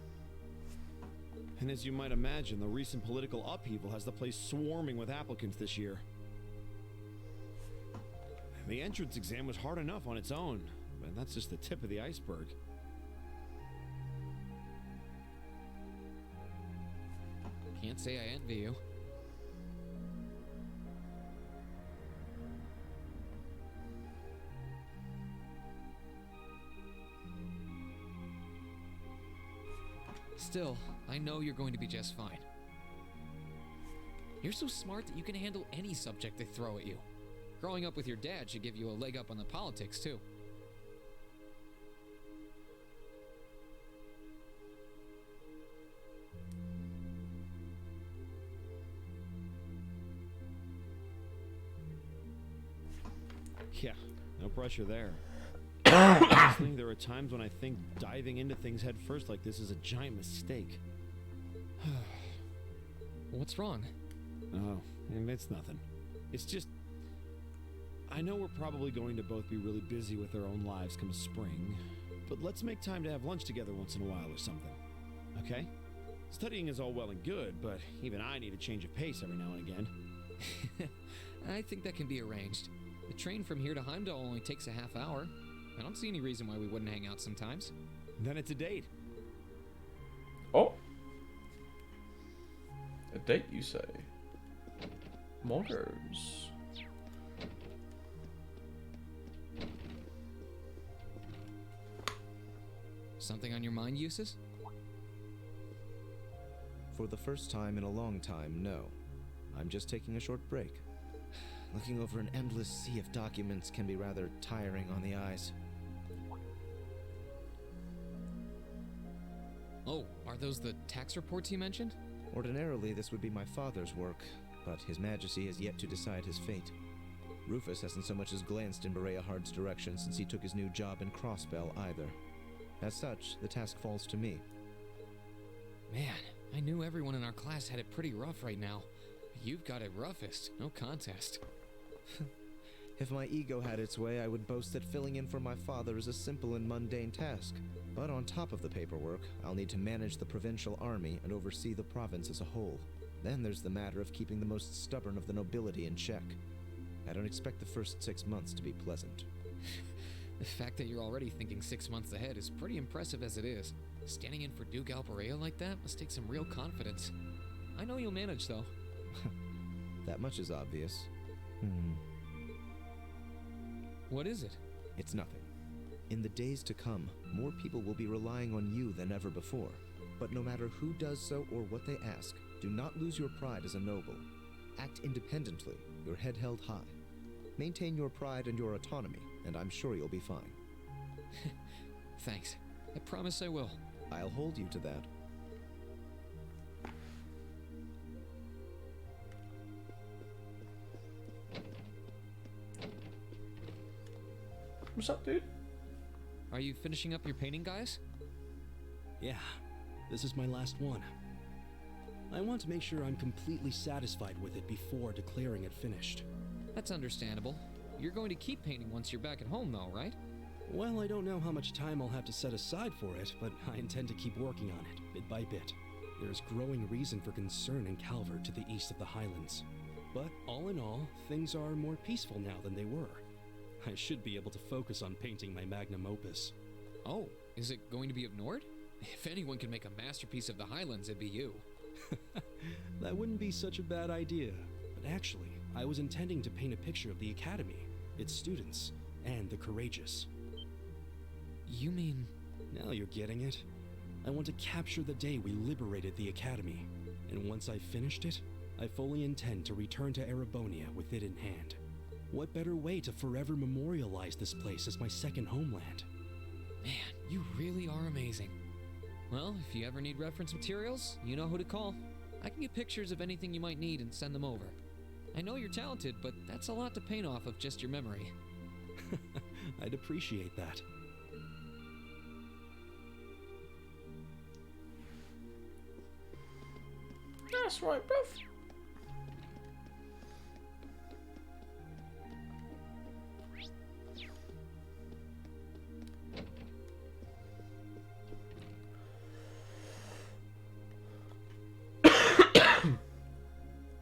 And as you might imagine, the recent political upheaval has the place swarming with applicants this year. The entrance exam was hard enough on its own, but that's just the tip of the iceberg. Can't say I envy you. Still, I know you're going to be just fine. You're so smart that you can handle any subject they throw at you. Growing up with your dad should give you a leg up on the politics, too. Yeah, no pressure there. Honestly, there are times when I think diving into things head first like this is a giant mistake. What's wrong? Oh, and it's nothing. It's just... I know we're probably going to both be really busy with our own lives come spring, but let's make time to have lunch together once in a while or something, okay? Studying is all well and good, but even I need a change of pace every now and again. I think that can be arranged. The train from here to Heimdall only takes a half hour. I don't see any reason why we wouldn't hang out sometimes. Then it's a date. Oh. A date, you say? Motors. Something on your mind, Eustace? For the first time in a long time, no. I'm just taking a short break. Looking over an endless sea of documents can be rather tiring on the eyes. Oh, are those the tax reports you mentioned? Ordinarily, this would be my father's work, but His Majesty has yet to decide his fate. Rufus hasn't so much as glanced in Berea Hard's direction since he took his new job in Crossbell either. As such, the task falls to me. Man, I knew everyone in our class had it pretty rough right now. You've got it roughest, no contest. If my ego had its way, I would boast that filling in for my father is a simple and mundane task. But on top of the paperwork, I'll need to manage the provincial army and oversee the province as a whole. Then there's the matter of keeping the most stubborn of the nobility in check. I don't expect the first 6 months to be pleasant. The fact that you're already thinking 6 months ahead is pretty impressive as it is. Standing in for Duke Alperea like that must take some real confidence. I know you'll manage, though. That much is obvious. What is it? It's nothing. In the days to come, more people will be relying on you than ever before. But no matter who does so or what they ask, do not lose your pride as a noble. Act independently, your head held high. Maintain your pride and your autonomy, and I'm sure you'll be fine. Thanks. I promise I will. I'll hold you to that. What's up, dude? Are you finishing up your painting, guys? Yeah, this is my last one. I want to make sure I'm completely satisfied with it before declaring it finished. That's understandable. You're going to keep painting once you're back at home, though, right? Well, I don't know how much time I'll have to set aside for it, but I intend to keep working on it, bit by bit. There's growing reason for concern in Calvert to the east of the Highlands. But all in all, things are more peaceful now than they were. I should be able to focus on painting my magnum opus. Oh, is it going to be of Nord? If anyone can make a masterpiece of the Highlands, it'd be you. That wouldn't be such a bad idea. But actually, I was intending to paint a picture of the Academy, its students, and the courageous. You mean... Now you're getting it. I want to capture the day we liberated the Academy. And once I've finished it, I fully intend to return to Erebonia with it in hand. What better way to forever memorialize this place as my second homeland? Man, you really are amazing. Well, if you ever need reference materials, you know who to call. I can get pictures of anything you might need and send them over. I know you're talented, but that's a lot to paint off of just your memory. I'd appreciate that. That's right, bruv.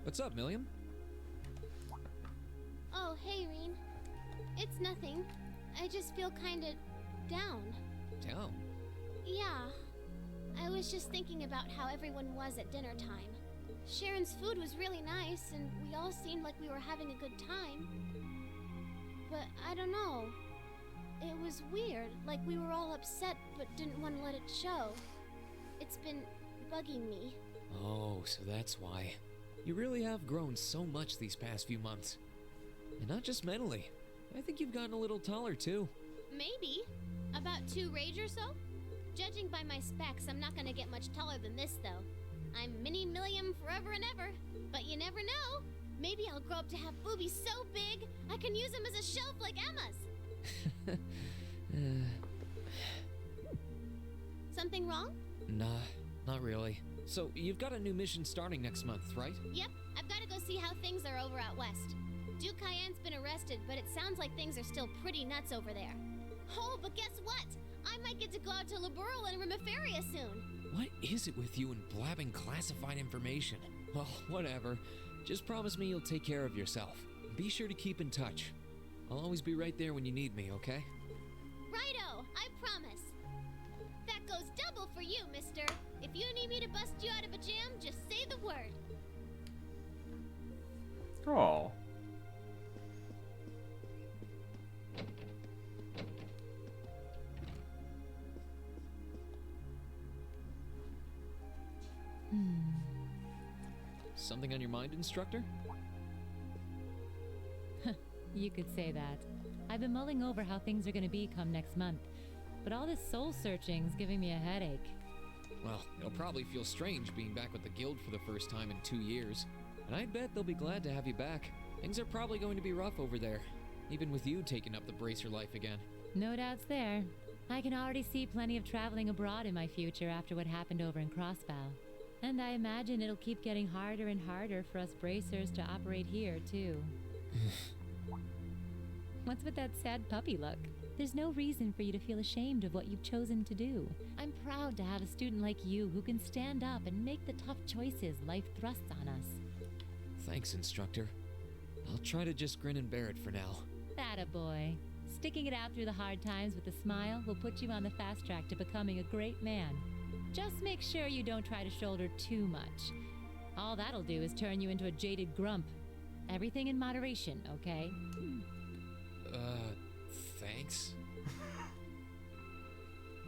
What's up, Milliam? Oh, hey, Reen. It's nothing. I just feel kinda down. Down? Yeah. I was just thinking about how everyone was at dinner time. Sharon's food was really nice, and we all seemed like we were having a good time. But I don't know. It was weird, like we were all upset but didn't want to let it show. It's been bugging me. Oh, so that's why. You really have grown so much these past few months. And not just mentally. I think you've gotten a little taller too. Maybe. About 2 rage or so? Judging by my specs, I'm not gonna get much taller than this, though. I'm Mini Milliam forever and ever. But you never know. Maybe I'll grow up to have boobies so big, I can use them as a shelf like Emma's. Something wrong? Nah, not really. So, you've got a new mission starting next month, right? Yep, I've gotta go see how things are over out west. Duke Cayenne's been arrested, but it sounds like things are still pretty nuts over there. Oh, but guess what? I might get to go out to Laburel and Remiferia soon. What is it with you and blabbing classified information? Well, whatever. Just promise me you'll take care of yourself. Be sure to keep in touch. I'll always be right there when you need me, okay? Righto, I promise. That goes double for you, mister. If you need me to bust you out of a jam, just say the word. Oh. Something on your mind, instructor? You could say that. I've been mulling over how things are gonna be come next month, but all this soul searching's giving me a headache. Well, it'll probably feel strange being back with the guild for the first time in 2 years. And I bet they'll be glad to have you back. Things are probably going to be rough over there, even with you taking up the bracer life again. No doubts there. I can already see plenty of traveling abroad in my future after what happened over in Crossbow. And I imagine it'll keep getting harder and harder for us bracers to operate here, too. What's with that sad puppy look? There's no reason for you to feel ashamed of what you've chosen to do. I'm proud to have a student like you who can stand up and make the tough choices life thrusts on us. Thanks, instructor. I'll try to just grin and bear it for now. Attaboy. Sticking it out through the hard times with a smile will put you on the fast track to becoming a great man. Just make sure you don't try to shoulder too much. All that'll do is turn you into a jaded grump. Everything in moderation, okay? Thanks.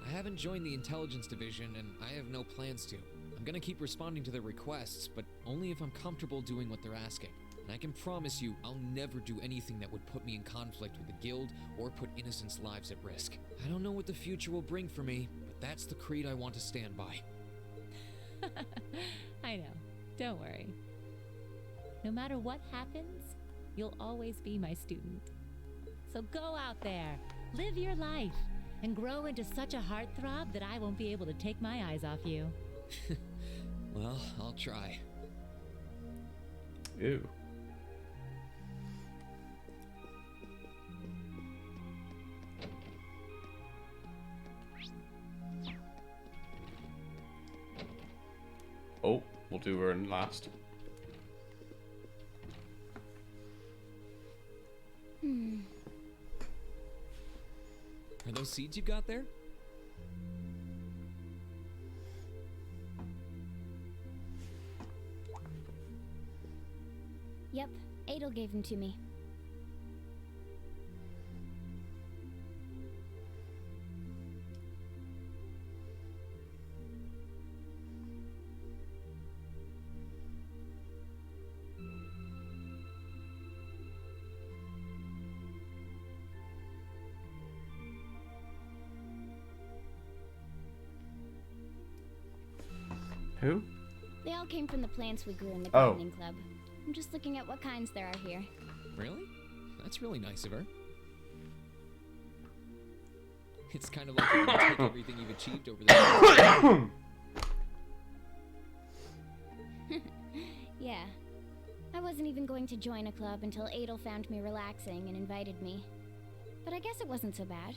I haven't joined the intelligence division, and I have no plans to. I'm gonna keep responding to their requests, but only if I'm comfortable doing what they're asking. And I can promise you, I'll never do anything that would put me in conflict with the guild or put innocents' lives at risk. I don't know what the future will bring for me, but that's the creed I want to stand by. I know. Don't worry. No matter what happens, you'll always be my student. So go out there, live your life, and grow into such a heartthrob that I won't be able to take my eyes off you. Well, I'll try. Ew. Oh, we'll do her in last. Are those seeds you got there? Yep, Adel gave them to me. Who? They all came from the plants we grew in the Oh. gardening club. I'm just looking at what kinds there are here. Really? That's really nice of her. It's kind of like you can take everything you've achieved over the years. Yeah. I wasn't even going to join a club until Adel found me relaxing and invited me. But I guess it wasn't so bad.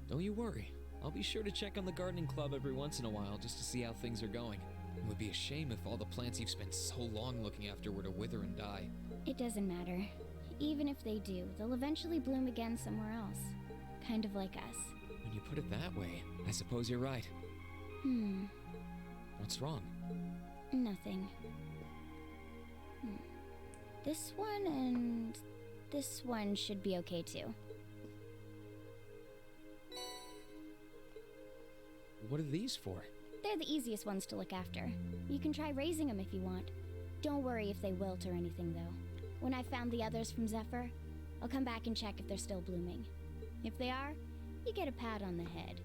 Don't you worry. I'll be sure to check on the gardening club every once in a while just to see how things are going. It would be a shame if all the plants you've spent so long looking after were to wither and die. It doesn't matter. Even if they do, they'll eventually bloom again somewhere else. Kind of like us. When you put it that way, I suppose you're right. What's wrong? Nothing. This one and this one should be okay too. What are these for? They're the easiest ones to look after. You can try raising them if you want. Don't worry if they wilt or anything though. When I found the others from Zephyr, I'll come back and check if they're still blooming. If they are, you get a pat on the head.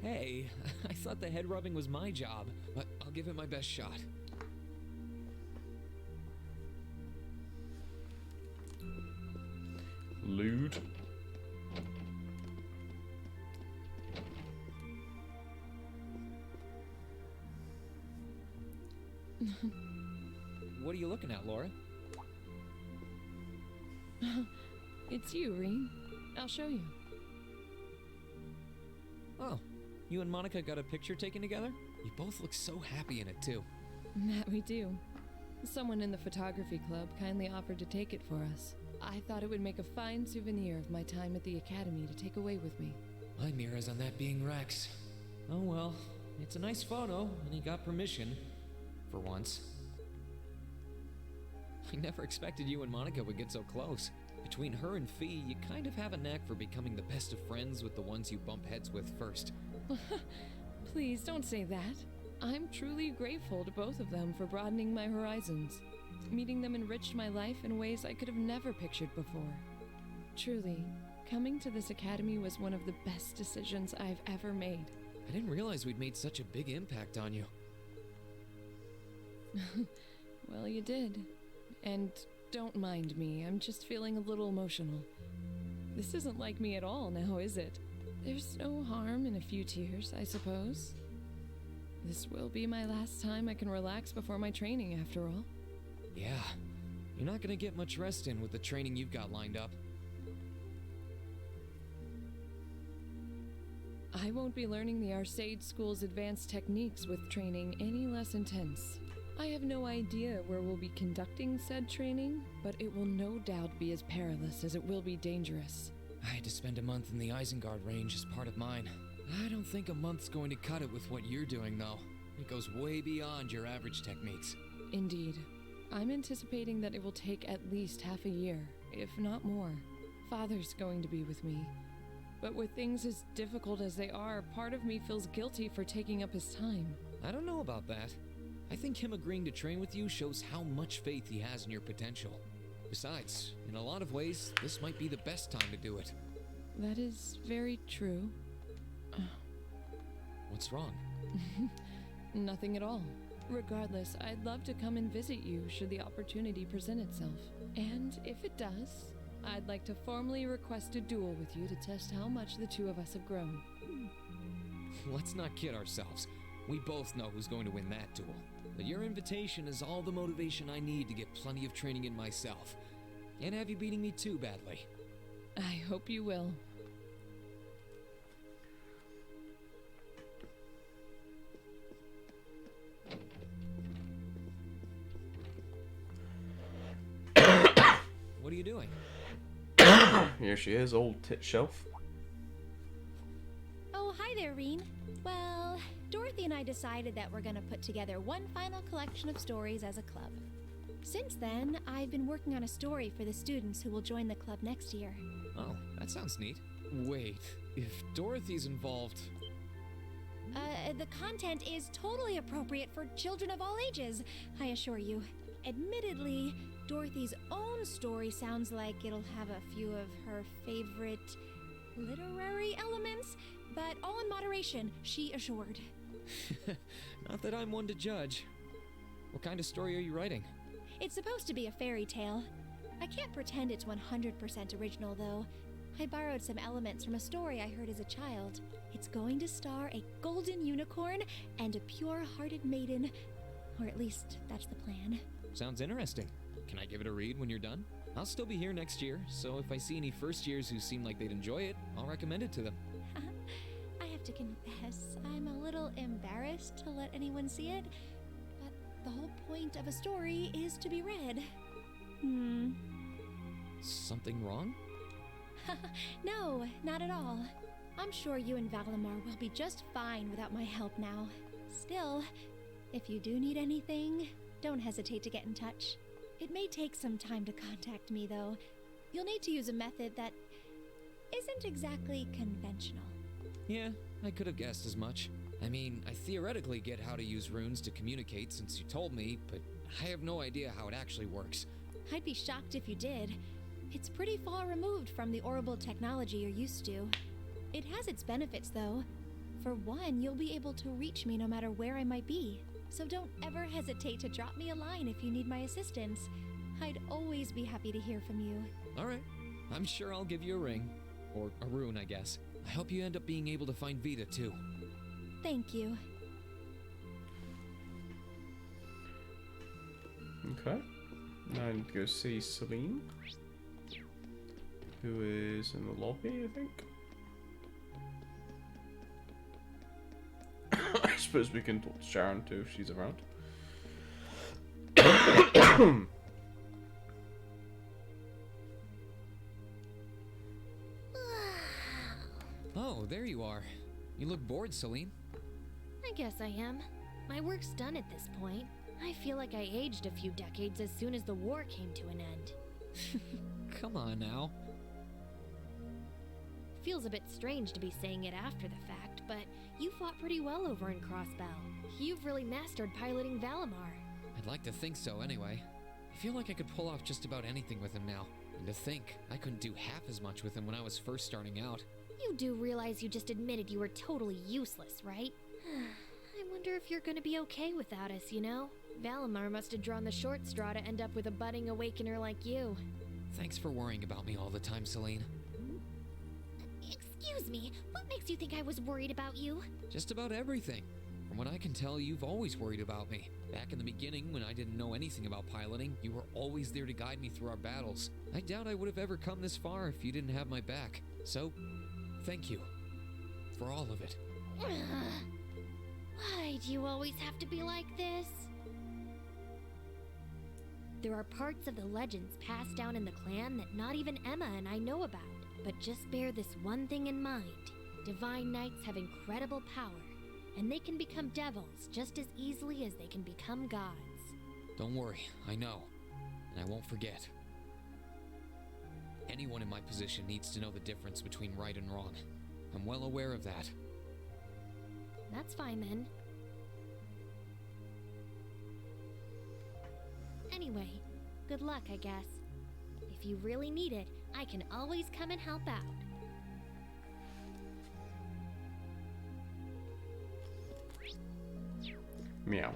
Hey, I thought the head rubbing was my job, but I'll give it my best shot. Lewd. What are you looking at, Laura? It's you, Rean. I'll show you. Oh, you and Monica got a picture taken together? You both look so happy in it, too. That we do. Someone in the photography club kindly offered to take it for us. I thought it would make a fine souvenir of my time at the academy to take away with me. My mirror's on that being Rex. Oh well, it's a nice photo, and he got permission. For once. I never expected you and Monica would get so close. Between her and Fee, you kind of have a knack for becoming the best of friends with the ones you bump heads with first. Please don't say that. I'm truly grateful to both of them for broadening my horizons. Meeting them enriched my life in ways I could have never pictured before. Truly, coming to this academy was one of the best decisions I've ever made. I didn't realize we'd made such a big impact on you. Well, you did. And don't mind me, I'm just feeling a little emotional. This isn't like me at all now, is it? There's no harm in a few tears, I suppose. This will be my last time I can relax before my training, after all. Yeah, you're not gonna get much rest in with the training you've got lined up. I won't be learning the Arcade School's advanced techniques with training any less intense. I have no idea where we'll be conducting said training, but it will no doubt be as perilous as it will be dangerous. I had to spend a month in the Isengard range as part of mine. I don't think a month's going to cut it with what you're doing, though. It goes way beyond your average techniques. Indeed. I'm anticipating that it will take at least half a year, if not more. Father's going to be with me. But with things as difficult as they are, part of me feels guilty for taking up his time. I don't know about that. I think him agreeing to train with you shows how much faith he has in your potential. Besides, in a lot of ways, this might be the best time to do it. That is very true. What's wrong? Nothing at all. Regardless, I'd love to come and visit you should the opportunity present itself. And if it does, I'd like to formally request a duel with you to test how much the two of us have grown. Let's not kid ourselves. We both know who's going to win that duel. But your invitation is all the motivation I need to get plenty of training in myself. Can't have you beating me too badly. I hope you will. What are you doing? Here she is, old tit shelf. Oh, hi there, Rean. Well, Dorothy and I decided that we're gonna put together one final collection of stories as a club. Since then, I've been working on a story for the students who will join the club next year. Oh, that sounds neat. Wait, if Dorothy's involved... The content is totally appropriate for children of all ages, I assure you. Admittedly, Dorothy's own story sounds like it'll have a few of her favorite literary elements, but all in moderation, she assured. Not that I'm one to judge. What kind of story are you writing? It's supposed to be a fairy tale. I can't pretend it's 100% original, though. I borrowed some elements from a story I heard as a child. It's going to star a golden unicorn and a pure-hearted maiden. Or at least, that's the plan. Sounds interesting. Can I give it a read when you're done? I'll still be here next year, so if I see any first years who seem like they'd enjoy it, I'll recommend it to them. have to confess, I'm a little embarrassed to let anyone see it, but the whole point of a story is to be read. Something wrong? No, not at all. I'm sure you and Valimar will be just fine without my help now. Still, if you do need anything, don't hesitate to get in touch. It may take some time to contact me, though. You'll need to use a method that isn't exactly conventional. Yeah, I could have guessed as much. I mean, I theoretically get how to use runes to communicate since you told me, but I have no idea how it actually works. I'd be shocked if you did. It's pretty far removed from the orbital technology you're used to. It has its benefits, though. For one, you'll be able to reach me no matter where I might be. So don't ever hesitate to drop me a line if you need my assistance. I'd always be happy to hear from you. Alright, I'm sure I'll give you a ring. Or a rune, I guess. I hope you end up being able to find Vita, too. Thank you. Okay. Now I need to go see Celine, who is in the lobby, I think. I suppose we can talk to Sharon too if she's around. Oh, there you are. You look bored, Celine. I guess I am. My work's done at this point. I feel like I aged a few decades as soon as the war came to an end. Come on now. Feels a bit strange to be saying it after the fact, but you fought pretty well over in Crossbell. You've really mastered piloting Valimar. I'd like to think so anyway. I feel like I could pull off just about anything with him now. And to think, I couldn't do half as much with him when I was first starting out. You do realize you just admitted you were totally useless, right? I wonder if you're gonna be okay without us, you know? Valimar must have drawn the short straw to end up with a budding awakener like you. Thanks for worrying about me all the time, Celine. Excuse me, what makes you think I was worried about you? Just about everything. From what I can tell, you've always worried about me. Back in the beginning, when I didn't know anything about piloting, you were always there to guide me through our battles. I doubt I would have ever come this far if you didn't have my back. So, thank you. For all of it. Why do you always have to be like this? There are parts of the legends passed down in the clan that not even Emma and I know about. But just bear this one thing in mind. Divine Knights have incredible power, and they can become devils just as easily as they can become gods. Don't worry, I know. And I won't forget. Anyone in my position needs to know the difference between right and wrong. I'm well aware of that. That's fine then. Anyway, good luck, I guess. If you really need it, I can always come and help out. Meow.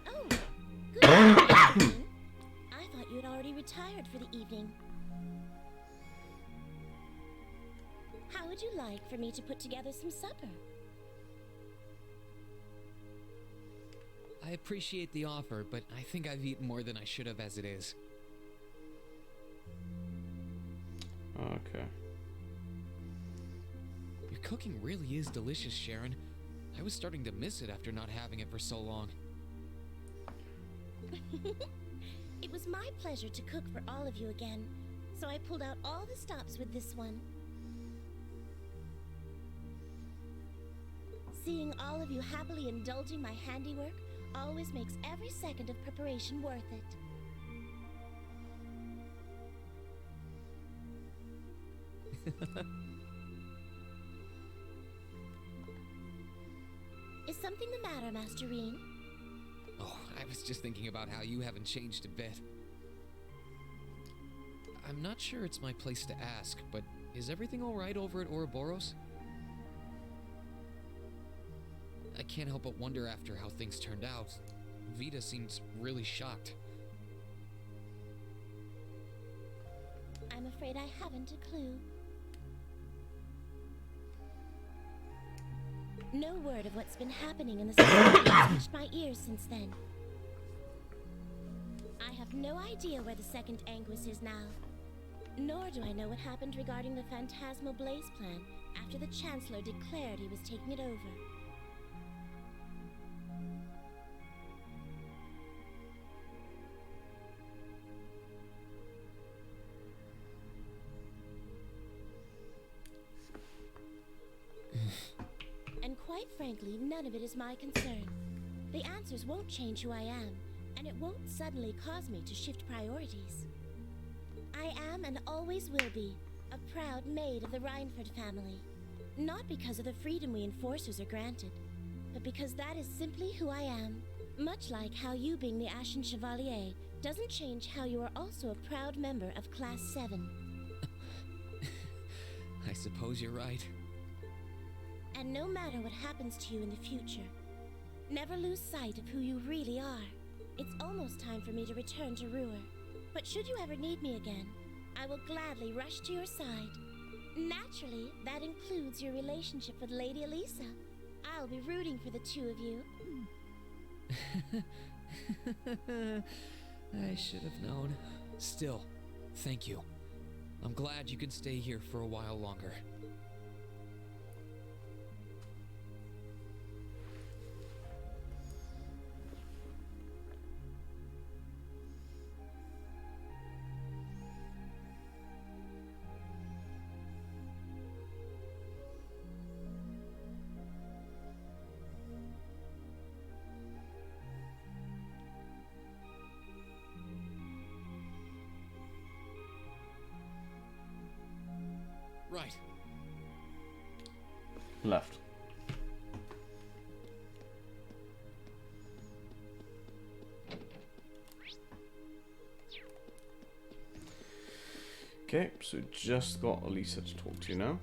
Oh, good. I thought you had already retired for the evening. How would you like for me to put together some supper? I appreciate the offer, but I think I've eaten more than I should have as it is. Okay. Your cooking really is delicious, Sharon. I was starting to miss it after not having it for so long. It was my pleasure to cook for all of you again, so I pulled out all the stops with this one. Seeing all of you happily indulging my handiwork always makes every second of preparation worth it. Is something the matter, Masterine? Oh, I was just thinking about how you haven't changed a bit. I'm not sure it's my place to ask, but is everything alright over at Ouroboros? I can't help but wonder after how things turned out. Vita seems really shocked. I'm afraid I haven't a clue. No word of what's been happening in the society has reached my ears since then. I have no idea where the second Anguis is now. Nor do I know what happened regarding the Phantasmal Blaze plan after the Chancellor declared he was taking it over. And quite frankly, none of it is my concern. The answers won't change who I am, and it won't suddenly cause me to shift priorities. I am and always will be a proud maid of the Reinford family. Not because of the freedom we enforcers are granted, but because that is simply who I am. Much like how you being the Ashen Chevalier doesn't change how you are also a proud member of Class 7. I suppose you're right. And no matter what happens to you in the future, never lose sight of who you really are. It's almost time for me to return to Ruhr. But should you ever need me again, I will gladly rush to your side. Naturally, that includes your relationship with Lady Elisa. I'll be rooting for the two of you. I should have known. Still, thank you. I'm glad you could stay here for a while longer. Right. Left. Okay, so just got Elisa to talk to now.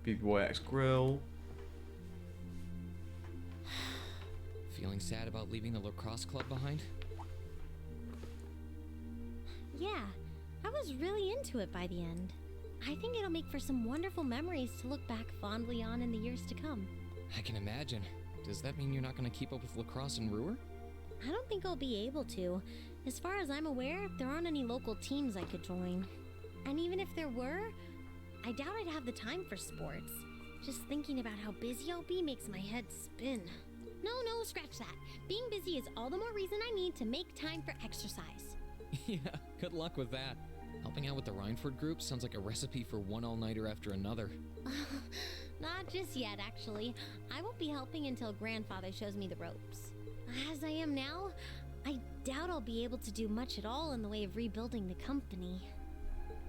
Big Boy X Grill. Feeling sad about leaving the lacrosse club behind? Yeah, I was really into it by the end. I think it'll make for some wonderful memories to look back fondly on in the years to come. I can imagine. Does that mean you're not going to keep up with lacrosse in Ruhr? I don't think I'll be able to. As far as I'm aware, there aren't any local teams I could join. And even if there were, I doubt I'd have the time for sports. Just thinking about how busy I'll be makes my head spin. No, scratch that. Being busy is all the more reason I need to make time for exercise. Yeah, good luck with that. Helping out with the Reinford group sounds like a recipe for one all-nighter after another. Not just yet, actually. I won't be helping until Grandfather shows me the ropes. As I am now, I doubt I'll be able to do much at all in the way of rebuilding the company.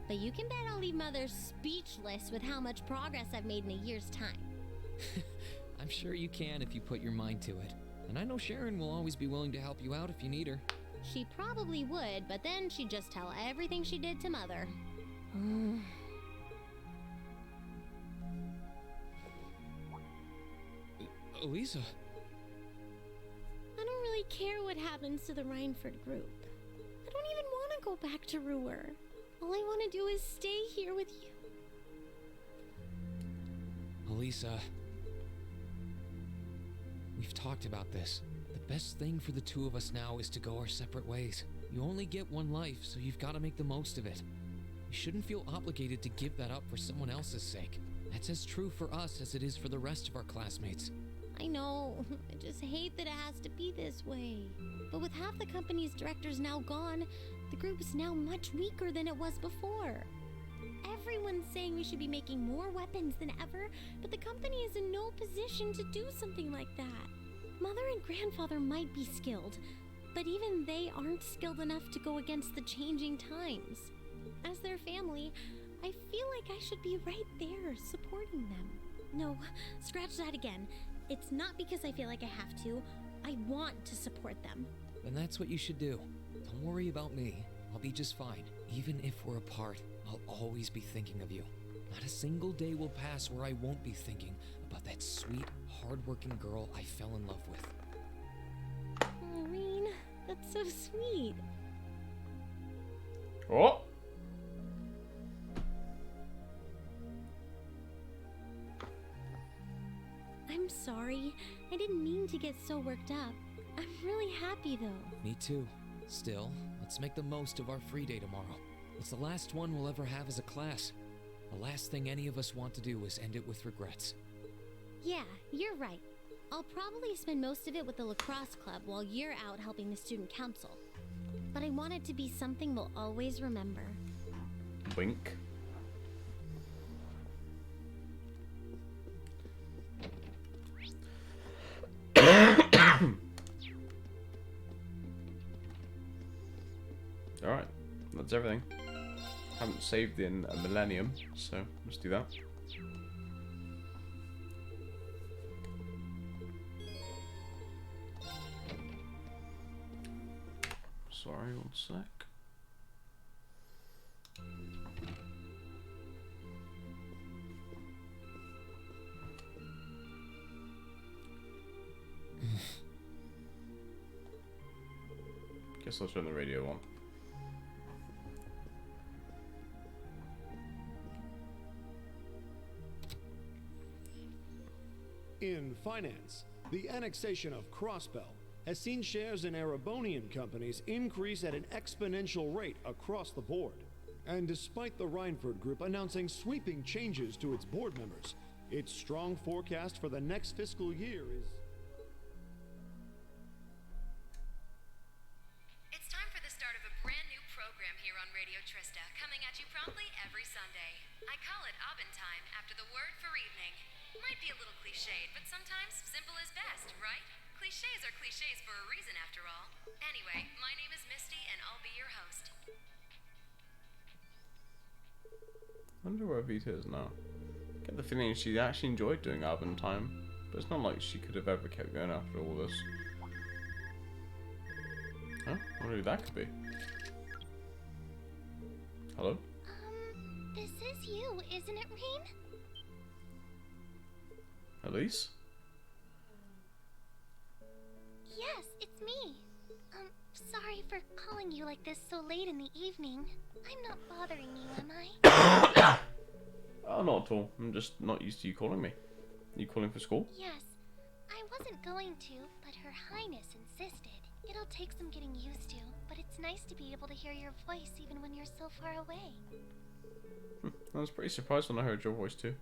But you can bet I'll leave Mother speechless with how much progress I've made in a year's time. I'm sure you can if you put your mind to it. And I know Sharon will always be willing to help you out if you need her. She probably would, but then she'd just tell everything she did to Mother. Elisa. I don't really care what happens to the Reinford group. I don't even want to go back to Ruhr. All I want to do is stay here with you. Elisa. We've talked about this. The best thing for the two of us now is to go our separate ways. You only get one life, so you've got to make the most of it. You shouldn't feel obligated to give that up for someone else's sake. That's as true for us as it is for the rest of our classmates. I know. I just hate that it has to be this way. But with half the company's directors now gone, the group is now much weaker than it was before. Everyone's saying we should be making more weapons than ever, but the company is in no position to do something like that. Mother and Grandfather might be skilled, but even they aren't skilled enough to go against the changing times. As their family, I feel like I should be right there, supporting them. No, scratch that again. It's not because I feel like I have to. I want to support them. Then that's what you should do. Don't worry about me. I'll be just fine. Even if we're apart, I'll always be thinking of you. Not a single day will pass where I won't be thinking about that sweet, hard-working girl I fell in love with. Maureen, that's so sweet. Oh! I'm sorry. I didn't mean to get so worked up. I'm really happy though. Me too. Still, let's make the most of our free day tomorrow. It's the last one we'll ever have as a class. The last thing any of us want to do is end it with regrets. Yeah, you're right. I'll probably spend most of it with the lacrosse club while you're out helping the student council. But I want it to be something we'll always remember. Wink. Alright, that's everything. Haven't saved in a millennium, so let's do that. Sorry, one sec. Guess I'll turn the radio on. In finance, the annexation of Crossbell has seen shares in Erebonian companies increase at an exponential rate across the board. And despite the Reinford Group announcing sweeping changes to its board members, its strong forecast for the next fiscal year is... It's time for the start of a brand new program here on Radio Trista, coming at you promptly every Sunday. I call it Aubin Time, after the word for evening. Might be a little cliched, but sometimes simple is best, right? Clichés are clichés for a reason, after all. Anyway, my name is Misty, and I'll be your host. Wonder where Vita is now. Get the feeling she actually enjoyed doing Album Time, but it's not like she could have ever kept going after all this. Huh? I wonder who that could be. Hello? This is you, isn't it, Rean? Elise? Yes, it's me. Sorry for calling you like this so late in the evening. I'm not bothering you, am I? Oh, not at all. I'm just not used to you calling me. You calling for school? Yes. I wasn't going to, but Her Highness insisted. It'll take some getting used to, but it's nice to be able to hear your voice even when you're so far away. I was pretty surprised when I heard your voice too.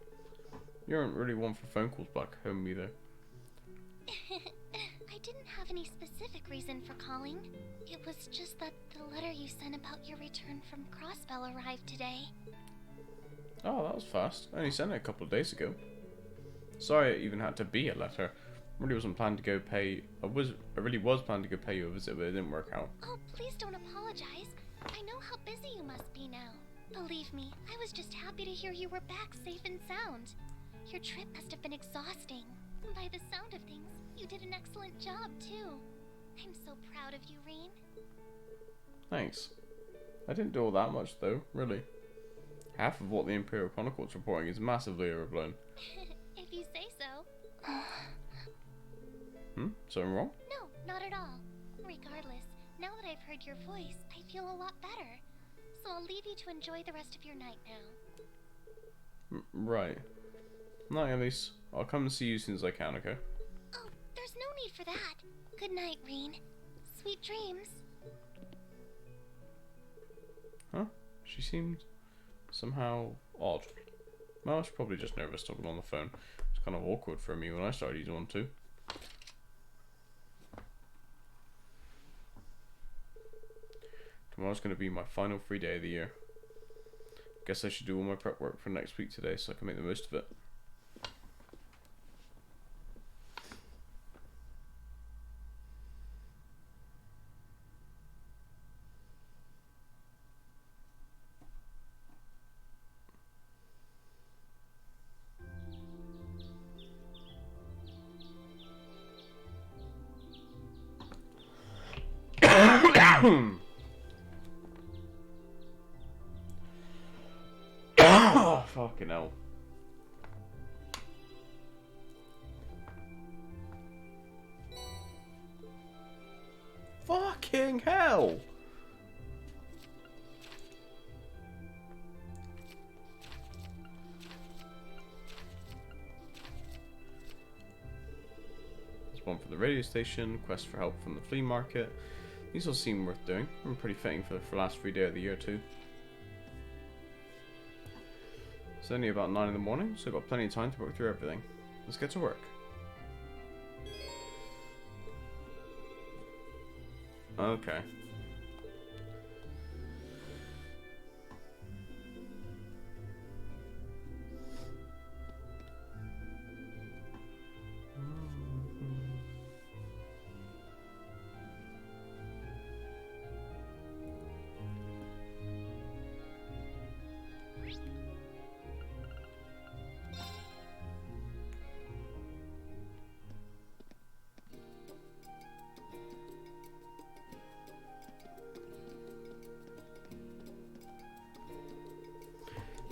You aren't really one for phone calls back home either. I didn't have any specific reason for calling. It was just that the letter you sent about your return from Crossbell arrived today. Oh, that was fast. I only sent it a couple of days ago. Sorry it even had to be a letter. I really wasn't planning to go pay... I really was planning to go pay you a visit, but it didn't work out. Oh, please don't apologize. I know how busy you must be now. Believe me, I was just happy to hear you were back safe and sound. Your trip must have been exhausting. By the sound of things, you did an excellent job, too. I'm so proud of you, Rean. Thanks. I didn't do all that much, though, really. Half of what the Imperial Chronicle is reporting is massively overblown. If you say so. Something wrong? No, not at all. Regardless, now that I've heard your voice, I feel a lot better. So I'll leave you to enjoy the rest of your night now. Right. Night, Elise. I'll come and see you as soon as I can, okay? Oh, there's no need for that. Good night, Rean. Sweet dreams. Huh? She seemed somehow odd. Well, I was probably just nervous talking on the phone. It's kind of awkward for me when I started using one too. Tomorrow's going to be my final free day of the year. Guess I should do all my prep work for next week today so I can make the most of it. Oh, fucking hell. Fucking hell! one for the radio station, quest for help from the flea market. These all seem worth doing, and pretty fitting for the last free day of the year too. It's only about 9 in the morning, so I've got plenty of time to work through everything. Let's get to work. Okay.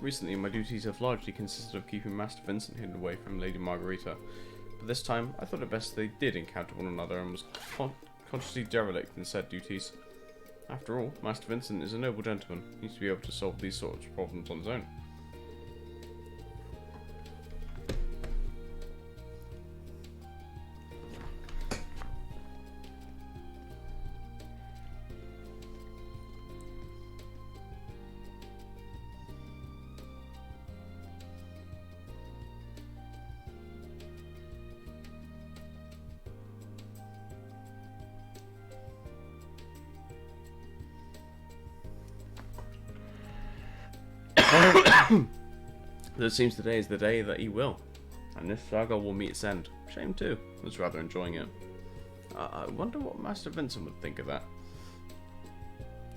Recently, my duties have largely consisted of keeping Master Vincent hidden away from Lady Margarita, but this time I thought it best they did encounter one another and was consciously derelict in said duties. After all, Master Vincent is a noble gentleman. He needs to be able to solve these sorts of problems on his own. It seems today is the day that he will, and this saga will meet its end. Shame too, I was rather enjoying it. I wonder what Master Vincent would think of that.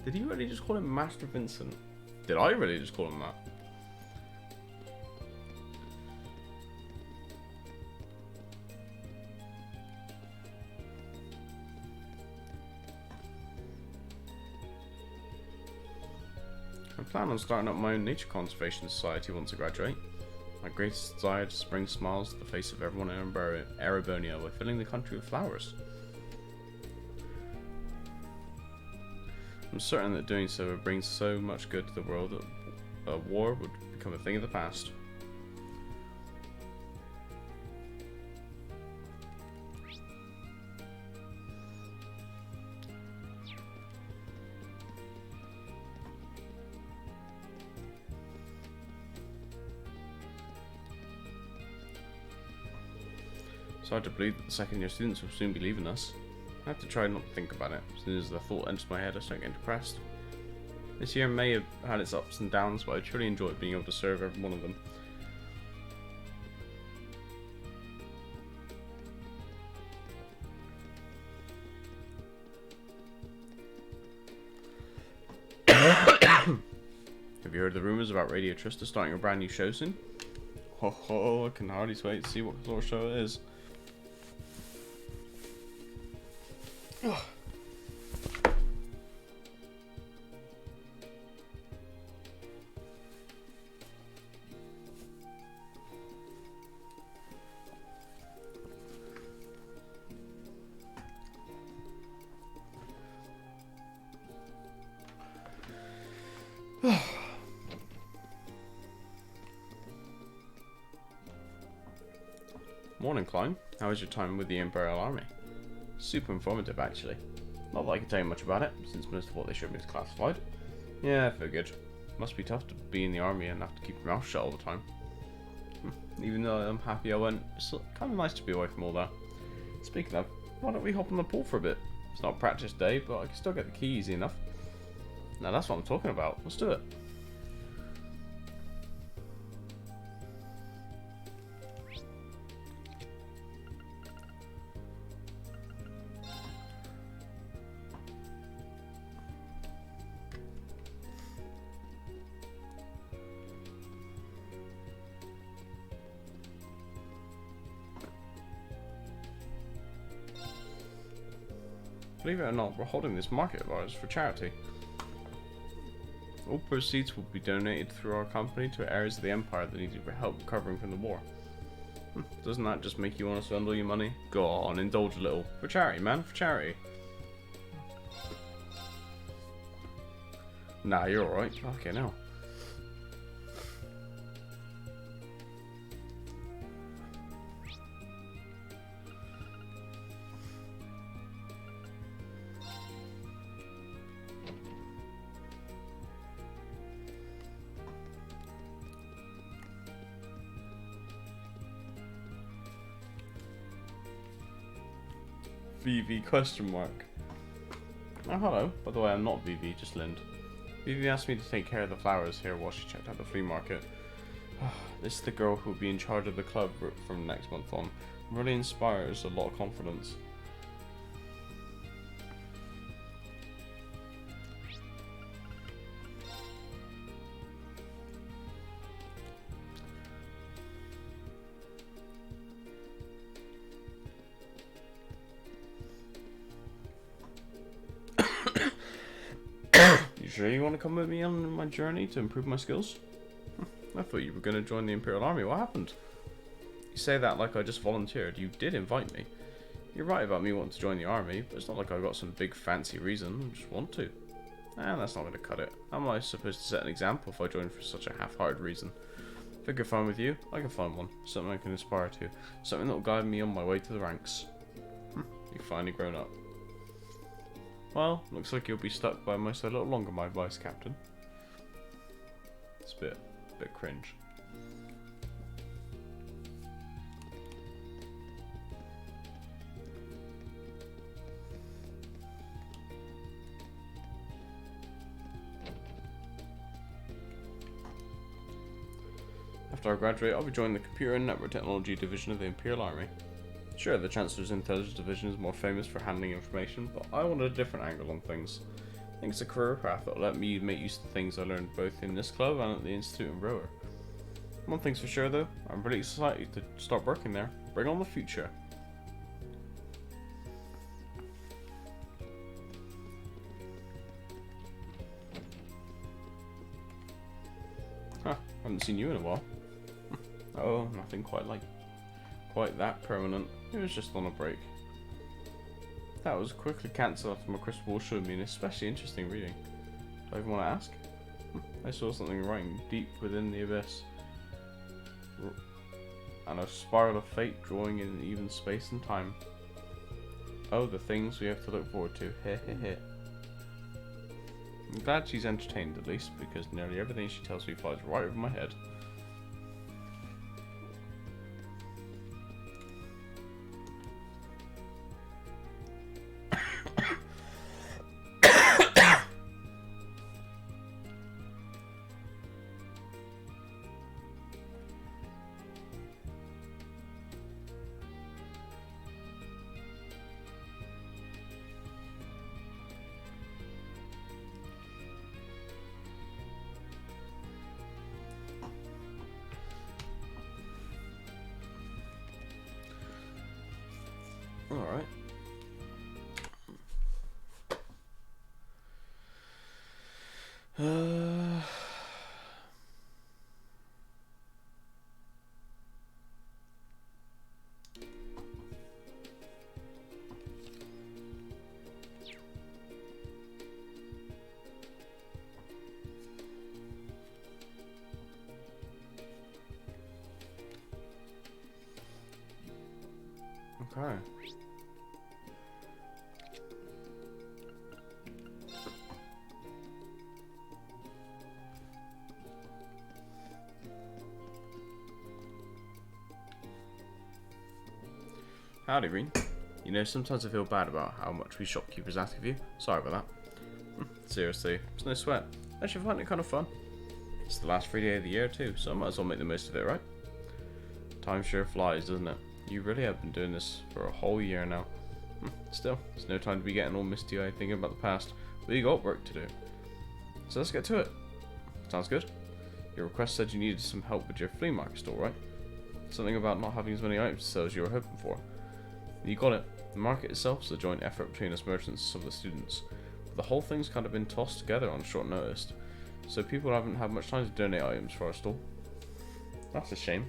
Did he really just call him Master Vincent? Did I really just call him that? I plan on starting up my own nature conservation society once I graduate. My greatest desire is to bring smiles to the face of everyone in Erebonia by filling the country with flowers. I'm certain that doing so would bring so much good to the world that a war would become a thing of the past. It's hard to believe that the second year students will soon be leaving us. I have to try not to think about it. As soon as the thought enters my head, I start getting depressed. This year may have had its ups and downs, but I truly enjoyed being able to serve every one of them. Have you heard the rumours about Radio Trista starting a brand new show soon? Oh, I can hardly wait to see what sort of show it is. Ugh. Morning, Klein. How was your time with the Imperial Army? Super informative, actually. Not that I can tell you much about it, since most of what they showed me is classified. Yeah, I figured. Must be tough to be in the army and have to keep your mouth shut all the time. Even though I'm happy I went, it's kind of nice to be away from all that. Speaking of, why don't we hop on the pool for a bit? It's not a practice day, but I can still get the key easy enough. Now that's what I'm talking about. Let's do it. Believe it or not, we're holding this market of ours for charity. All proceeds will be donated through our company to areas of the Empire that need help recovering from the war. Doesn't that just make you want to spend all your money? Go on, indulge a little. For charity, man, for charity. Nah, you're alright. Okay, now. VV question mark. Oh, hello. By the way, I'm not VV, just Lind. VV asked me to take care of the flowers here while she checked out the flea market. This is the girl who will be in charge of the club from next month on. Really inspires a lot of confidence. You sure you want to come with me on my journey to improve my skills? I thought you were going to join the Imperial Army. What happened? You say that like I just volunteered. You did invite me. You're right about me wanting to join the army, but it's not like I've got some big fancy reason. I just want to. And that's not going to cut it. How am I supposed to set an example if I join for such a half-hearted reason? If I can find with you, I can find one. Something I can aspire to. Something that will guide me on my way to the ranks. You've finally grown up. Well, looks like you'll be stuck by most a little longer, my vice captain. It's a bit cringe. After I graduate, I'll be joining the Computer and Network Technology Division of the Imperial Army. Sure, the Chancellor's Intelligence Division is more famous for handling information, but I wanted a different angle on things. I think it's a career path that will let me make use of the things I learned both in this club and at the Institute in Rower. One thing's for sure though, I'm really excited to start working there. Bring on the future. Huh, haven't seen you in a while. Oh, nothing quite that permanent. It was just on a break. That was quickly cancelled after my crystal ball showed me an especially interesting reading. Do I even want to ask? I saw something writing deep within the abyss. And a spiral of fate drawing in even space and time. Oh, the things we have to look forward to. Heh heh heh. I'm glad she's entertained at least, because nearly everything she tells me flies right over my head. Alright. Okay. Howdy, Reen. You know, sometimes I feel bad about how much we shopkeepers ask of you. Sorry about that. Seriously, it's no sweat. I should find it kind of fun. It's the last free day of the year too, so I might as well make the most of it, right? Time sure flies, doesn't it? You really have been doing this for a whole year now. Still, it's no time to be getting all misty-eyed thinking about the past. We got work to do. So let's get to it. Sounds good. Your request said you needed some help with your flea market store, right? Something about not having as many items to sell as you were hoping for. You got it. The market itself is a joint effort between us merchants and some of the students. But the whole thing's kind of been tossed together on short notice, so people haven't had much time to donate items for our store. That's a shame.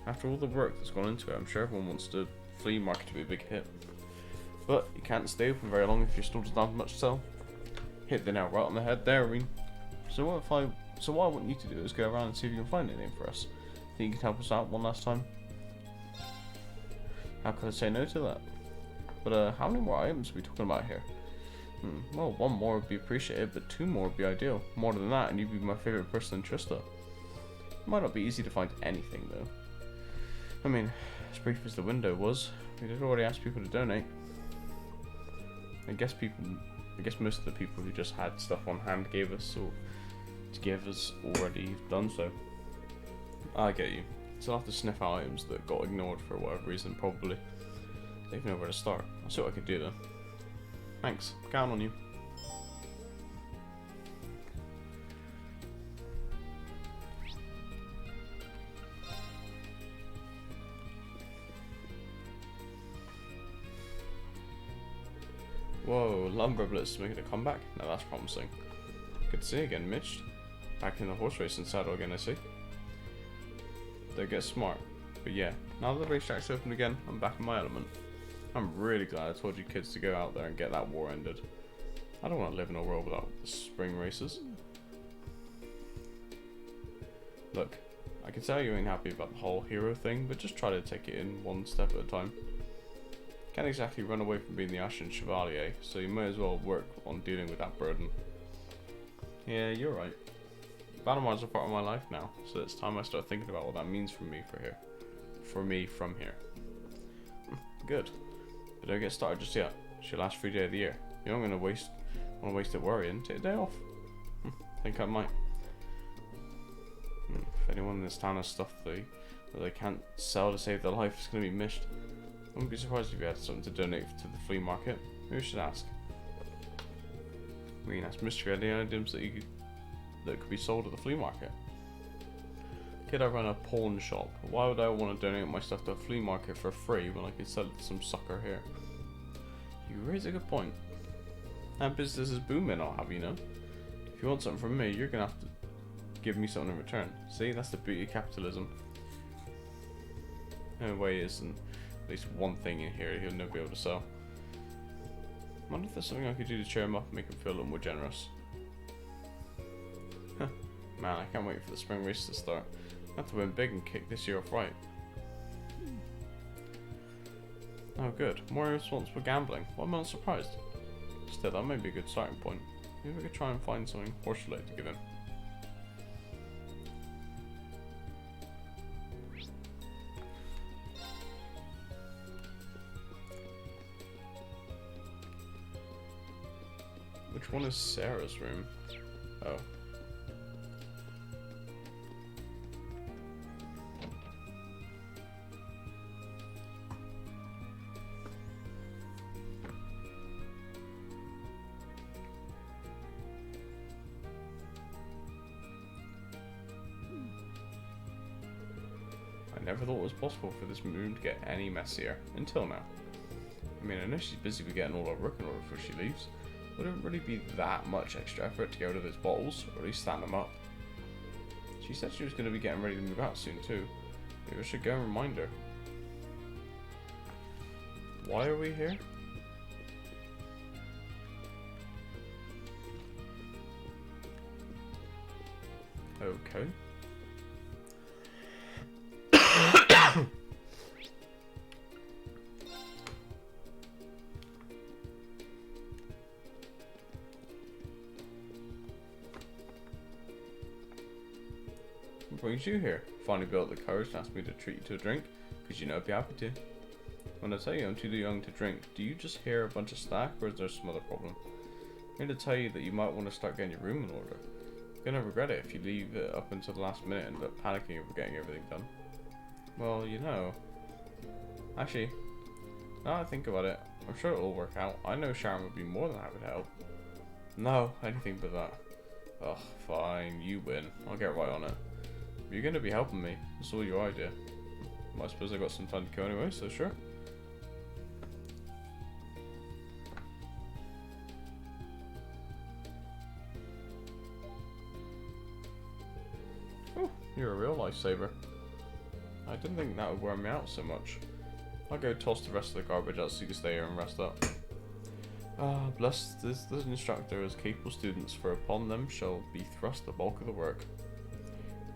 After all the work that's gone into it, I'm sure everyone wants the flea market to be a big hit. But you can't stay open very long if your store doesn't have much to sell. Hit the nail right on the head there, Reen. So what I want you to do is go around and see if you can find anything for us. Think you can help us out one last time? How could I say no to that? But how many more items are we talking about here? Well, one more would be appreciated, but 2 more would be ideal. More than that, and you'd be my favourite person in Trista. It might not be easy to find anything, though. I mean, as brief as the window was, we did already ask people to donate. I guess most of the people who just had stuff on hand gave us already done so. I get you. So I'll have to sniff out items that got ignored for whatever reason, probably. Don't even know where to start. I'll see what I can do though. Thanks. Count on you. Whoa, Lumber Blitz making a comeback? Now that's promising. Good to see you again, Mitch. Back in the horse racing saddle again, I see. Don't get smart. But yeah, now that the racetrack's open again, I'm back in my element. I'm really glad I told you kids to go out there and get that war ended. I don't want to live in a world without spring races. Look, I can tell you ain't happy about the whole hero thing, but just try to take it in one step at a time. Can't exactly run away from being the Ashen Chevalier, so you may as well work on dealing with that burden. Yeah, you're right. Vanamar's a part of my life now, so it's time I start thinking about what that means for me from here. Good. But don't get started just yet. It's your last free day of the year. You don't want to waste it worrying. Take a day off. Think I might. If anyone in this town has stuff that they can't sell to save their life, it's going to be missed. I wouldn't be surprised if you had something to donate to the flea market. Maybe we should ask. We can ask Mystery any items that could be sold at the flea market. Kid, I run a pawn shop. Why would I want to donate my stuff to a flea market for free when I could sell it to some sucker here? You raise a good point. That business is booming, I'll have you know. If you want something from me, you're gonna have to give me something in return. See, that's the beauty of capitalism. No way isn't at least one thing in here he'll never be able to sell. I wonder if there's something I could do to cheer him up and make him feel a little more generous. Huh. Man, I can't wait for the spring race to start. I have to win big and kick this year off right. Oh good, more irresponsible gambling. Well, I'm not surprised. Still, that may be a good starting point. Maybe we could try and find something horse-related to give him. Which one is Sarah's room? Oh. I never thought it was possible for this room to get any messier, until now. I mean, I know she's busy with getting all her work in order before she leaves. Wouldn't really be that much extra effort to get rid of those bottles, or at least stand them up. She said she was going to be getting ready to move out soon too. Maybe I should go and remind her. Why are we here? Okay. What brings you here? Finally built the courage to ask me to treat you to a drink? Because you know I'd be happy to. When I tell you I'm too young to drink, do you just hear a bunch of slack, or is there some other problem? I'm here to tell you that you might want to start getting your room in order. You're gonna regret it if you leave it up until the last minute and end up panicking over getting everything done. Well, you know. Actually, now that I think about it, I'm sure it'll work out. I know Sharon would be more than happy to help. No, anything but that. Ugh, fine, you win. I'll get right on it. But you're gonna be helping me. It's all your idea. Well, I suppose I got some time to kill anyway, so sure. Oh, you're a real lifesaver. I didn't think that would wear me out so much. I'll go toss the rest of the garbage out so you can stay here and rest up. Ah, blessed is the instructor as capable students, for upon them shall be thrust the bulk of the work.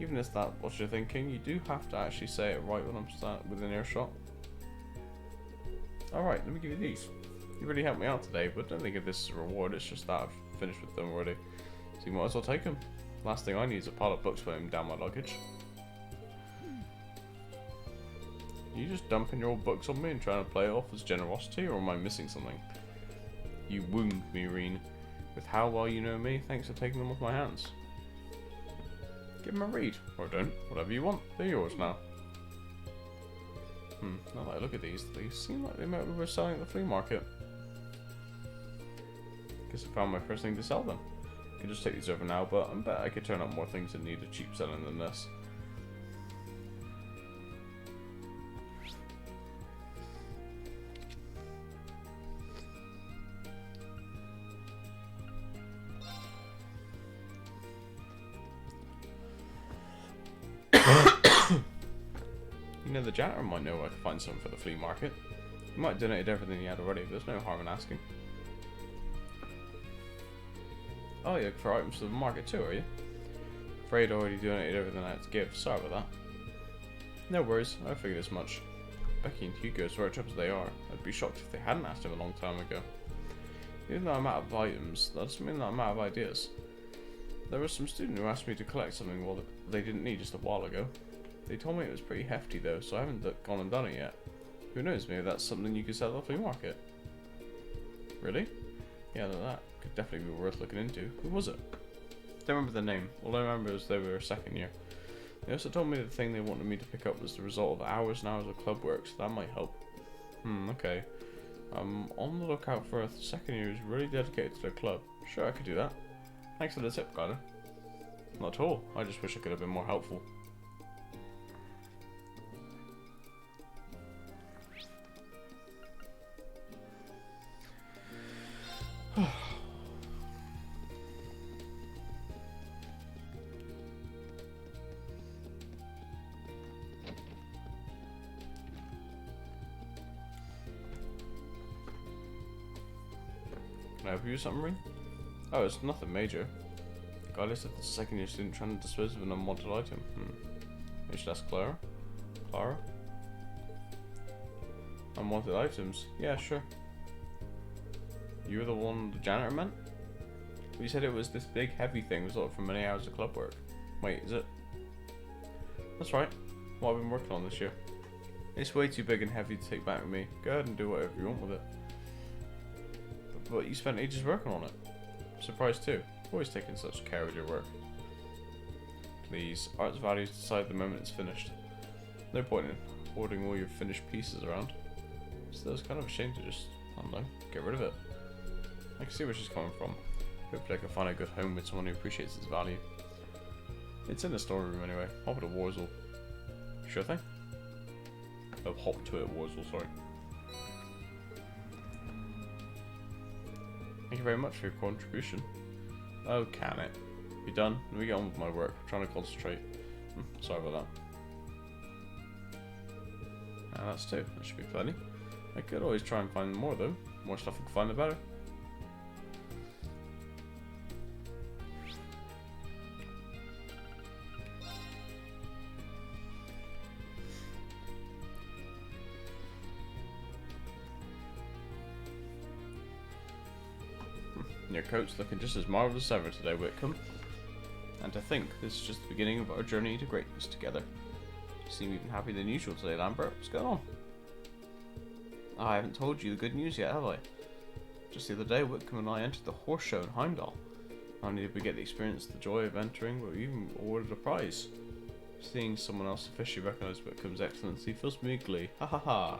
Even if that's what you're thinking, you do have to actually say it right when I'm within earshot. Alright, let me give you these. You really helped me out today, but don't think of this as a reward, it's just that I've finished with them already. So you might as well take them. Last thing I need is a pile of books floating down my luggage. Are you just dumping your old books on me and trying to play it off as generosity, or am I missing something? You wound me, Reen. With how well you know me, thanks for taking them off my hands. Give them a read, or don't. Whatever you want. They're yours now. Now that I look at these seem like they might be worth selling at the flea market. Guess I found my first thing to sell then. I could just take these over now, but I bet I could turn up more things that need a cheap selling than this. You know, the janitor might know where I can find something for the flea market. He might have donated everything he had already, but there's no harm in asking. Oh, you're looking for items for the market too, are you? Afraid I already donated everything I had to give. Sorry about that. No worries, I figured as much. Becky and Hugo, as worked up as they are, I'd be shocked if they hadn't asked him a long time ago. Even though I'm out of items, that doesn't mean that I'm out of ideas. There was some student who asked me to collect something well, they didn't need just a while ago. They told me it was pretty hefty though, so I haven't gone and done it yet. Who knows, maybe that's something you could sell at the flea market. Really? Yeah, that could definitely be worth looking into. Who was it? Don't remember the name. All I remember is they were second year. They also told me the thing they wanted me to pick up was the result of hours and hours of club work, so that might help. Okay. I'm on the lookout for a second year who's really dedicated to their club. Sure, I could do that. Thanks for the tip, Carter. Not at all. I just wish I could have been more helpful. Can I help you with something, Reen? Oh, it's nothing major. The guy listed the second year student trying to dispose of an unwanted item. Maybe should ask Clara? Clara? Unwanted items? Yeah, sure. You were the one the janitor meant? You said it was this big heavy thing resulting from many hours of club work. Wait, is it? That's right. What I've been working on this year. It's way too big and heavy to take back with me. Go ahead and do whatever you want with it. But you spent ages working on it. I'm surprised too. Always taking such care with your work. Please, art's values decide the moment it's finished. No point in hoarding all your finished pieces around. So it's kind of a shame to just, I don't know, get rid of it. I can see where she's coming from. Hopefully I can find a good home with someone who appreciates its value. It's in the storeroom anyway. Hop to Warzel. Sure thing. Oh, hop to it, Warzel, sorry. Thank you very much for your contribution. Oh, can it? Be done? Let me get on with my work. I'm trying to concentrate. Sorry about that. That's two. That should be plenty. I could always try and find more though. More stuff I can find, the better. Your coat's looking just as marvellous as ever today, Whitcomb. And to think, this is just the beginning of our journey to greatness together. You seem even happier than usual today, Lambert. What's going on? Oh, I haven't told you the good news yet, have I? Just the other day, Whitcomb and I entered the horse show in Heimdall. Not only did we get to experience the joy of entering, but we even awarded a prize. Seeing someone else officially recognise Whitcomb's excellency fills me with glee. Ha ha ha!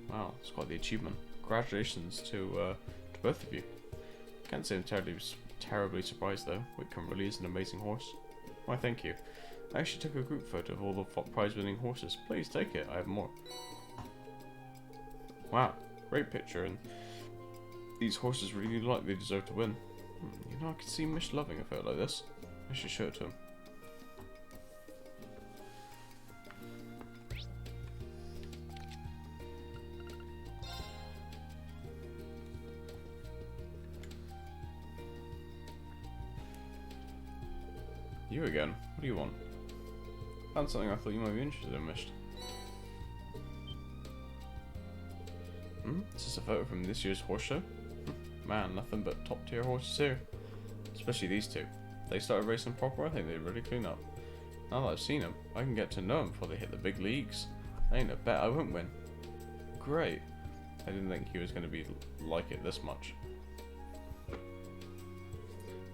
Wow, that's quite the achievement. Congratulations to both of you. Can't say I'm terribly surprised though. Whitcomb really is an amazing horse. Why, thank you. I actually took a group photo of all the prize-winning horses. Please take it. I have more. Wow, great picture, and these horses really look like they deserve to win. You know, I could see Mish loving a photo like this. I should show it to him. You again? What do you want? Found something I thought you might be interested in, Mish. Is this a photo from this year's horse show? Man, nothing but top tier horses here. Especially these two. They started racing proper, I think they really clean up. Now that I've seen them, I can get to know them before they hit the big leagues. Ain't a bet I won't win. Great. I didn't think he was going to be like it this much.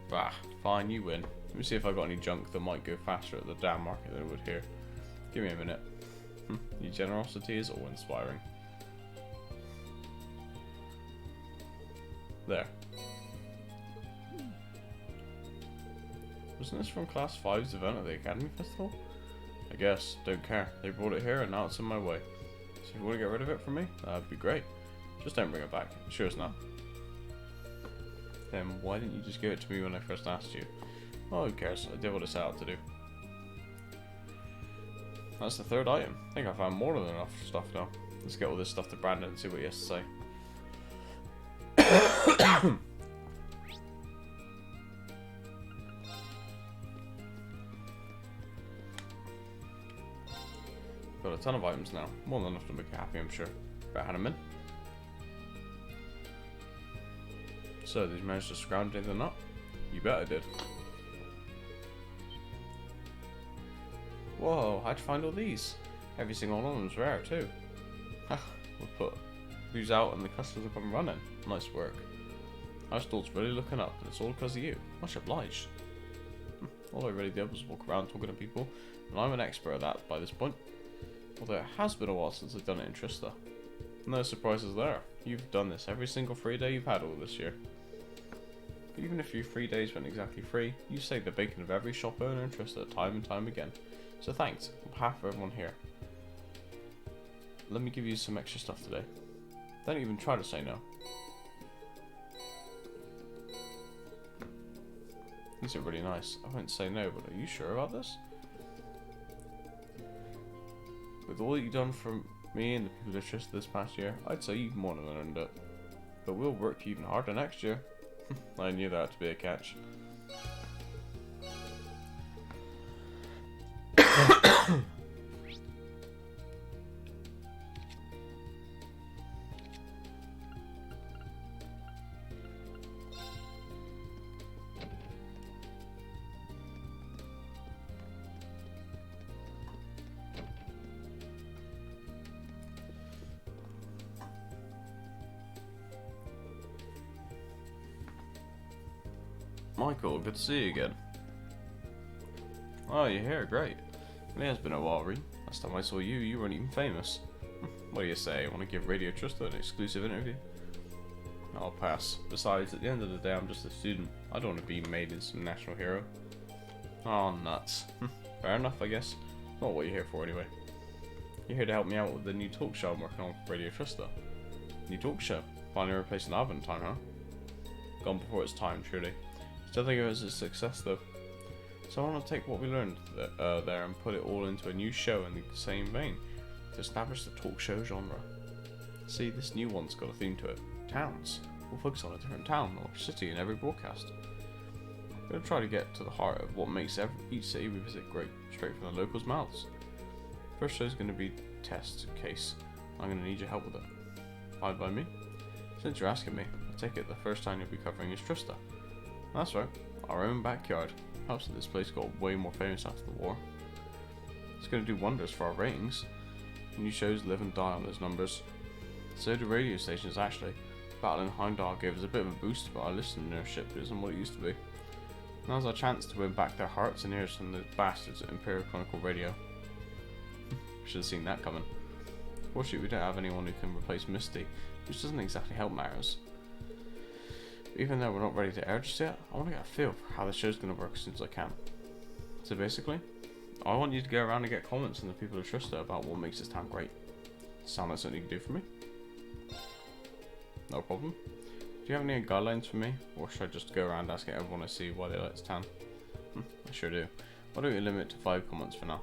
Bah, fine, you win. Let me see if I got any junk that might go faster at the damn market than it would here. Give me a minute. Your generosity is awe-inspiring. There. Wasn't this from Class 5's event at the Academy Festival? I guess. Don't care. They brought it here and now it's in my way. So if you want to get rid of it from me, that'd be great. Just don't bring it back. Sure as not. Then why didn't you just give it to me when I first asked you? Oh, who cares? I did what I set out to do. That's the third item. I think I found more than enough stuff now. Let's get all this stuff to Brandon and see what he has to say. Got a ton of items now. More than enough to make you happy, I'm sure. Better hand them in. So, did you manage to scrounge anything up? You bet I did. Whoa, how'd you find all these? Every single one of them's rare too. We'll put who's out and the customers will come running. Nice work. Our stall's really looking up and it's all because of you. Much obliged. All I really did was walk around talking to people, and I'm an expert at that by this point. Although it has been a while since I've done it in Trista. No surprises there. You've done this every single free day you've had all this year. Even if your 3 days weren't exactly free, you saved the bacon of every shop owner in Trista time and time again. So thanks, on behalf of everyone here. Let me give you some extra stuff today. Don't even try to say no. These are really nice. I won't say no, but are you sure about this? With all you've done for me and the people of Trista this past year, I'd say you've more than earned it. But we'll work even harder next year. I knew that to be a catch. Michael, good to see you again. Oh, you're here, great. It has been a while, Reed. Last time I saw you, you weren't even famous. What do you say, want to give Radio Trista an exclusive interview? I'll pass. Besides, at the end of the day, I'm just a student. I don't want to be made into some national hero. Oh, nuts. Fair enough, I guess. Not what you're here for, anyway. You're here to help me out with the new talk show I'm working on for Radio Trista. New talk show? Finally replacing Abentime, huh? Gone before its time, truly. Still think it was a success though. So I want to take what we learned there and put it all into a new show in the same vein to establish the talk show genre. See, this new one's got a theme to it. Towns. We'll focus on a different town or city in every broadcast. We're going to try to get to the heart of what makes each city we visit great, straight from the locals' mouths. First show is going to be test case. I'm going to need your help with it. Fine by me? Since you're asking me, I take it the first town you'll be covering is Trista. That's right, our own backyard. Helps that this place got way more famous after the war. It's going to do wonders for our ratings. New shows live and die on those numbers. So do radio stations actually. Battle in Heimdall gave us a bit of a boost, but our listenership isn't what it used to be. Now's our chance to win back their hearts and ears from the bastards at Imperial Chronicle Radio. Should have seen that coming. Fortunately, we don't have anyone who can replace Misty, which doesn't exactly help matters. Even though we're not ready to air just yet, I want to get a feel for how the show's going to work as soon as I can. So basically, I want you to go around and get comments from the people of Trista about what makes this town great. Sound like something you can do for me? No problem. Do you have any guidelines for me, or should I just go around asking everyone I see why they like this town? I sure do. Why don't you limit it to 5 comments for now?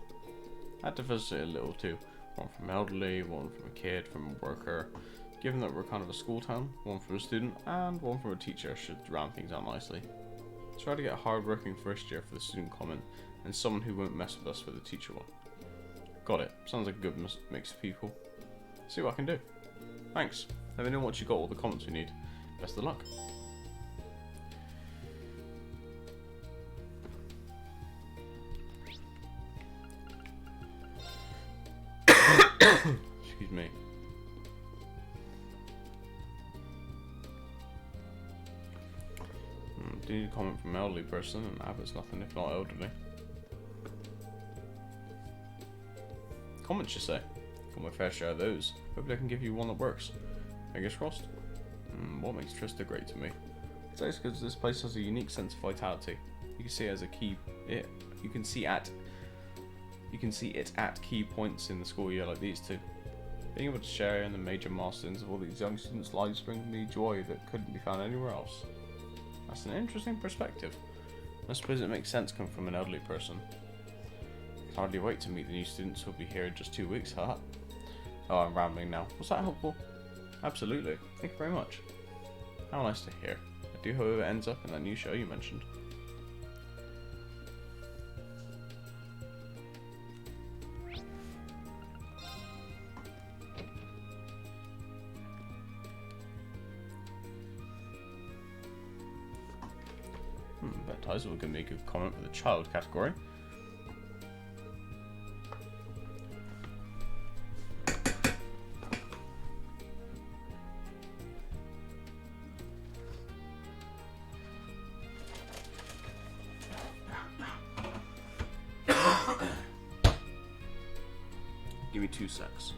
That differs a little too. One from elderly, one from a kid, from a worker. Given that we're kind of a school town, one from a student and one from a teacher should round things out nicely. Try to get a hard-working first year for the student comment and someone who won't mess with us for the teacher one. Got it. Sounds like a good mix of people. See what I can do. Thanks. Let me know once you got all the comments we need. Best of luck. Excuse me. do need a comment from an elderly person, and Abbott's nothing if not elderly. Comments, you say? Got my fair share of those. Hopefully I can give you one that works. Fingers crossed. What makes Trista great to me? It's nice because this place has a unique sense of vitality. You can see it as a key. You can see it at key points in the school year like these two. Being able to share in the major milestones of all these young students' lives brings me joy that couldn't be found anywhere else. That's an interesting perspective. I suppose it makes sense coming from an elderly person. I can hardly wait to meet the new students who'll be here in just 2 weeks, huh? Oh, I'm rambling now. Was that helpful? Absolutely. Thank you very much. How nice to hear. I do hope it ends up in that new show you mentioned. Bet Tizer will give me a good comment for the child category. Give me 2 secs.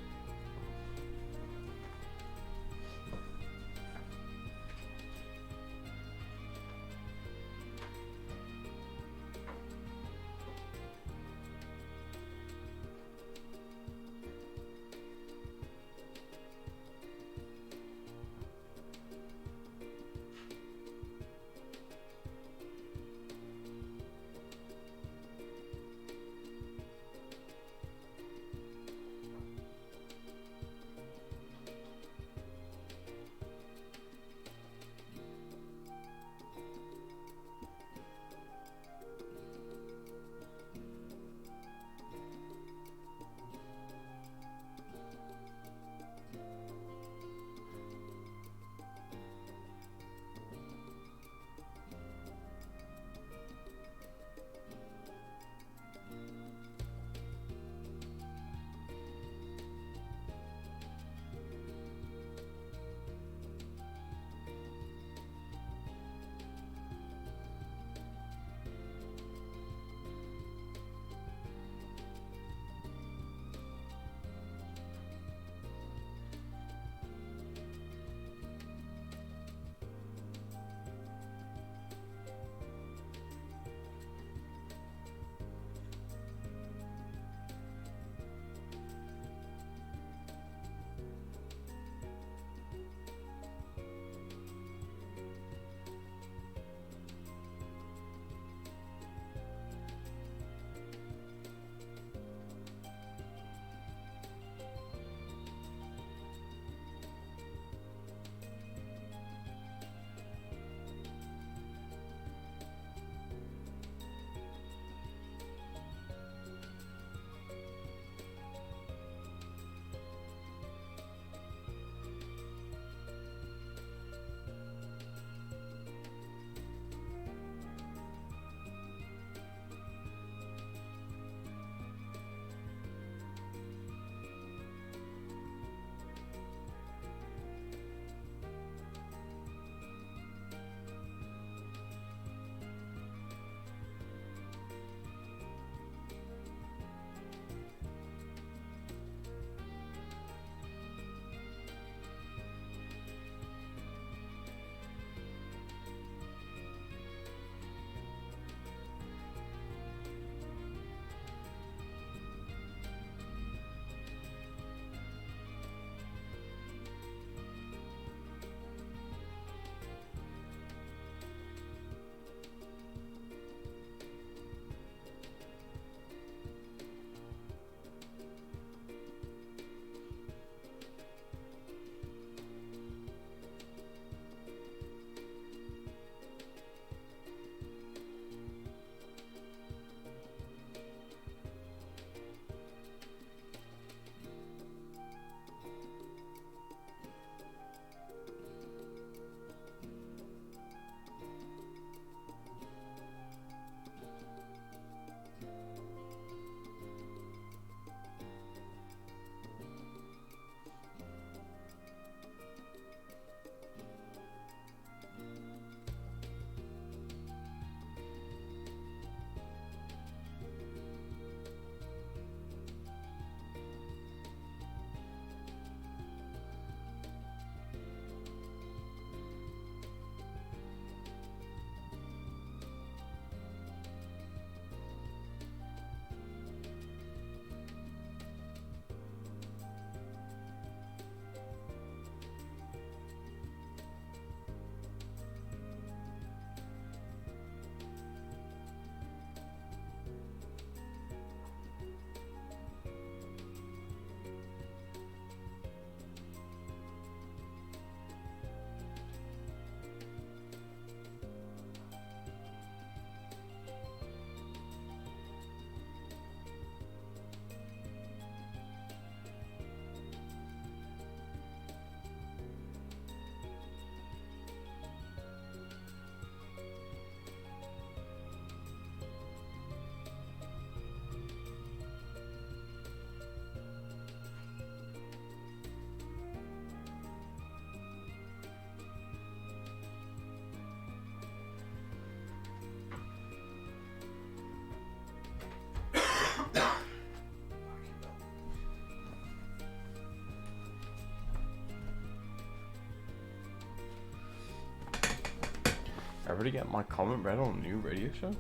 forever to get my comment read on a new radio show?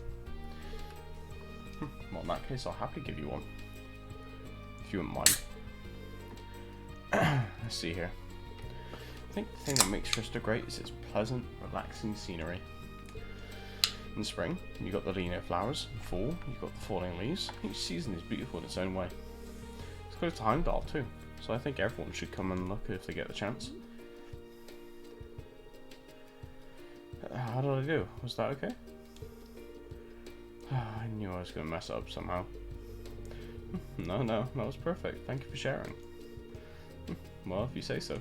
Well, in that case, I'll happily give you one. If you wouldn't mind. Let's see here. I think the thing that makes Trista great is its pleasant, relaxing scenery. In spring, you got the Lino flowers. In fall, you got the falling leaves. Each season is beautiful in its own way. It's got a time dial too, so I think everyone should come and look if they get the chance. How did I do? Was that okay? I knew I was going to mess it up somehow. No, that was perfect. Thank you for sharing. Well, if you say so.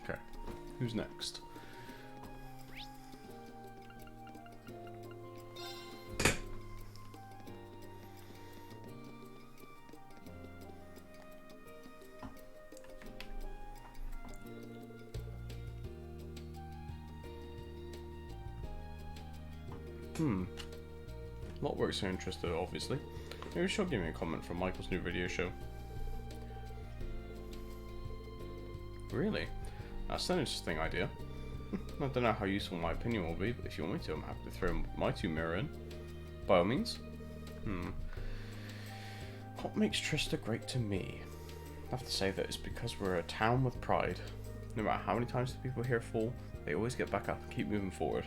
Okay, who's next? Lot works here interested, obviously. Maybe she'll give me a comment from Michael's new video show. Really? That's an interesting idea. I don't know how useful my opinion will be, but if you want me to, I'm happy to throw my 2 mirror in. By all means. What makes Trista great to me? I have to say that it's because we're a town with pride. No matter how many times the people here fall, they always get back up and keep moving forward.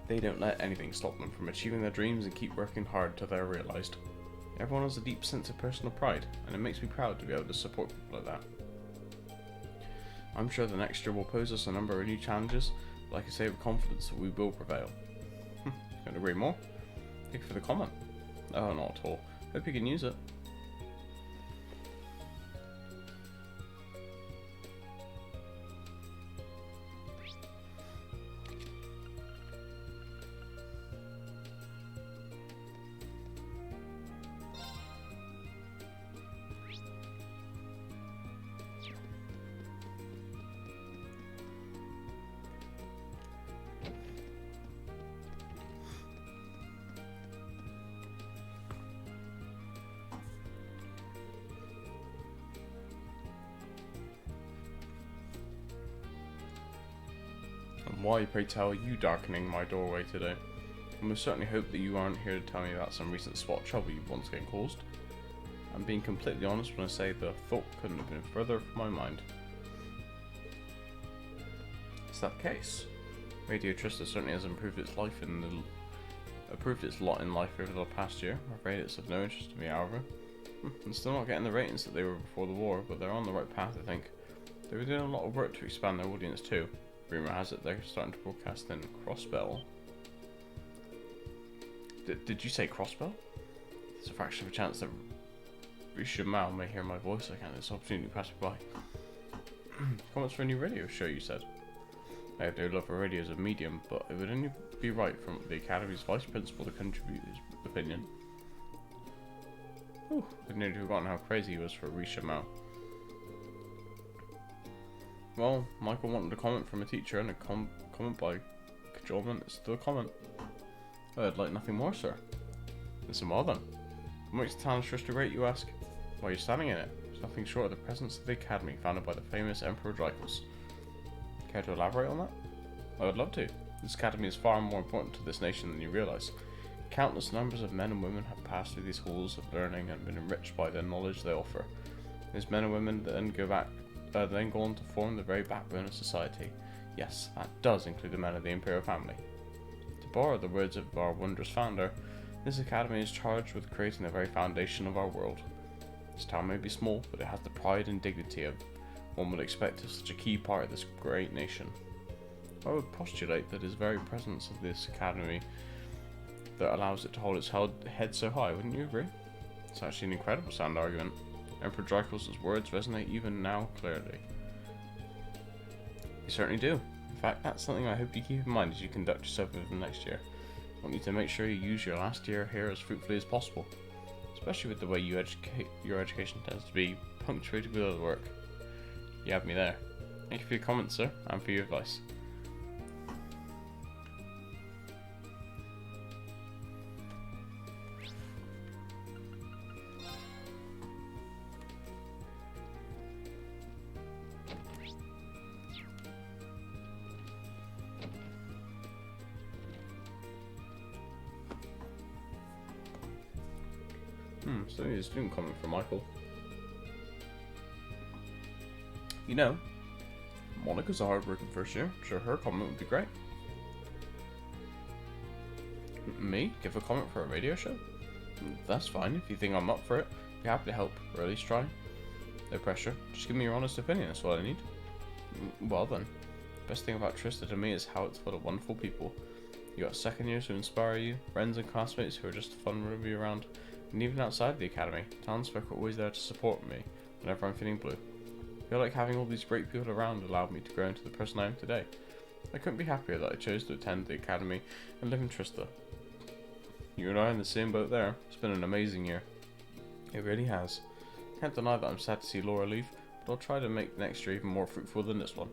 They don't let anything stop them from achieving their dreams and keep working hard till they're realised. Everyone has a deep sense of personal pride, and it makes me proud to be able to support people like that. I'm sure the next year will pose us a number of new challenges, but like I say with confidence that we will prevail. Couldn't agree more. Thank you for the comment. Oh, not at all. Hope you can use it. Why, pray tell, are you darkening my doorway today? I most certainly hope that you aren't here to tell me about some recent spot trouble you've once again caused. I'm being completely honest when I say the thought couldn't have been further from my mind. Is that the case? Radio Trista certainly has improved its lot in life over the past year. I'm afraid it's of no interest to me, however. I'm still not getting the ratings that they were before the war, but they're on the right path, I think. They were doing a lot of work to expand their audience too. Rumour has it they're starting to broadcast in Crossbell. Did you say Crossbell? There's a fraction of a chance that Risha Mao may hear my voice again. This opportunity to pass me by. Comments for a new radio show, you said. I have no love for radio as a medium, but it would only be right from the Academy's vice principal to contribute his opinion. I'd nearly forgotten how crazy he was for Risha Mao. Well, Michael wanted a comment from a teacher, and a comment by cajolment is still a comment. I'd like nothing more, sir. Listen, well then. What makes the town of Trista great, you ask? Why, you're standing in it. There's nothing short of the presence of the Academy, founded by the famous Emperor Dreykus. Care to elaborate on that? I would love to. This Academy is far more important to this nation than you realise. Countless numbers of men and women have passed through these halls of learning and been enriched by the knowledge they offer. These men and women then go on to form the very backbone of society. Yes, that does include the men of the Imperial family. To borrow the words of our wondrous founder, this Academy is charged with creating the very foundation of our world. This town may be small, but it has the pride and dignity of one would expect of such a key part of this great nation. I would postulate that it is the very presence of this Academy that allows it to hold its head so high, wouldn't you agree? It's actually an incredible sound argument. Emperor Dreykus' words resonate even now clearly. You certainly do. In fact, that's something I hope you keep in mind as you conduct yourself over the next year. I want you to make sure you use your last year here as fruitfully as possible, especially with the way your education tends to be punctuated with other work. You have me there. Thank you for your comments, sir, and for your advice. So he's doing a comment from Michael. You know, Monica's a hard-working first year. Sure, her comment would be great. Me? Give a comment for a radio show? That's fine. If you think I'm up for it, be happy to help, or at least try. No pressure. Just give me your honest opinion. That's what I need. Well then. Best thing about Trista to me is how it's full of wonderful people. You got second years who inspire you, friends and classmates who are just fun to be around, and even outside the academy, townsfolk are always there to support me whenever I'm feeling blue. I feel like having all these great people around allowed me to grow into the person I am today. I couldn't be happier that I chose to attend the academy and live in Trista. You and I are in the same boat there. It's been an amazing year. It really has. Can't deny that I'm sad to see Laura leave, but I'll try to make next year even more fruitful than this one.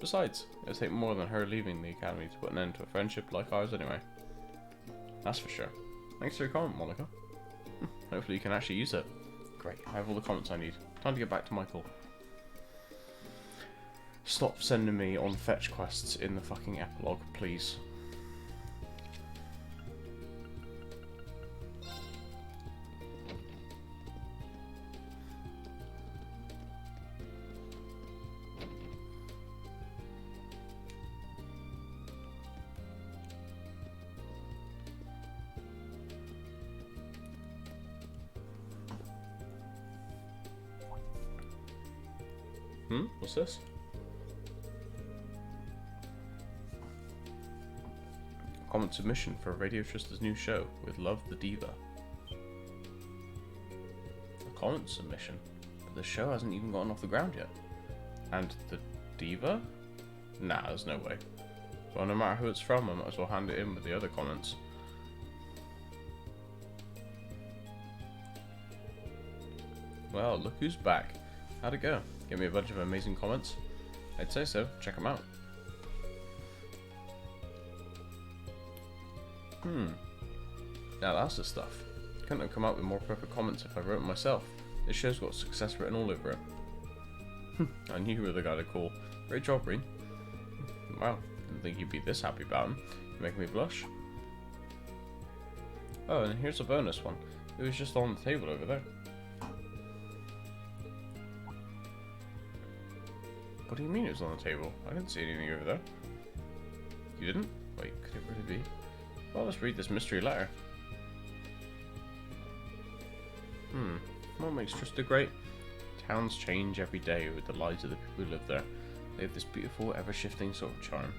Besides, it'll take more than her leaving the academy to put an end to a friendship like ours anyway. That's for sure. Thanks for your comment, Monica. Hopefully you can actually use it. Great, I have all the comments I need. Time to get back to Michael. Stop sending me on fetch quests in the fucking epilogue, please. What's this? Comment submission for Radio Trista's new show with Love the Diva. A comment submission? But the show hasn't even gotten off the ground yet. And the Diva? Nah, there's no way. Well, no matter who it's from, I might as well hand it in with the other comments. Well, look who's back. How'd it go? Give me a bunch of amazing comments? I'd say so. Check them out. Now that's the stuff. Couldn't have come up with more perfect comments if I wrote them myself. This show's got success written all over it. I knew you were the guy to call. Great job, Breen. Wow, didn't think you'd be this happy about him. You're making me blush. Oh, and here's a bonus one. It was just on the table over there. What do you mean it was on the table? I didn't see anything over there. You didn't? Wait, could it really be? Well, let's read this mystery letter. What makes Trista great? Towns change every day with the lives of the people who live there. They have this beautiful, ever-shifting sort of charm.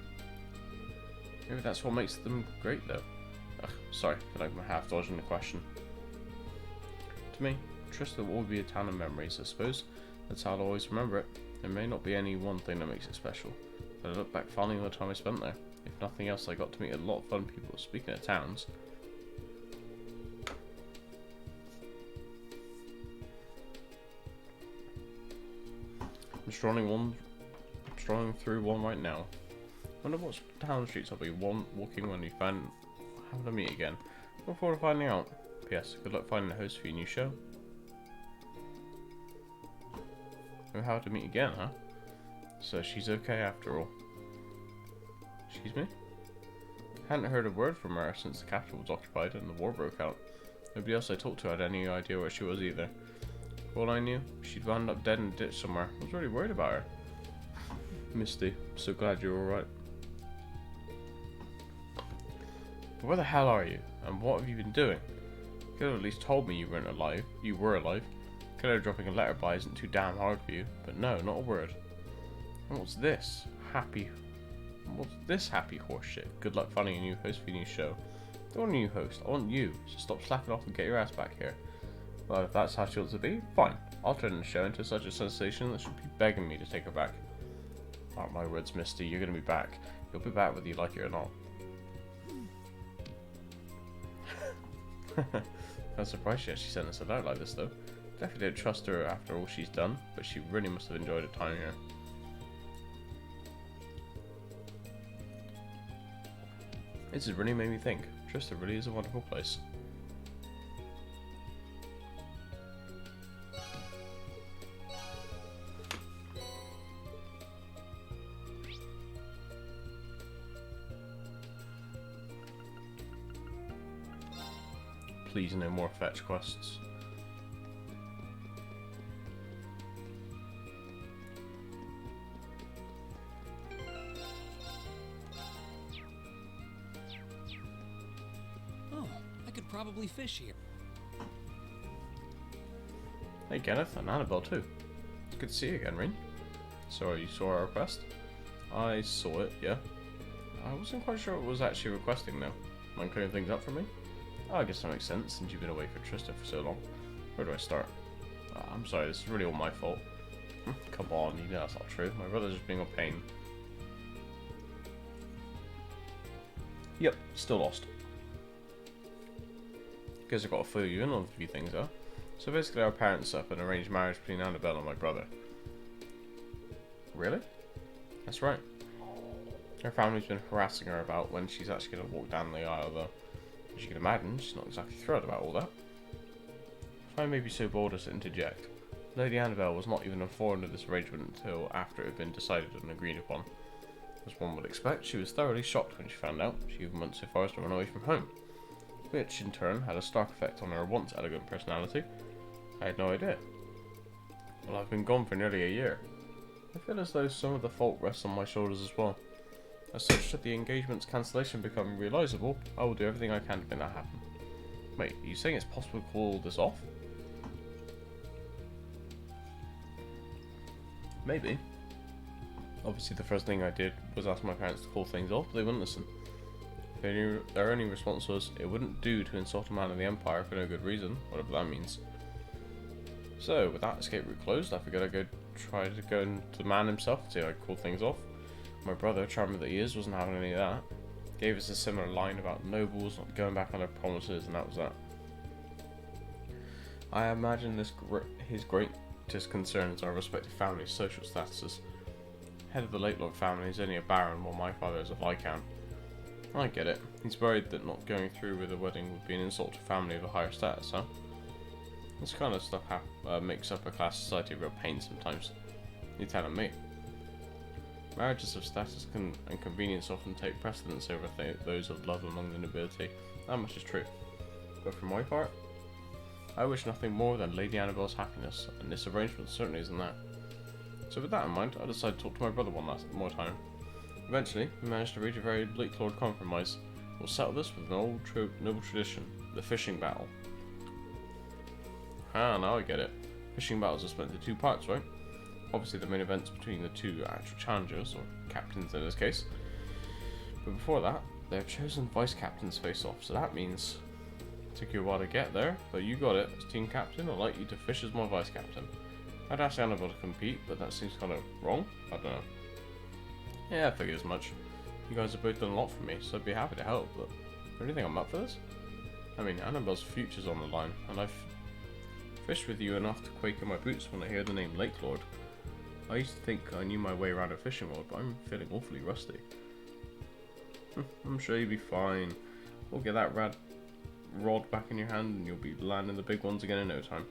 Maybe that's what makes them great, though. Ugh, sorry, I feel like I'm half dodging the question. To me, Trista will always be a town of memories, I suppose. That's how I'll always remember it. There may not be any one thing that makes it special, but I look back fondly on the time I spent there. If nothing else, I got to meet a lot of fun people. Speaking of towns, I'm strolling through one right now. Wonder what town streets I'll be walking when we having a meet again. Look forward to finding out. P.S. Good luck finding a host for your new show. We'll have to meet again, huh? So she's okay after all. Excuse me? Hadn't heard a word from her since the capital was occupied and the war broke out. Nobody else I talked to had any idea where she was either. For all I knew, she'd wound up dead in a ditch somewhere. I was really worried about her. Misty, I'm so glad you're alright. But where the hell are you? And what have you been doing? You could have at least told me you weren't alive. You were alive. Killer dropping a letter by isn't too damn hard for you, but no, not a word. And what's this? What's this happy horse shit? Good luck finding a new host for your new show. I don't want a new host, I want you, so stop slacking off and get your ass back here. Well, if that's how she wants to be, fine. I'll turn the show into such a sensation that she'll be begging me to take her back. Mark my words, Misty, you're gonna be back. You'll be back whether you like it or not. I'm surprised she actually sent us a note like this though. Definitely don't trust her after all she's done, but she really must have enjoyed her time here. This has really made me think. Trista really is a wonderful place. Please no more fetch quests. probably fish here. Hey Kenneth, and Annabelle too. Good to see you again, Rin. So you saw our request? I saw it, yeah. I wasn't quite sure what it was actually requesting though. Mind clearing things up for me? Oh, I guess that makes sense since you've been away for Trista for so long. Where do I start? I'm sorry, this is really all my fault. Come on, you know that's not true. My brother's just being a pain. Yep, still lost. Guess I gotta fill you in on a few things though. So basically our parents set up an arranged marriage between Annabelle and my brother. Really? That's right. Her family's been harassing her about when she's actually going to walk down the aisle though. As you can imagine, she's not exactly thrilled about all that. If I may be so bold as to interject, Lady Annabelle was not even informed of this arrangement until after it had been decided and agreed upon. As one would expect, she was thoroughly shocked when she found out. She even went so far as to run away from home, which in turn had a stark effect on her once elegant personality. I had no idea. Well, I've been gone for nearly a year. I feel as though some of the fault rests on my shoulders as well. As such, should the engagement's cancellation become realisable, I will do everything I can to make that happen. Wait, are you saying it's possible to call this off? Maybe. Obviously the first thing I did was ask my parents to call things off, but they wouldn't listen. Their only response was, it wouldn't do to insult a man of the Empire for no good reason, whatever that means. So, with that escape route closed, I figured I'd go try to go to the man himself and see if I could call things off. My brother, charmer that he is, wasn't having any of that. Gave us a similar line about nobles not going back on their promises, and that was that. I imagine his greatest concerns are respective families' social statuses. Head of the Lake Lord family is only a baron, while my father is a viscount. I get it. He's worried that not going through with the wedding would be an insult to a family of a higher status, huh? This kind of stuff makes upper class society a real pain sometimes. You're telling me. Marriages of status and convenience often take precedence over those of love among the nobility. That much is true. But for my part, I wish nothing more than Lady Annabelle's happiness, and this arrangement certainly isn't that. So with that in mind, I decided to talk to my brother one more time. Eventually, we managed to reach a very Lake Lord compromise. We'll settle this with an old noble tradition, the fishing battle. Ah, now I get it. Fishing battles are split into two parts, right? Obviously the main event's between the two actual challengers, or captains in this case. But before that, their chosen vice captains face off, so that means it took you a while to get there, but you got it. As team captain, I'd like you to fish as my vice captain. I'd ask Annabelle to compete, but that seems kind of wrong. I don't know. Yeah, I figured as much. You guys have both done a lot for me, so I'd be happy to help, but do you think I'm up for this? I mean, Annabelle's future's on the line, and I've fished with you enough to quake in my boots when I hear the name Lake Lord. I used to think I knew my way around a fishing world, but I'm feeling awfully rusty. I'm sure you'll be fine. We'll get that rod back in your hand and you'll be landing the big ones again in no time.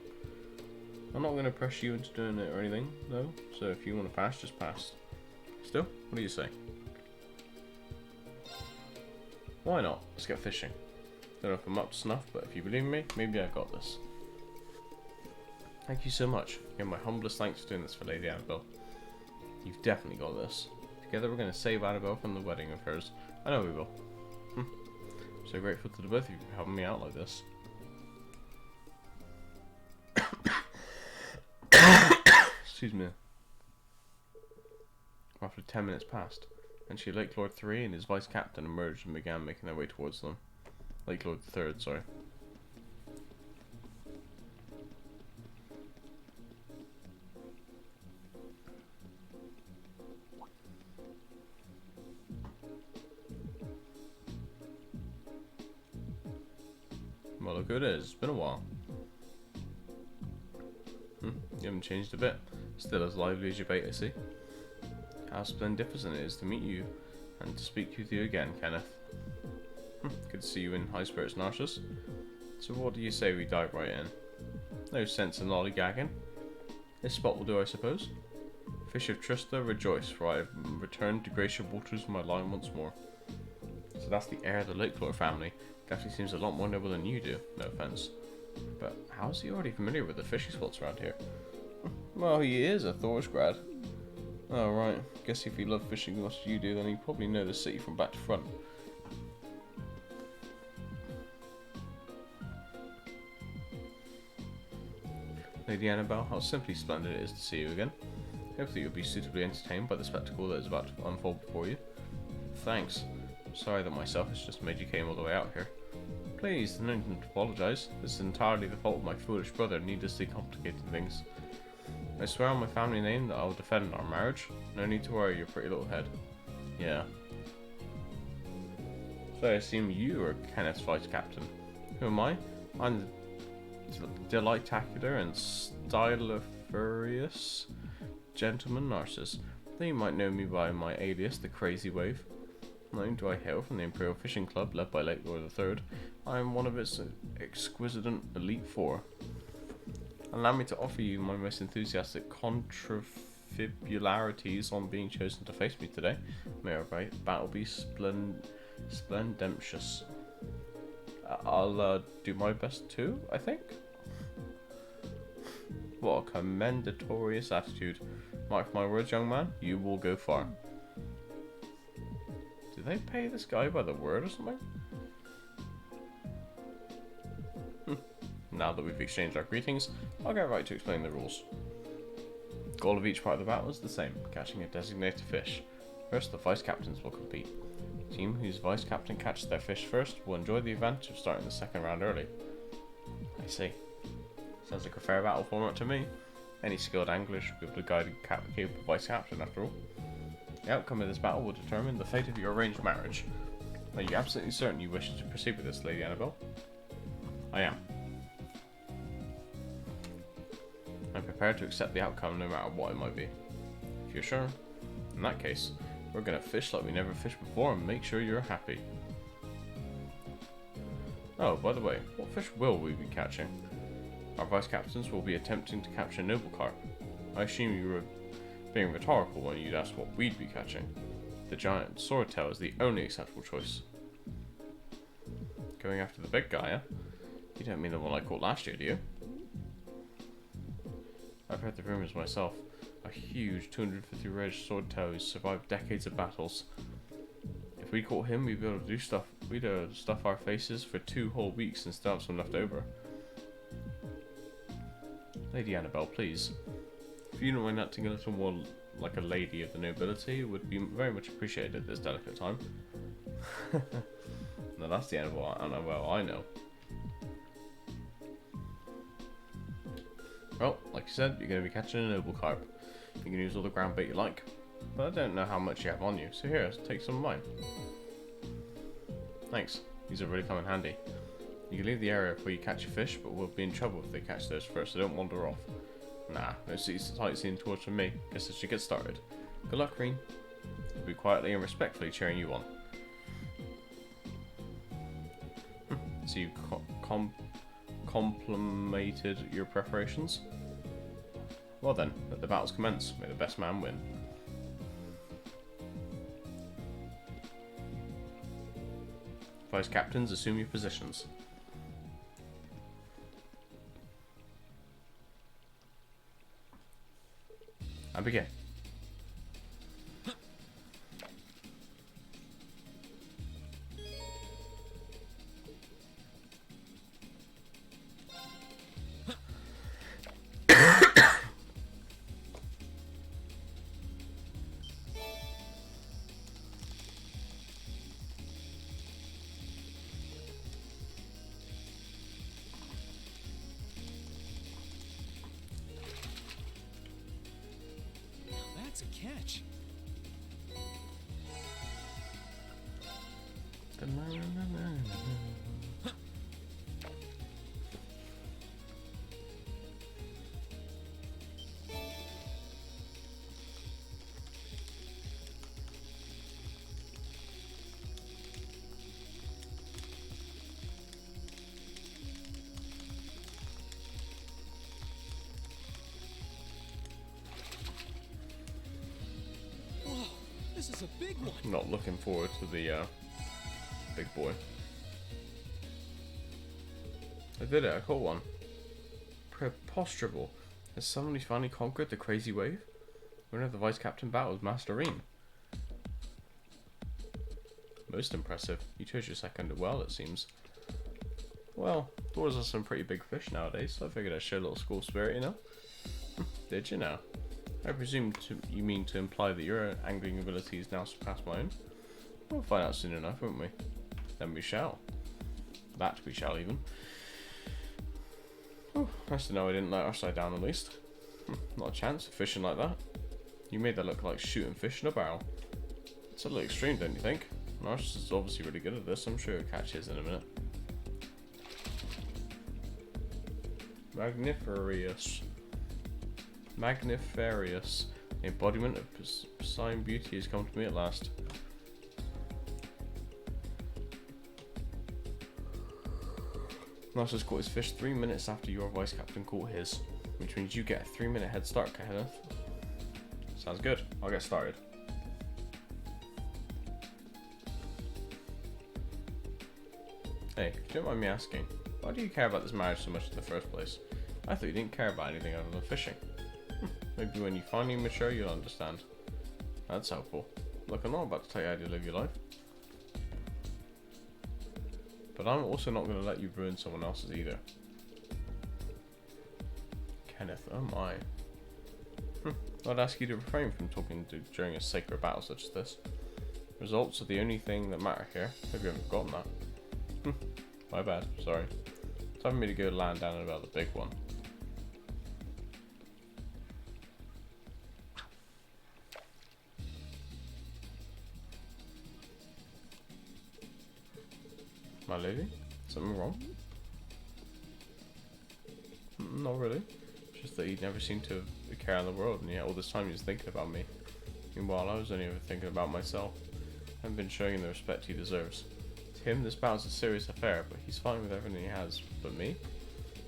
I'm not going to press you into doing it or anything, though, so if you want to pass, just pass. Still, what do you say? Why not? Let's get fishing. Don't know if I'm up to snuff, but if you believe in me, maybe I've got this. Thank you so much. Again, my humblest thanks for doing this for Lady Annabelle. You've definitely got this. Together we're going to save Annabelle from the wedding of hers. I know we will. I'm so grateful to the both of you for helping me out like this. Excuse me. Roughly 10 minutes passed, and Lake Lord 3 and his vice captain emerged and began making their way towards them. Lake Lord 3rd, sorry. Well, look who it is. It's been a while. You haven't changed a bit. Still as lively as your bait, I see. How splendificent it is to meet you and to speak with you again, Kenneth. Good to see you in high spirits, Narcissus. So what do you say we dive right in? No sense in lollygagging. This spot will do, I suppose. Fish of Trista, rejoice, for I have returned to grace your waters with my line once more. So that's the heir of the Lake Lord family. Definitely seems a lot more noble than you do, no offense. But how is he already familiar with the fishing spots around here? Well, he is a Thor's grad. Oh right, guess if he loved fishing as much as you do, then he'd probably know the city from back to front. Lady Annabelle, how simply splendid it is to see you again. Hopefully you'll be suitably entertained by the spectacle that is about to unfold before you. Thanks. Sorry that my selfishness made you came all the way out here. Please, no need to apologise. This is entirely the fault of my foolish brother needlessly complicating things. I swear on my family name that I will defend our marriage. No need to worry your pretty little head. Yeah. So I assume you are Kenneth's vice captain. Who am I? I'm the delightaculator and stylifurious gentleman Narcissus. Though you might know me by my alias, the Crazy Wave. Not only do I hail from the Imperial Fishing Club, led by Lake Lord III, I am one of its exquisite Elite Four. Allow me to offer you my most enthusiastic contrafibularities on being chosen to face me today. May our battle be splendentious. I'll do my best too, I think. What a commendatorious attitude. Mark my words, young man, you will go far. Do they pay this guy by the word or something? Now that we've exchanged our greetings, I'll get right to explain the rules. The goal of each part of the battle is the same, catching a designated fish. First, the vice captains will compete. The team whose vice captain catches their fish first will enjoy the advantage of starting the second round early. I see. Sounds like a fair battle format to me. Any skilled angler should be able to guide a capable vice captain after all. The outcome of this battle will determine the fate of your arranged marriage. Are you absolutely certain you wish to proceed with this, Lady Annabelle? I am. I'm prepared to accept the outcome no matter what it might be. If you're sure, in that case, we're gonna fish like we never fished before and make sure you're happy. Oh, by the way, what fish will we be catching? Our vice captains will be attempting to capture noble carp. I assume you were being rhetorical when you'd asked what we'd be catching. The giant swordtail is the only acceptable choice. Going after the big guy, eh? You don't mean the one I caught last year, do you? I've heard the rumours myself. A huge 250 reg swordtail who's survived decades of battles. If we caught him, we'd be able to do stuff. We'd stuff our faces for 2 whole weeks and still have some left over. Lady Annabelle, please. If you don't mind acting a little more like a lady of the nobility, it would be very much appreciated at this delicate time. Now that's the Annabelle I know. Well, like you said, you're going to be catching a noble carp. You can use all the ground bait you like, but I don't know how much you have on you, so here, take some of mine. Thanks, these will really come in handy. You can leave the area before you catch a fish, but we'll be in trouble if they catch theirs first, so don't wander off. Nah, no sightseeing tours from me. Guess I should get started. Good luck, Green. I'll be quietly and respectfully cheering you on. So you complimented your preparations? Well then, let the battles commence. May the best man win. Vice captains, assume your positions. And begin. That's a catch. This is a big one. I'm not looking forward to the big boy. I did it, I caught one. Preposterable. Has somebody finally conquered the Crazy Wave? Winner of the Vice Captain battle was Master Reem. Most impressive. You chose your second well, it seems. Well, doors are some pretty big fish nowadays, so I figured I'd show a little school spirit, you know? Did you now? I presume you mean to imply that your angling abilities now surpass my own? We'll find out soon enough, won't we? Then we shall. That we shall, even. Oh, nice to know I didn't let our side down at least. Not a chance of fishing like that. You made that look like shooting fish in a barrel. It's a little extreme, don't you think? Narcissus is obviously really good at this. I'm sure he'll catch his in a minute. Magnifarious. Magnifarious. The embodiment of Poseidon beauty has come to me at last. Narcissus caught his fish 3 minutes after your vice captain caught his, which means you get a 3-minute head start, Kenneth. Sounds good. I'll get started. Hey, if you don't mind me asking, why do you care about this marriage so much in the first place? I thought you didn't care about anything other than fishing. Maybe when you finally mature, you'll understand. That's helpful. Look, I'm not about to tell you how to live your life. But I'm also not going to let you ruin someone else's either. Kenneth, oh my. I'd ask you to refrain from talking during a sacred battle such as this. Results are the only thing that matter here. Hope you haven't forgotten that. My bad, sorry. Time for me to go land down about the big one. My lady? Something wrong? Not really. Just that he never seemed to care in the world, and yet all this time he was thinking about me. Meanwhile, I was only ever thinking about myself. I haven't been showing him the respect he deserves. To him, this battle's a serious affair, but he's fine with everything he has. But me?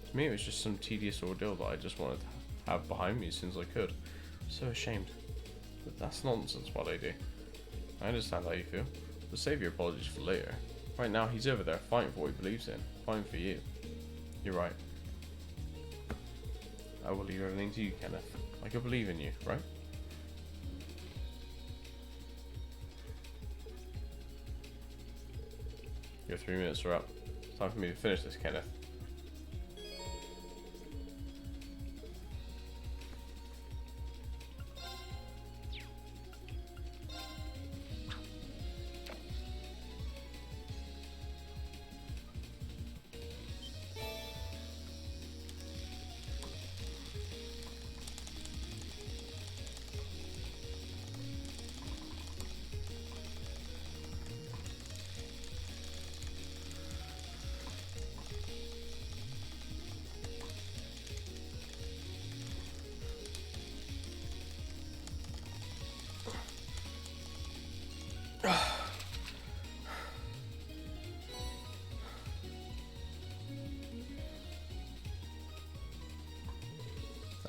To me, it was just some tedious ordeal that I just wanted to have behind me as soon as I could. I'm so ashamed. But that's nonsense, my lady. I understand how you feel, but save your apologies for later. Right now, he's over there fighting for what he believes in. Fighting for you. You're right. I will leave everything to you, Kenneth. I can believe in you, right? Your 3 minutes are up. It's time for me to finish this, Kenneth.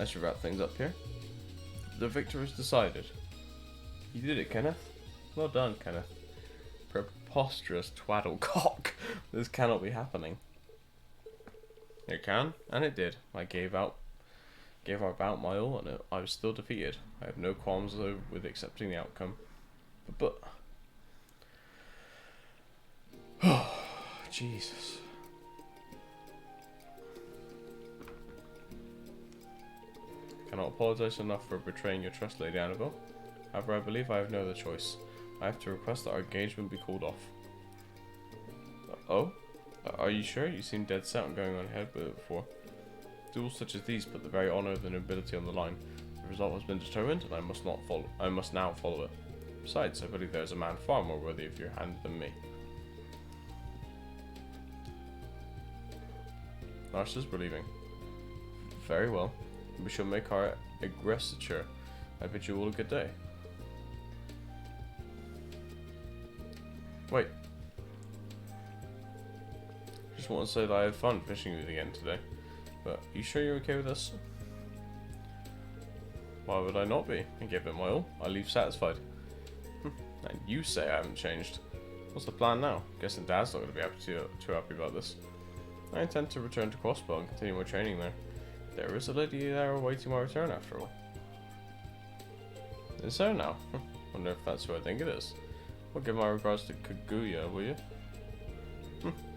I should wrap things up here. The victor is decided. You did it, Kenneth. Well done, Kenneth. Preposterous twaddlecock. This cannot be happening. It can, and it did. I gave our bout my all, and I was still defeated. I have no qualms though with accepting the outcome. But Jesus. Cannot apologize enough for betraying your trust, Lady Annabelle. However, I believe I have no other choice. I have to request that our engagement be called off. Oh? Are you sure? You seem dead set on going on ahead with it before. Duels such as these put the very honor of the nobility on the line. The result has been determined, and I must now follow it. Besides, I believe there is a man far more worthy of your hand than me. Narcissus believing. Very well. We shall make our aggressure. I bid you all a good day. Wait. Just want to say that I had fun fishing with you again today. But, you sure you're okay with this? Why would I not be? I gave it my all. I leave satisfied. And you say I haven't changed. What's the plan now? Guessing Dad's not going to be too happy about this. I intend to return to Crossbell and continue my training there. There is a lady there awaiting my return after all. Is there now? Wonder if that's who I think it is. Well, give my regards to Kaguya, will you?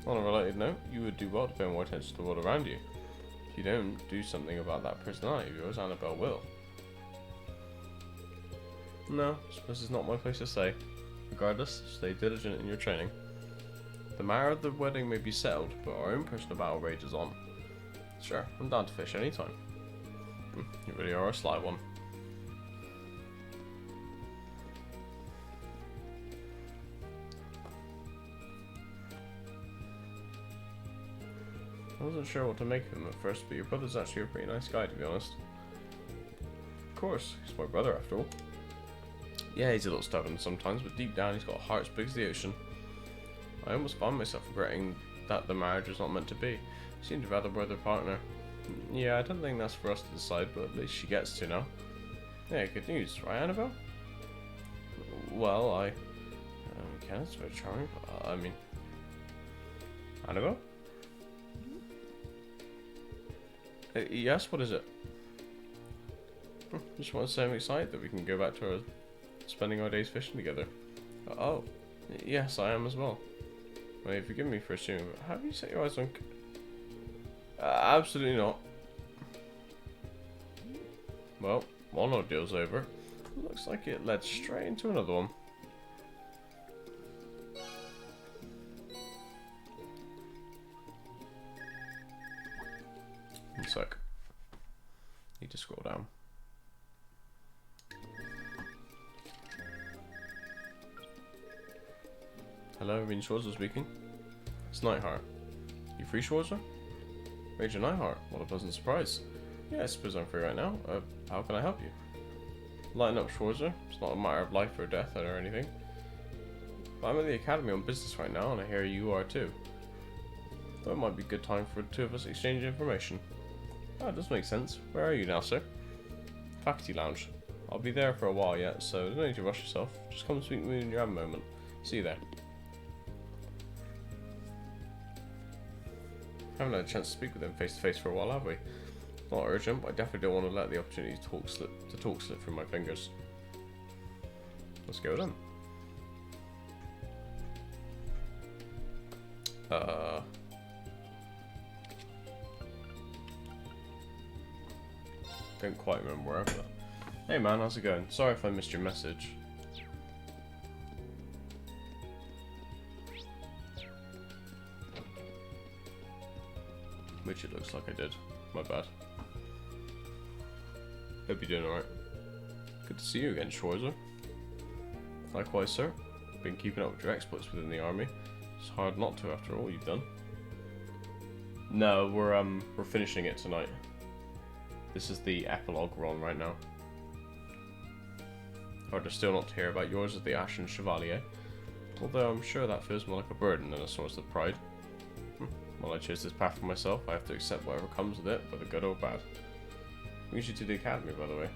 On a related note, you would do well to pay more attention to the world around you. If you don't do something about that personality of yours, Annabelle will. No, this is not my place to say. Regardless, stay diligent in your training. The matter of the wedding may be settled, but our own personal battle rages on. Sure, I'm down to fish anytime. You really are a sly one. I wasn't sure what to make of him at first, but your brother's actually a pretty nice guy, to be honest. Of course, he's my brother after all. Yeah, he's a little stubborn sometimes, but deep down he's got a heart as big as the ocean. I almost found myself regretting that the marriage was not meant to be. She seemed a rather worthy partner. Yeah, I don't think that's for us to decide, but at least she gets to now. Yeah, good news, right, Annabelle? Well, Kenneth's very charming, but, I mean... Annabelle? Yes, what is it? Just want to say I'm excited that we can go back to spending our days fishing together. Oh, yes, I am as well. Well, forgive me for assuming, but have you set your eyes on... absolutely not. Well, one ordeal's over. Looks like it led straight into another one. One sec. Need to scroll down. Hello, Irene Schwarzer speaking. It's Nightheart. You free, Schwarzer? Major Nightheart, what a pleasant surprise. Yeah, I suppose I'm free right now. How can I help you? Lighten up, Schwarzer. It's not a matter of life or death or anything. But I'm at the Academy on business right now, and I hear you are too. Thought it might be a good time for the two of us to exchange information. Oh, it does make sense. Where are you now, sir? Faculty Lounge. I'll be there for a while yet, so don't need to rush yourself. Just come and speak to me when you have a moment. See you there. Haven't had a chance to speak with him face to face for a while, have we? Not urgent, but I definitely don't want to let the opportunity to talk slip through my fingers. Let's go then. Don't quite remember where, but... Hey man, how's it going? Sorry if I missed your message. Which it looks like I did. My bad. Hope you're doing alright. Good to see you again, Schwarzer. Likewise, sir. Been keeping up with your exploits within the army. It's hard not to after all you've done. No, we're finishing it tonight. This is the epilogue we're on right now. Harder still not to hear about yours as the Ashen Chevalier. Although I'm sure that feels more like a burden than a source of pride. Well, I chose this path for myself. I have to accept whatever comes with it, whether good or bad. We should do the Academy, by the way.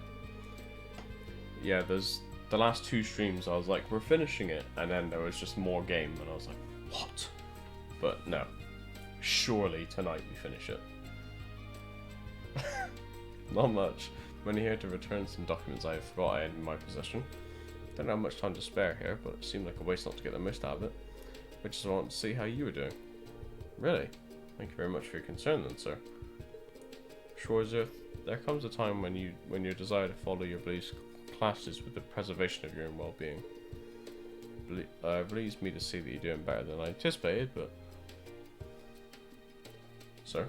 Yeah, there's the last two streams. I was like, we're finishing it, and then there was just more game, and I was like, what? But no, surely tonight we finish it. Not much. I'm only here to return some documents I forgot I had in my possession. Don't have much time to spare here, but it seemed like a waste not to get the most out of it. Which is I want to see how you were doing. Really? Thank you very much for your concern then, sir. Schwarzer, there comes a time when your desire to follow your beliefs clashes with the preservation of your own well-being. It relieves me to see that you're doing better than I anticipated, but... Sir?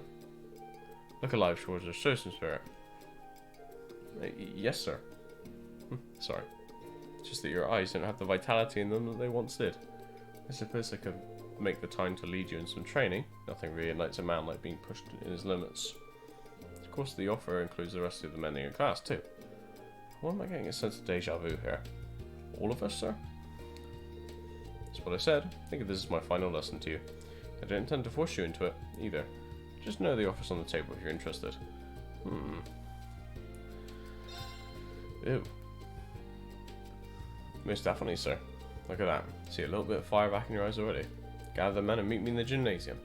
Look alive, Schwarzer. Show some spirit. Yes, sir. Sorry. It's just that your eyes don't have the vitality in them that they once did. I suppose I could make the time to lead you in some training. Nothing really ignites a man like being pushed in his limits. Of course, the offer includes the rest of the men in your class, too. Why am I getting a sense of deja vu here? All of us, sir? That's what I said. Think of this as my final lesson to you. I don't intend to force you into it, either. Just know the offer's on the table if you're interested. Ew. Most definitely, sir. Look at that. See a little bit of fire back in your eyes already. Gather the men and meet me in the gymnasium.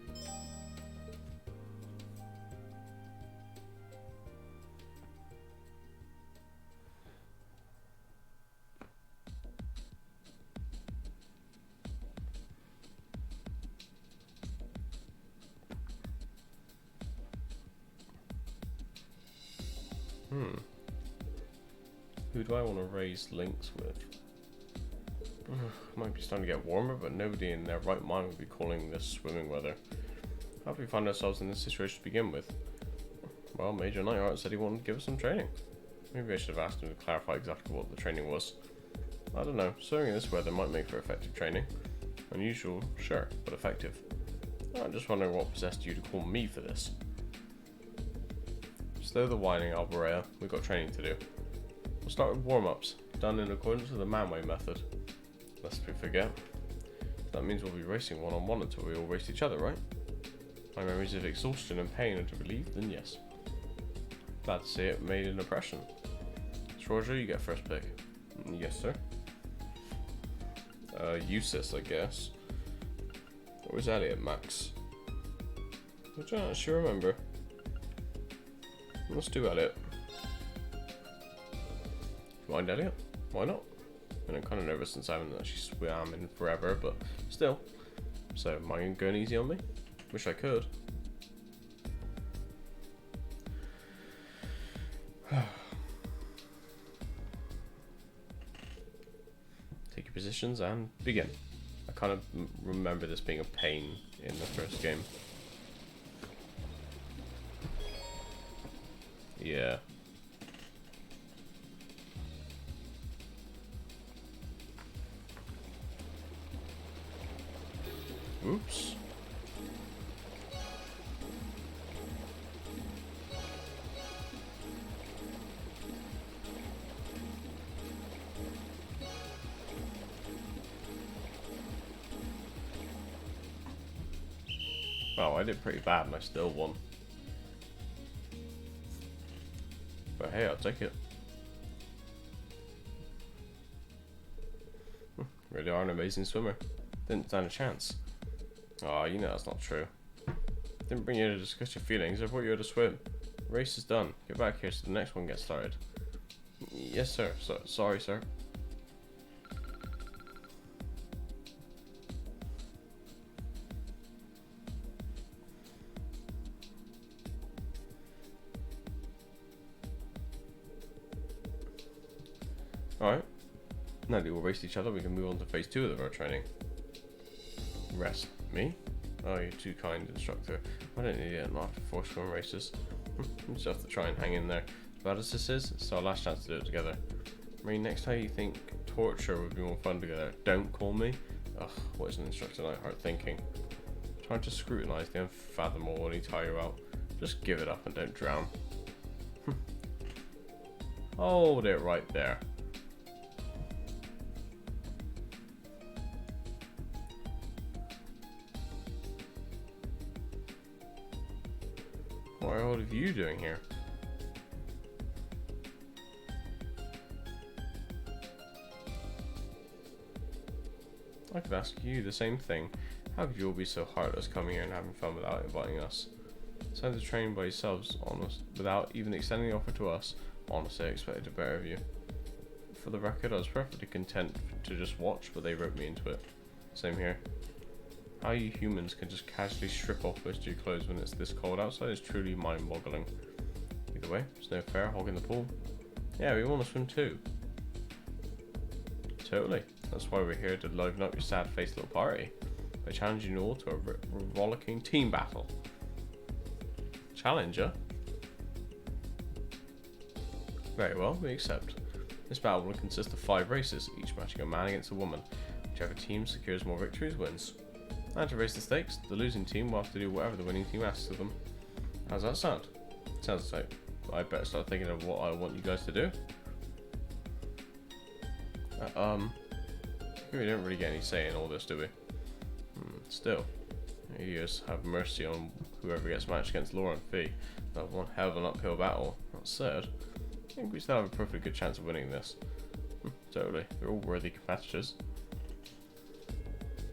Who do I want to raise links with? Might be starting to get warmer, but nobody in their right mind would be calling this swimming weather. How did we find ourselves in this situation to begin with? Well, Major Nightheart said he wanted to give us some training. Maybe I should have asked him to clarify exactly what the training was. I don't know, swimming in this weather might make for effective training. Unusual, sure, but effective. I'm just wondering what possessed you to call me for this. Stow the whining, Alborea. We've got training to do. We'll start with warm-ups, done in accordance with the Manway method. Lest we forget. That means we'll be racing one-on-one until we all race each other, right? My memories of exhaustion and pain are relieved, then yes. Glad to see it made an impression. Roger, you get first pick. Yes, sir. Eustace, I guess. Or was Elliot Max? I don't actually remember. Let's do Elliot. Mind Elliot? Why not? I mean, I'm kind of nervous since I haven't actually swam in forever, but still. So, am I going easy on me? Wish I could. Take your positions and begin. I kind of remember this being a pain in the first game. Yeah. Oops. Wow, I did pretty bad and I still won. But hey, I'll take it. Really are an amazing swimmer. Didn't stand a chance. Oh, you know that's not true. Didn't bring you here to discuss your feelings, I brought you here to swim. Race is done. Get back here so the next one gets started. Yes, sir. Sorry, sir. Alright. Now that we'll race each other, we can move on to phase 2 of our training. Rest. Me? Oh, you're too kind, instructor. I don't need it, not after 4 swim races. You just have to try and hang in there. As bad as this is, it's our last chance to do it together. I mean, next time you think torture would be more fun together, don't call me. Ugh, what is an instructor Nightheart thinking? Trying to scrutinise the unfathomable when he tire you out. Just give it up and don't drown. Hold it right there. What are all of you doing here? I could ask you the same thing. How could you all be so heartless coming here and having fun without inviting us? Send to train by yourselves, honest, without even extending the offer to us. Honestly, I expected a better of you. For the record, I was perfectly content to just watch, but they roped me into it. Same here. How you humans can just casually strip off most of your clothes when it's this cold outside is truly mind-boggling. Either way, it's no fair hogging the pool. Yeah, we want to swim too. Totally. That's why we're here to liven up your sad-faced little party by challenging you all to a rollicking team battle. Challenger? Very well, we accept. This battle will consist of 5 races, each matching a man against a woman. Whichever team secures more victories wins. And to raise the stakes, the losing team will have to do whatever the winning team asks of them. How's that sound? Sounds like I better start thinking of what I want you guys to do. We don't really get any say in all this, do we? Still, you just have mercy on whoever gets matched against Laura and Fee. That's one hell of an uphill battle. That said, I think we still have a perfectly good chance of winning this. Totally, they're all worthy competitors.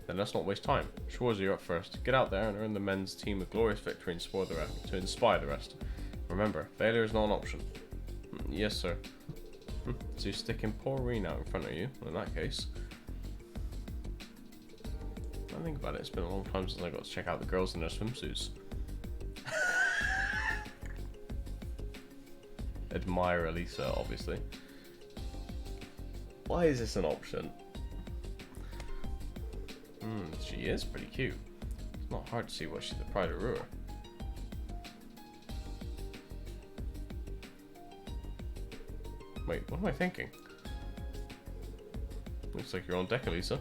Then let's not waste time. Schwarzer, you're up first. Get out there and earn the men's team a glorious victory and to inspire the rest. Remember, failure is not an option. Yes, sir. So you're sticking poor Reen out in front of you. Well, in that case, I think about it, it's been a long time since I got to check out the girls in their swimsuits. admire Elisa, obviously. Why is this an option? She is pretty cute. It's not hard to see why she's the pride of Ruhr. Wait, what am I thinking? Looks like you're on deck, Elisa.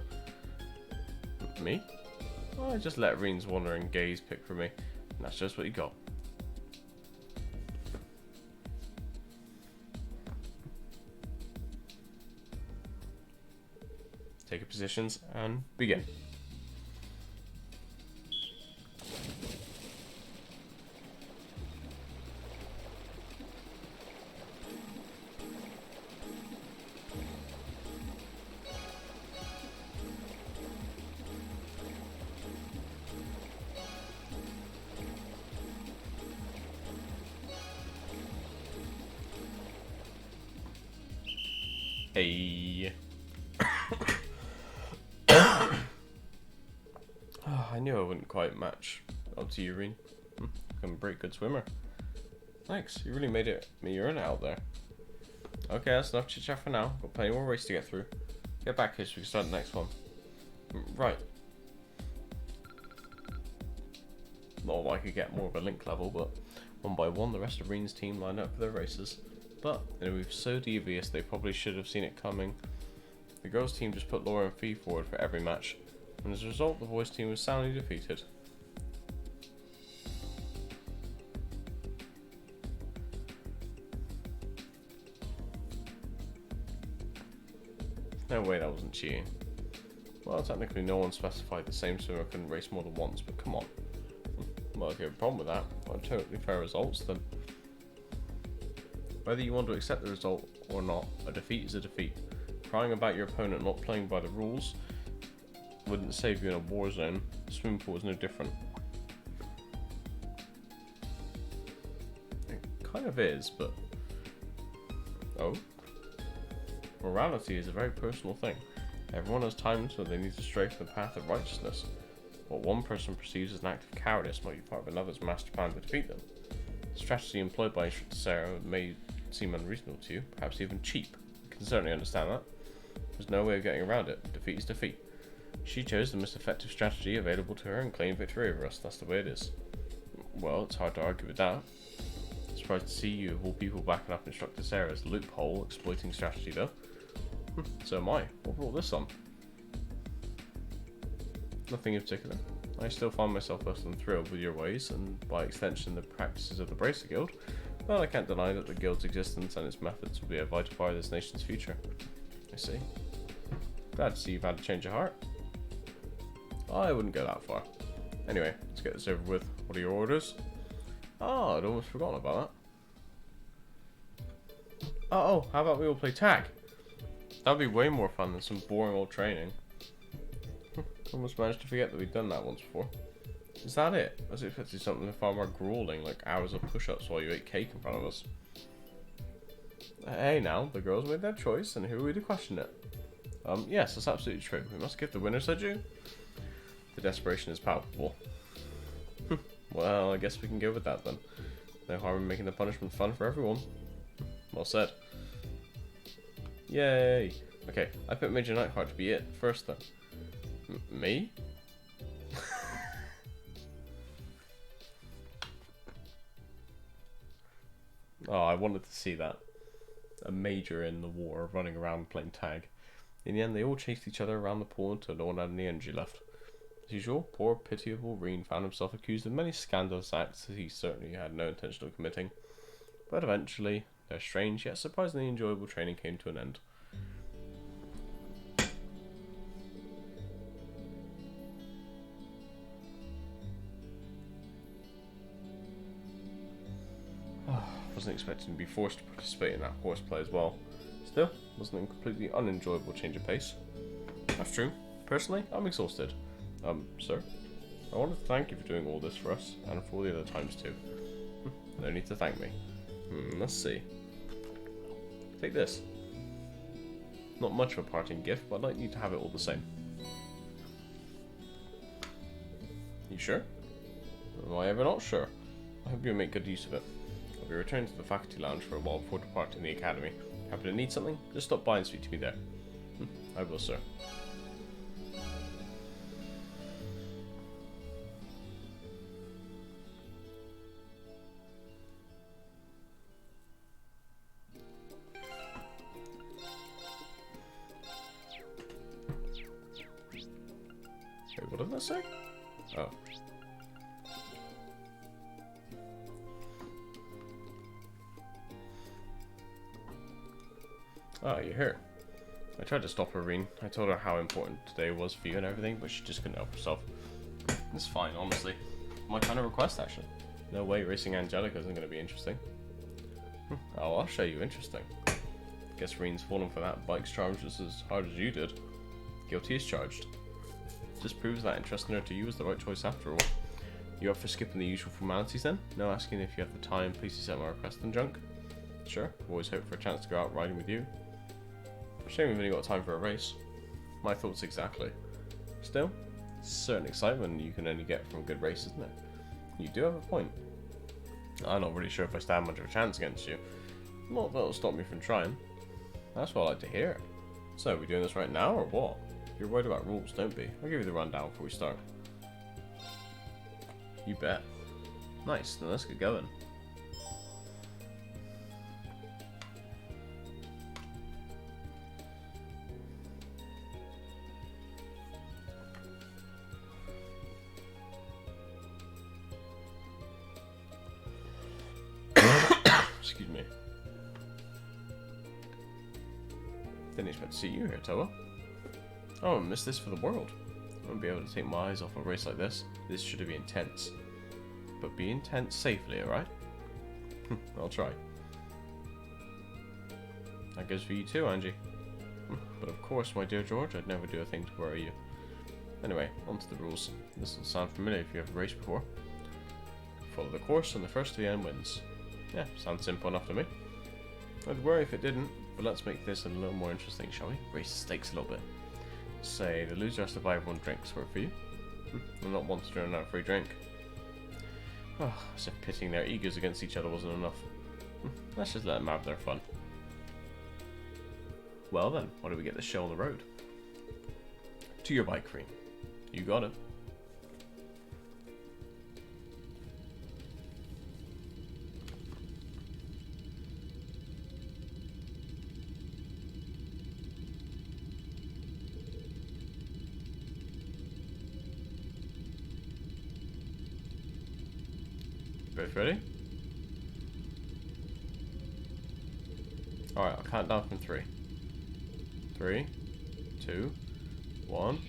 Me? Well, I just let Reen's wandering gaze pick for me, and that's just what you got. Take your positions and begin. Hey. I knew I wouldn't quite match up to you, Reen. I'm a pretty good swimmer. Thanks, you really made me earn it out there. Okay, that's enough chit chat for now. Got plenty more race to get through. Get back here so we can start the next one. Right. Not like I could get more of a link level, but one by one the rest of Reen's team lined up for their races. But in a move so devious they probably should have seen it coming. The girls team just put Laura and Fee forward for every match, and as a result the boys team was soundly defeated. No way that wasn't cheating. Well, technically no one specified the same swimmer couldn't race more than once, but come on. Well, if you have a problem with that, well, totally fair results then. Whether you want to accept the result or not, a defeat is a defeat. Crying about your opponent not playing by the rules wouldn't save you in a war zone. The swimming pool is no different. It kind of is, but... Oh? Morality is a very personal thing. Everyone has times when they need to stray from the path of righteousness. What one person perceives as an act of cowardice might be part of another's master plan to defeat them. The strategy employed by Instructor Sarah may seem unreasonable to you, perhaps even cheap. You can certainly understand that. There's no way of getting around it. Defeat is defeat. She chose the most effective strategy available to her and claimed victory over us. That's the way it is. Well, it's hard to argue with that. Surprised to see you of all people backing up Instructor Sarah's loophole exploiting strategy though. So am I. What brought this on? Nothing in particular. I still find myself less than thrilled with your ways, and by extension the practices of the Bracer Guild. Well, I can't deny that the Guild's existence and its methods will be a vital part of this nation's future. I see. Glad to see you've had a change of heart. I wouldn't go that far. Anyway, let's get this over with. What are your orders? Oh, I'd almost forgotten about that. Oh, how about we all play tag? That'd be way more fun than some boring old training. Almost managed to forget that we'd done that once before. Is that it? I was expecting something far more grueling, like hours of push-ups while you ate cake in front of us. Hey now, the girls made their choice, and who are we to question it? Yes, that's absolutely true. We must give the winners their due. The desperation is palpable. Well, I guess we can go with that then. No harm in making the punishment fun for everyone. Well said. Yay! Okay, I picked Major Nightheart to be it first then. Me? Oh, I wanted to see that. A major in the war running around playing tag. In the end, they all chased each other around the pool until no one had any energy left. As usual, poor pitiable Reen found himself accused of many scandalous acts that he certainly had no intention of committing. But eventually, their strange yet surprisingly enjoyable training came to an end. Wasn't expecting to be forced to participate in that horseplay as well. Still, wasn't a completely unenjoyable change of pace. That's true. Personally, I'm exhausted. Sir? I wanted to thank you for doing all this for us, and for all the other times too. No need to thank me. Let's see. Take this. Not much of a parting gift, but I'd like you to have it all the same. You sure? Am I ever not sure? I hope you'll make good use of it. I'll be returning to the faculty lounge for a while before departing the academy. Happen to need something? Just stop by and speak to me there. I will, sir. Wait, what did that say? Oh. Ah, you're here. I tried to stop her, Reen. I told her how important today was for you and everything, but she just couldn't help herself. It's fine, honestly. My kind of request, actually. No way racing Angelica isn't going to be interesting. Oh, I'll show you interesting. Guess Reen's fallen for that bike's charge just as hard as you did. Guilty as charged. Just proves that entrusting her to you was the right choice after all. You up for skipping the usual formalities then? No asking if you have the time, please accept my request and junk? Sure, always hope for a chance to go out riding with you. Shame we've only got time for a race. My thoughts exactly. Still, certain excitement you can only get from a good race, isn't it? You do have a point. I'm not really sure if I stand much of a chance against you. Not that it'll stop me from trying. That's what I like to hear. So, are we doing this right now, or what? You're worried about rules, don't be. I'll give you the rundown before we start. You bet. Nice, then let's get going. Excuse me. Didn't expect to see you here, Toa. Oh, I missed this for the world. I won't be able to take my eyes off a race like this. This should be intense. But be intense safely, alright? I'll try. That goes for you too, Angie. But of course, my dear George, I'd never do a thing to worry you. Anyway, on to the rules. This will sound familiar if you have raced before. Follow the course and the first to the end wins. Yeah, sounds simple enough to me. I'd worry if it didn't, but let's make this a little more interesting, shall we? Raise the stakes a little bit. Say, the loser has to buy everyone drinks. Work for you? I'm not one to turn out a free drink. Oh, as if pitting their egos against each other wasn't enough. Let's just let them have their fun. Well then, why don't we get this show on the road? To your bike, Reen. You got it. Both ready? Alright, I'll count down from 3. 3, 2, 1.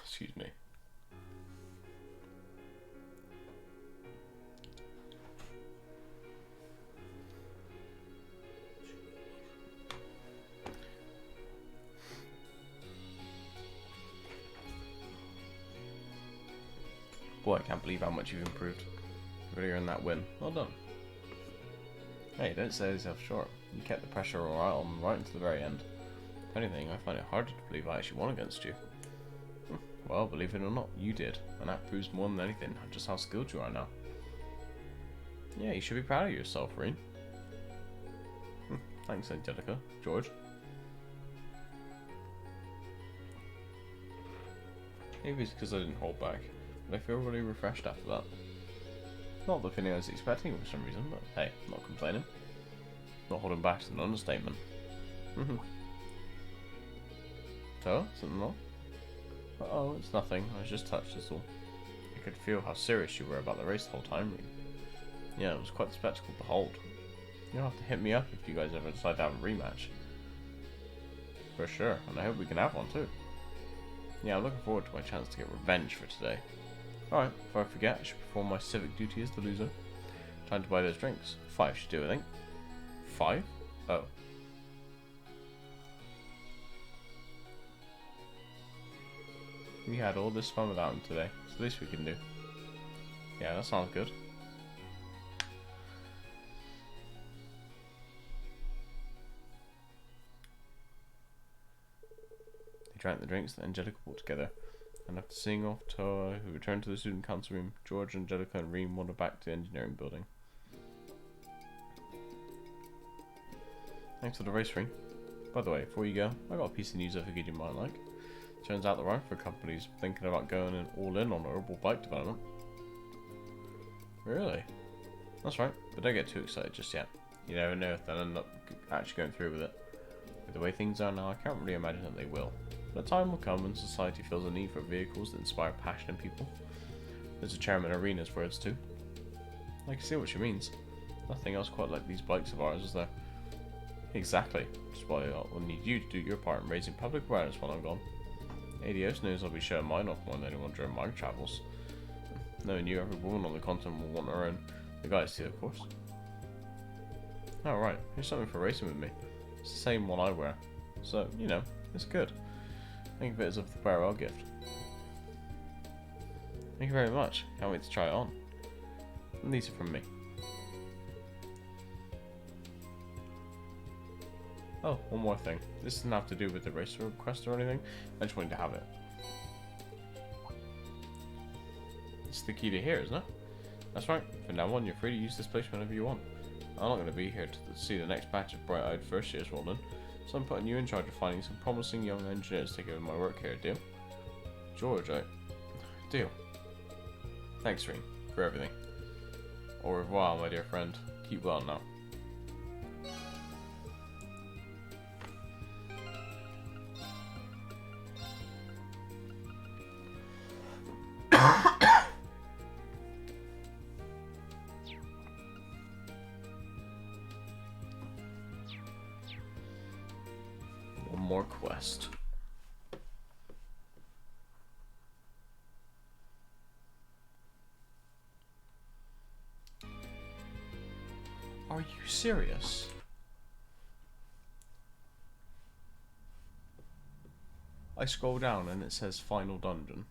Excuse me. Boy, I can't believe how much you've improved. Really earned that win. Well done. Hey, don't sell yourself short. You kept the pressure on right until the very end. If anything, I find it harder to believe I actually won against you. Well, believe it or not, you did, and that proves more than anything just how skilled you are now. Yeah, you should be proud of yourself, Reen. Thanks, Angelica. George? Maybe it's because I didn't hold back, but I feel really refreshed after that. Not the feeling I was expecting for some reason, but hey, I'm not complaining. Not holding back is an understatement. So, something wrong? Oh, it's nothing. I was just touched, that's all. I could feel how serious you were about the race the whole time, Reem. Yeah, it was quite the spectacle to behold. You'll have to hit me up if you guys ever decide to have a rematch. For sure, and I hope we can have one too. Yeah, I'm looking forward to my chance to get revenge for today. Alright, before I forget, I should perform my civic duty as the loser. Time to buy those drinks. 5 should do, I think. 5? Oh. We had all this fun without him today. It's the least we can do. Yeah, that sounds good. They drank the drinks that Angelica brought together. And after seeing off Toa, who returned to the student council room, George, Angelica, and Reem wandered back to the engineering building. Thanks for the race, Reem. By the way, before you go, I got a piece of news I figured you might like. Turns out the Rifle Company's thinking about going all in on herbal bike development. Really? That's right, but don't get too excited just yet. You never know if they'll end up actually going through with it. With the way things are now, I can't really imagine that they will. But a time will come when society feels a need for vehicles that inspire passion in people. There's a Chairman Arena's words too. I can see what she means. Nothing else quite like these bikes of ours, is there? Exactly. Just why I'll need you to do your part in raising public awareness while I'm gone. ADOS knows I'll be showing mine off more than anyone during my travels. Knowing you, every woman on the continent will want her own. The guys too, of course. Oh right, here's something for racing with me. It's the same one I wear. So, you know, it's good. Think of it as a farewell gift. Thank you very much. Can't wait to try it on. And these are from me. Oh, one more thing. This doesn't have to do with the racer request or anything. I just wanted to have it. It's the key to here, isn't it? That's right. From now on, you're free to use this place whenever you want. I'm not going to be here to see the next batch of bright-eyed first years roll in, so I'm putting you in charge of finding some promising young engineers to take over my work here, deal? George, Deal. Thanks, Reem, for everything. Au revoir, my dear friend. Keep well now. One more quest. Are you serious? I scroll down and it says final dungeon.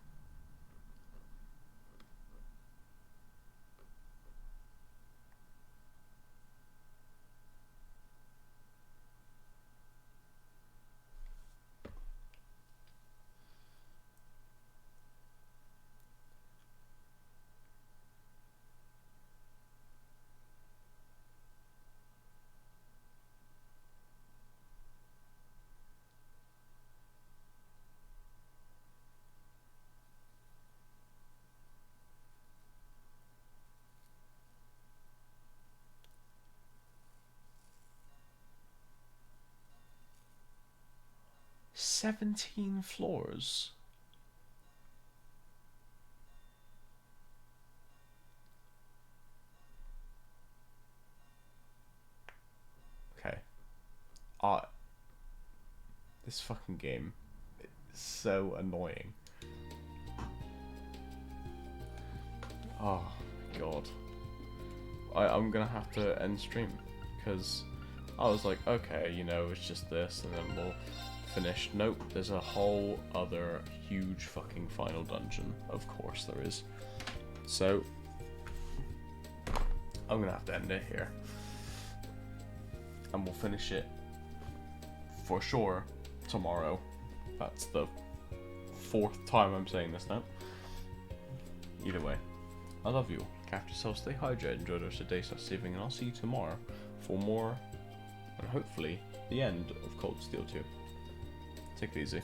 "17 floors. Okay. This fucking game is so annoying. Oh god. I'm gonna have to end stream because I was like, okay, you know, it's just this and then we'll finish. Nope, there's a whole other huge fucking final dungeon. Of course there is. So I'm gonna have to end it here. And we'll finish it for sure tomorrow. That's the 4th time I'm saying this now. Either way, I love you. Look after yourself, stay hydrated, enjoy the rest of the day, start saving, and I'll see you tomorrow for more, and hopefully the end of Cold Steel 2. Take it easy.